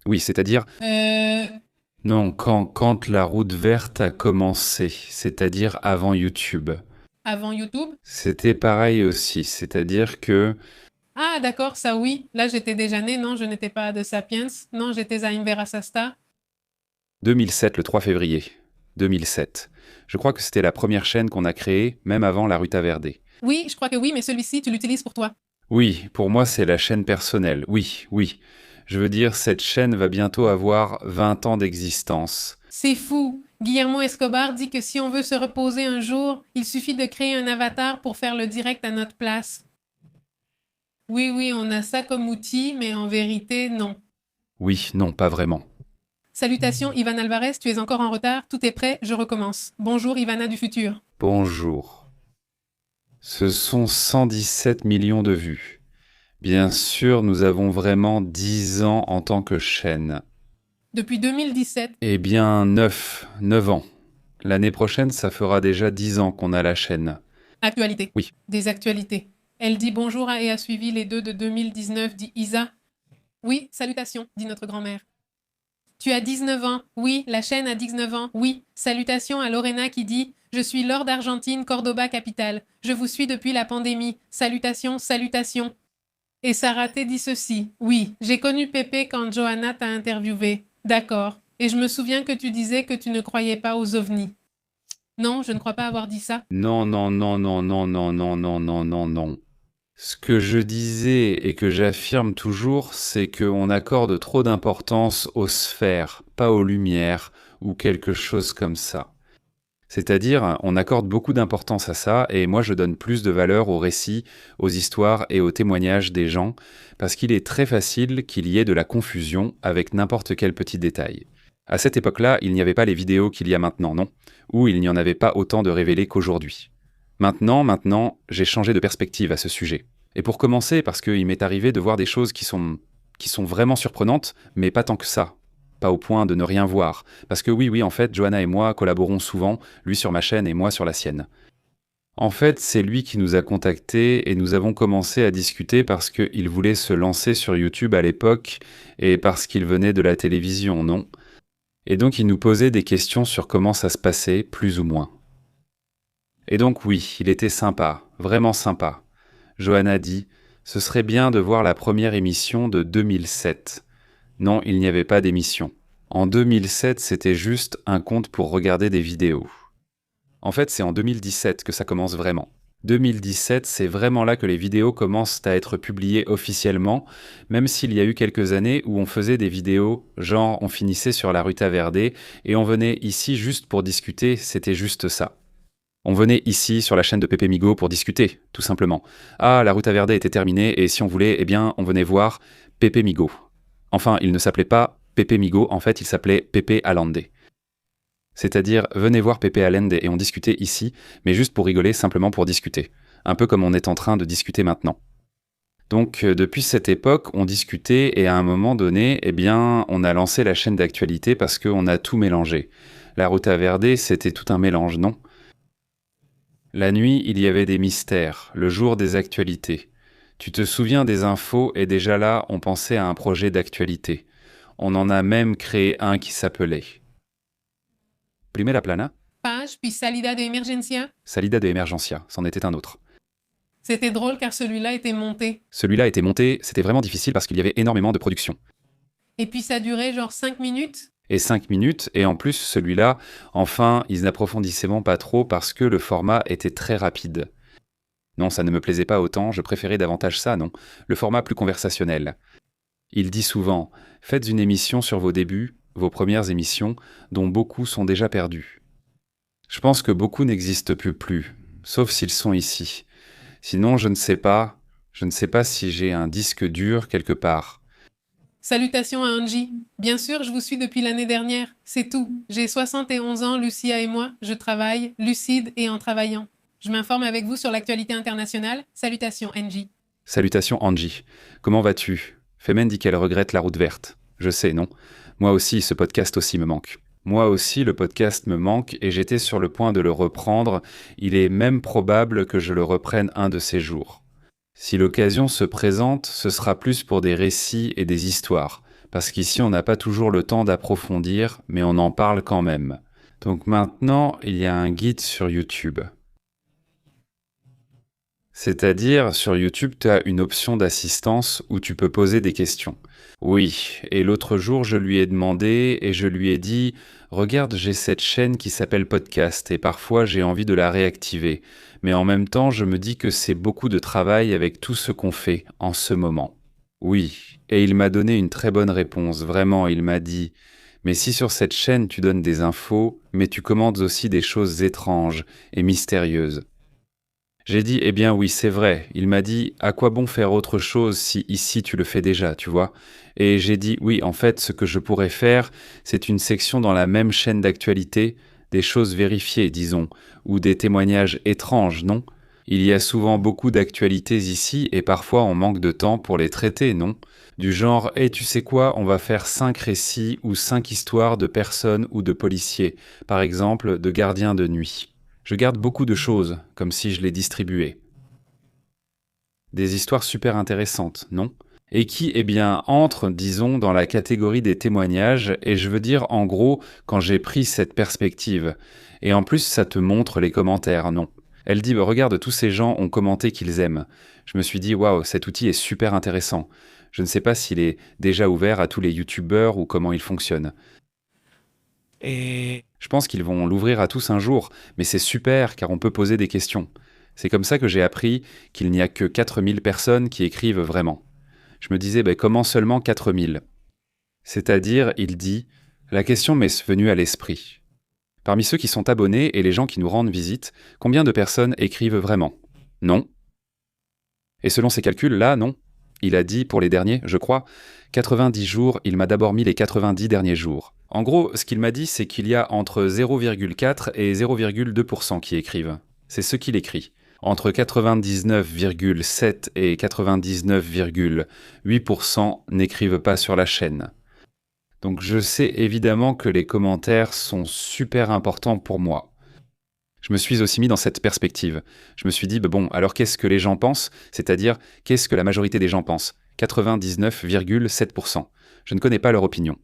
Oui, c'est-à-dire... Euh... Non, quand la route verte a commencé, c'est-à-dire avant YouTube. Avant YouTube? C'était pareil aussi, c'est-à-dire que... Ah, d'accord, ça oui. Là, j'étais déjà née, non, je n'étais pas de Sapiens. Non, j'étais à Inverasasta. 2007, le 3 février. 2007. Je crois que c'était la première chaîne qu'on a créée, même avant la Ruta Verde. Oui, je crois que oui, mais celui-ci, tu l'utilises pour toi. Oui, pour moi, c'est la chaîne personnelle. Oui, oui. Je veux dire, cette chaîne va bientôt avoir 20 ans d'existence. C'est fou. Guillermo Escobar dit que si on veut se reposer un jour, il suffit de créer un avatar pour faire le direct à notre place. Oui, oui, on a ça comme outil, mais en vérité, non. Oui, non, pas vraiment. Salutations, Ivan Alvarez, tu es encore en retard, tout est prêt, je recommence. Bonjour, Ivana du futur. Bonjour. Ce sont 117 millions de vues. Bien sûr, nous avons vraiment 10 ans en tant que chaîne. Depuis 2017. Eh bien, 9 ans. L'année prochaine, ça fera déjà 10 ans qu'on a la chaîne. Actualité. Oui. Des actualités. Elle dit bonjour et a suivi les deux de 2019, dit Isa. Oui, salutations, dit notre grand-mère. Tu as 19 ans. Oui, la chaîne a 19 ans. Oui, salutations à Lorena qui dit « Je suis Laure d'Argentine, Cordoba, capitale. Je vous suis depuis la pandémie. Salutations, salutations. » Et Sarah T dit ceci. « Oui, j'ai connu Pépé quand Johanna t'a interviewé. D'accord. Et je me souviens que tu disais que tu ne croyais pas aux ovnis. » Non, je ne crois pas avoir dit ça. Non, non, non, non, non, non, non, non, non, non, non. Ce que je disais et que j'affirme toujours, c'est qu'on accorde trop d'importance aux sphères, pas aux lumières ou quelque chose comme ça. C'est-à-dire, on accorde beaucoup d'importance à ça et moi je donne plus de valeur aux récits, aux histoires et aux témoignages des gens parce qu'il est très facile qu'il y ait de la confusion avec n'importe quel petit détail. À cette époque-là, il n'y avait pas les vidéos qu'il y a maintenant, non? Ou il n'y en avait pas autant de révélés qu'aujourd'hui. Maintenant, j'ai changé de perspective à ce sujet. Et pour commencer, parce qu'il m'est arrivé de voir des choses qui sont vraiment surprenantes, mais pas tant que ça. Pas au point de ne rien voir. Parce que oui, en fait, Johanna et moi collaborons souvent, lui sur ma chaîne et moi sur la sienne. En fait, c'est lui qui nous a contactés et nous avons commencé à discuter parce qu'il voulait se lancer sur YouTube à l'époque et parce qu'il venait de la télévision, non? Et donc il nous posait des questions sur comment ça se passait, plus ou moins. Et donc oui, il était sympa, vraiment sympa. Johanna dit « Ce serait bien de voir la première émission de 2007. » Non, il n'y avait pas d'émission. En 2007, c'était juste un compte pour regarder des vidéos. En fait, c'est en 2017 que ça commence vraiment. 2017, c'est vraiment là que les vidéos commencent à être publiées officiellement, même s'il y a eu quelques années où on faisait des vidéos, genre on finissait sur la Ruta Verde et on venait ici juste pour discuter, c'était juste ça. On venait ici sur la chaîne de Pépé Migo pour discuter, tout simplement. Ah, la Ruta Verde était terminée et si on voulait, eh bien, on venait voir Pépé Migo. Enfin, il ne s'appelait pas Pépé Migo, en fait, il s'appelait Pépé Allende. C'est-à-dire, venez voir Pépé Allende et on discutait ici, mais juste pour rigoler, simplement pour discuter. Un peu comme on est en train de discuter maintenant. Donc, depuis cette époque, on discutait et à un moment donné, eh bien, on a lancé la chaîne d'actualité parce qu'on a tout mélangé. La Ruta Verde, c'était tout un mélange, non ? La nuit, il y avait des mystères, le jour des actualités. Tu te souviens des infos et déjà là, on pensait à un projet d'actualité. On en a même créé un qui s'appelait... Primera plana? Page, puis Salida de Emergencia. Salida de Emergencia, c'en était un autre. C'était drôle car celui-là était monté. Celui-là était monté, c'était vraiment difficile parce qu'il y avait énormément de production. Et puis ça durait genre 5 minutes. Et 5 minutes, et en plus celui-là, enfin, ils n'approfondissaient pas trop parce que le format était très rapide. Non, ça ne me plaisait pas autant, je préférais davantage ça, non. Le format plus conversationnel. Il dit souvent « Faites une émission sur vos débuts, vos premières émissions, dont beaucoup sont déjà perdus. » Je pense que beaucoup n'existent plus, sauf s'ils sont ici. Sinon, je ne sais pas si j'ai un disque dur quelque part. Salutations à Angie. Bien sûr, je vous suis depuis l'année dernière. C'est tout. J'ai 71 ans, Lucia et moi. Je travaille, lucide et en travaillant. Je m'informe avec vous sur l'actualité internationale. Salutations, Angie. Salutations Angie. Comment vas-tu? Femen dit qu'elle regrette la route verte. Je sais, non? Moi aussi, ce podcast aussi me manque. Moi aussi, le podcast me manque et j'étais sur le point de le reprendre. Il est même probable que je le reprenne un de ces jours. Si l'occasion se présente, ce sera plus pour des récits et des histoires, parce qu'ici on n'a pas toujours le temps d'approfondir, mais on en parle quand même. Donc maintenant, il y a un guide sur YouTube. C'est-à-dire, sur YouTube, tu as une option d'assistance où tu peux poser des questions. Oui, et l'autre jour, je lui ai demandé et je lui ai dit « Regarde, j'ai cette chaîne qui s'appelle Podcast et parfois j'ai envie de la réactiver. Mais en même temps, je me dis que c'est beaucoup de travail avec tout ce qu'on fait en ce moment. » Oui, et il m'a donné une très bonne réponse. Vraiment, il m'a dit « Mais si sur cette chaîne tu donnes des infos, mais tu commandes aussi des choses étranges et mystérieuses. » J'ai dit, eh bien oui, c'est vrai. Il m'a dit, à quoi bon faire autre chose si ici tu le fais déjà, tu vois? Et j'ai dit, oui, en fait, ce que je pourrais faire, c'est une section dans la même chaîne d'actualité, des choses vérifiées, disons, ou des témoignages étranges, non? Il y a souvent beaucoup d'actualités ici et parfois on manque de temps pour les traiter, non? Du genre, tu sais quoi, on va faire 5 récits ou 5 histoires de personnes ou de policiers, par exemple de gardiens de nuit. Je garde beaucoup de choses, comme si je les distribuais. Des histoires super intéressantes, non? Et qui, entrent, disons, dans la catégorie des témoignages, et je veux dire, en gros, quand j'ai pris cette perspective. Et en plus, ça te montre les commentaires, non? Elle dit, regarde, tous ces gens ont commenté qu'ils aiment. Je me suis dit, waouh, cet outil est super intéressant. Je ne sais pas s'il est déjà ouvert à tous les youtubeurs ou comment il fonctionne. Je pense qu'ils vont l'ouvrir à tous un jour, mais c'est super car on peut poser des questions. C'est comme ça que j'ai appris qu'il n'y a que 4000 personnes qui écrivent vraiment. Je me disais, comment seulement 4000? C'est-à-dire, il dit, la question m'est venue à l'esprit. Parmi ceux qui sont abonnés et les gens qui nous rendent visite, combien de personnes écrivent vraiment? Non. Et selon ses calculs, là, non. Il a dit, pour les derniers, je crois, 90 jours, il m'a d'abord mis les 90 derniers jours. En gros, ce qu'il m'a dit, c'est qu'il y a entre 0,4 et 0,2% qui écrivent. C'est ce qu'il écrit. Entre 99,7 et 99,8% n'écrivent pas sur la chaîne. Donc je sais évidemment que les commentaires sont super importants pour moi. Je me suis aussi mis dans cette perspective. Je me suis dit, alors qu'est-ce que les gens pensent? C'est-à-dire, qu'est-ce que la majorité des gens pensent? 99,7%. Je ne connais pas leur opinion.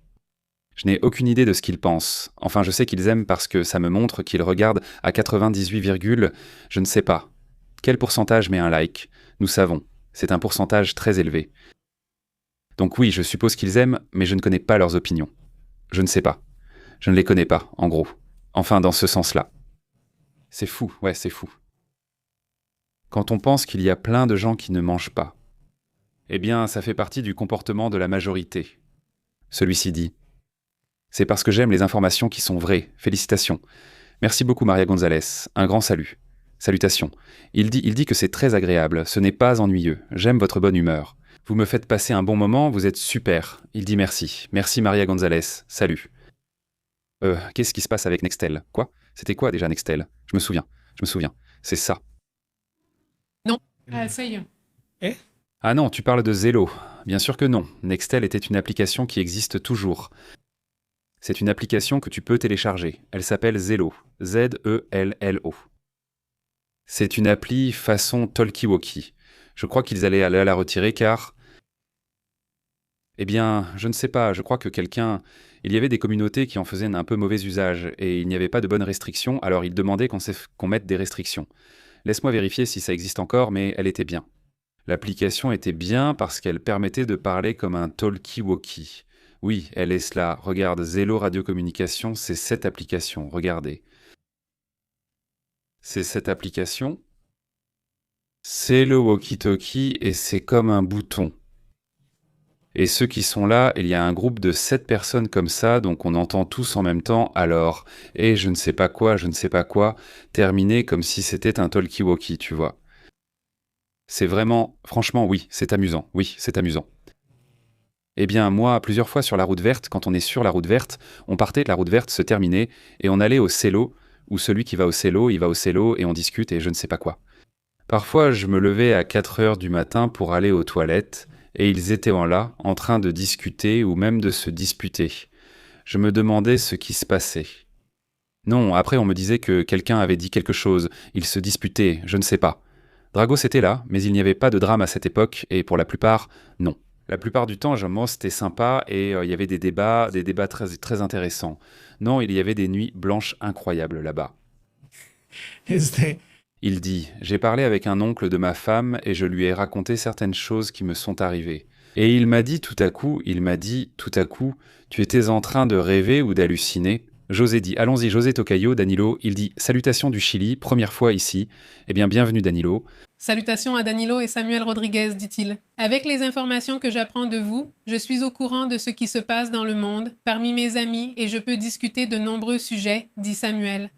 Je n'ai aucune idée de ce qu'ils pensent. Enfin, je sais qu'ils aiment parce que ça me montre qu'ils regardent à 98, je ne sais pas. Quel pourcentage met un like? Nous savons. C'est un pourcentage très élevé. Donc oui, je suppose qu'ils aiment, mais je ne connais pas leurs opinions. Je ne sais pas. Je ne les connais pas, en gros. Enfin, dans ce sens-là. C'est fou, ouais, c'est fou. Quand on pense qu'il y a plein de gens qui ne mangent pas, ça fait partie du comportement de la majorité. Celui-ci dit « C'est parce que j'aime les informations qui sont vraies. Félicitations. Merci beaucoup Maria Gonzalez. Un grand salut. Salutations. Il dit que c'est très agréable. Ce n'est pas ennuyeux. J'aime votre bonne humeur. Vous me faites passer un bon moment. Vous êtes super. Il dit merci. Merci Maria Gonzalez. Salut. Qu'est-ce qui se passe avec Nextel? Quoi? C'était quoi déjà Nextel? Je me souviens. C'est ça. Non. Ah, ça y est. Ah non, tu parles de Zello. Bien sûr que non. Nextel était une application qui existe toujours. C'est une application que tu peux télécharger. Elle s'appelle Zello. Z-E-L-L-O. C'est une appli façon Talkie-Walkie. Je crois qu'ils allaient aller la retirer car... je ne sais pas, je crois que il y avait des communautés qui en faisaient un peu mauvais usage et il n'y avait pas de bonnes restrictions, alors ils demandaient qu'on mette des restrictions. Laisse-moi vérifier si ça existe encore, mais elle était bien. L'application était bien parce qu'elle permettait de parler comme un talkie-walkie. Oui, elle est cela. Regarde, Zello Radiocommunication, c'est cette application. Regardez. C'est cette application. C'est le walkie-talkie et c'est comme un bouton. Et ceux qui sont là, il y a un groupe de 7 personnes comme ça, donc on entend tous en même temps, alors, et je ne sais pas quoi, terminer comme si c'était un talkie-walkie, tu vois. C'est vraiment, franchement, oui, c'est amusant. Eh bien, moi, plusieurs fois sur la route verte, quand on est sur la route verte, on partait, la route verte se terminait, et on allait au cello, où celui qui va au cello, il va au cello, et on discute, et je ne sais pas quoi. Parfois, je me levais à 4 heures du matin pour aller aux toilettes, et ils étaient là, en train de discuter ou même de se disputer. Je me demandais ce qui se passait. Non, après on me disait que quelqu'un avait dit quelque chose, ils se disputaient, je ne sais pas. Dragos était là, mais il n'y avait pas de drame à cette époque, et pour la plupart, non. La plupart du temps, c'était sympa, et il y avait des débats très, très intéressants. Non, il y avait des nuits blanches incroyables là-bas. Il dit « J'ai parlé avec un oncle de ma femme et je lui ai raconté certaines choses qui me sont arrivées. Et il m'a dit tout à coup, tu étais en train de rêver ou d'halluciner ?» José dit « Allons-y, José Tocayo, Danilo. » Il dit « Salutations du Chili, première fois ici. Eh bien, bienvenue Danilo. » Salutations à Danilo et Samuel Rodriguez, dit-il. Avec les informations que j'apprends de vous, je suis au courant de ce qui se passe dans le monde, parmi mes amis, et je peux discuter de nombreux sujets, dit Samuel.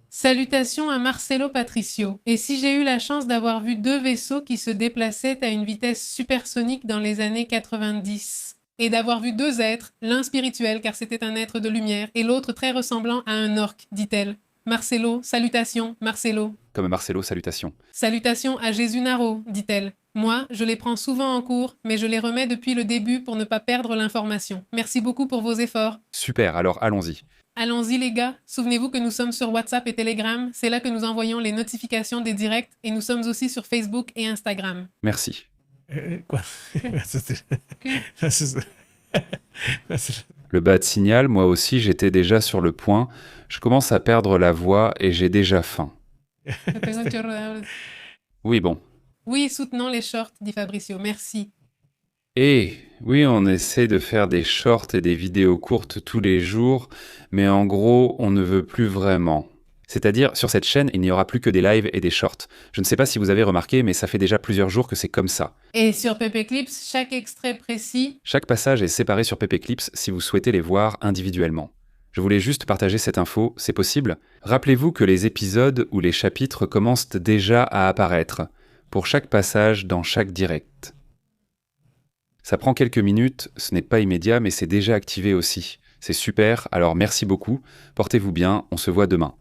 Salutations à Marcelo Patricio. Et si j'ai eu la chance d'avoir vu 2 vaisseaux qui se déplaçaient à une vitesse supersonique dans les années 90. Et d'avoir vu 2 êtres, l'un spirituel car c'était un être de lumière et l'autre très ressemblant à un orque, dit-elle. Marcelo, salutations, Marcelo. Comme Marcelo, salutations. Salutations à Jésus Naro, dit-elle. Moi, je les prends souvent en cours, mais je les remets depuis le début pour ne pas perdre l'information. Merci beaucoup pour vos efforts. Super, alors allons-y. Allons-y les gars, souvenez-vous que nous sommes sur WhatsApp et Telegram, c'est là que nous envoyons les notifications des directs et nous sommes aussi sur Facebook et Instagram. Merci. Quoi? Le bas de signal, moi aussi j'étais déjà sur le point, je commence à perdre la voix et j'ai déjà faim. Oui bon. Oui, soutenons les shorts, dit Fabricio, merci. Et oui, on essaie de faire des shorts et des vidéos courtes tous les jours, mais en gros, on ne veut plus vraiment. C'est-à-dire, sur cette chaîne, il n'y aura plus que des lives et des shorts. Je ne sais pas si vous avez remarqué, mais ça fait déjà plusieurs jours que c'est comme ça. Et sur Pepe Clips, chaque extrait précis... Chaque passage est séparé sur Pepe Clips si vous souhaitez les voir individuellement. Je voulais juste partager cette info, c'est possible? Rappelez-vous que les épisodes ou les chapitres commencent déjà à apparaître, pour chaque passage dans chaque direct. Ça prend quelques minutes, ce n'est pas immédiat, mais c'est déjà activé aussi. C'est super, alors merci beaucoup, portez-vous bien, on se voit demain.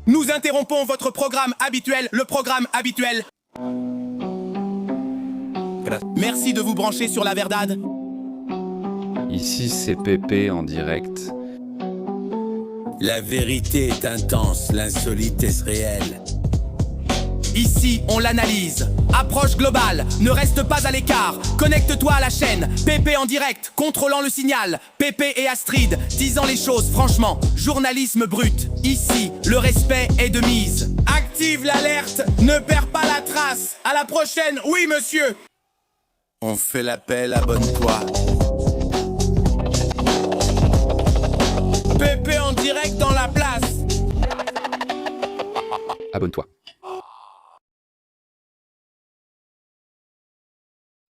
Nous interrompons votre programme habituel, le programme habituel. Merci de vous brancher sur la Verdade. Ici c'est Pépé en direct. La vérité est intense, l'insolite est réelle. Ici, on l'analyse. Approche globale, ne reste pas à l'écart. Connecte-toi à la chaîne. Pépé en direct, contrôlant le signal. Pépé et Astrid, disant les choses franchement. Journalisme brut. Ici, le respect est de mise. Active l'alerte, ne perds pas la trace. À la prochaine, oui monsieur. On fait l'appel, abonne-toi. Pépé en direct dans la place. Abonne-toi.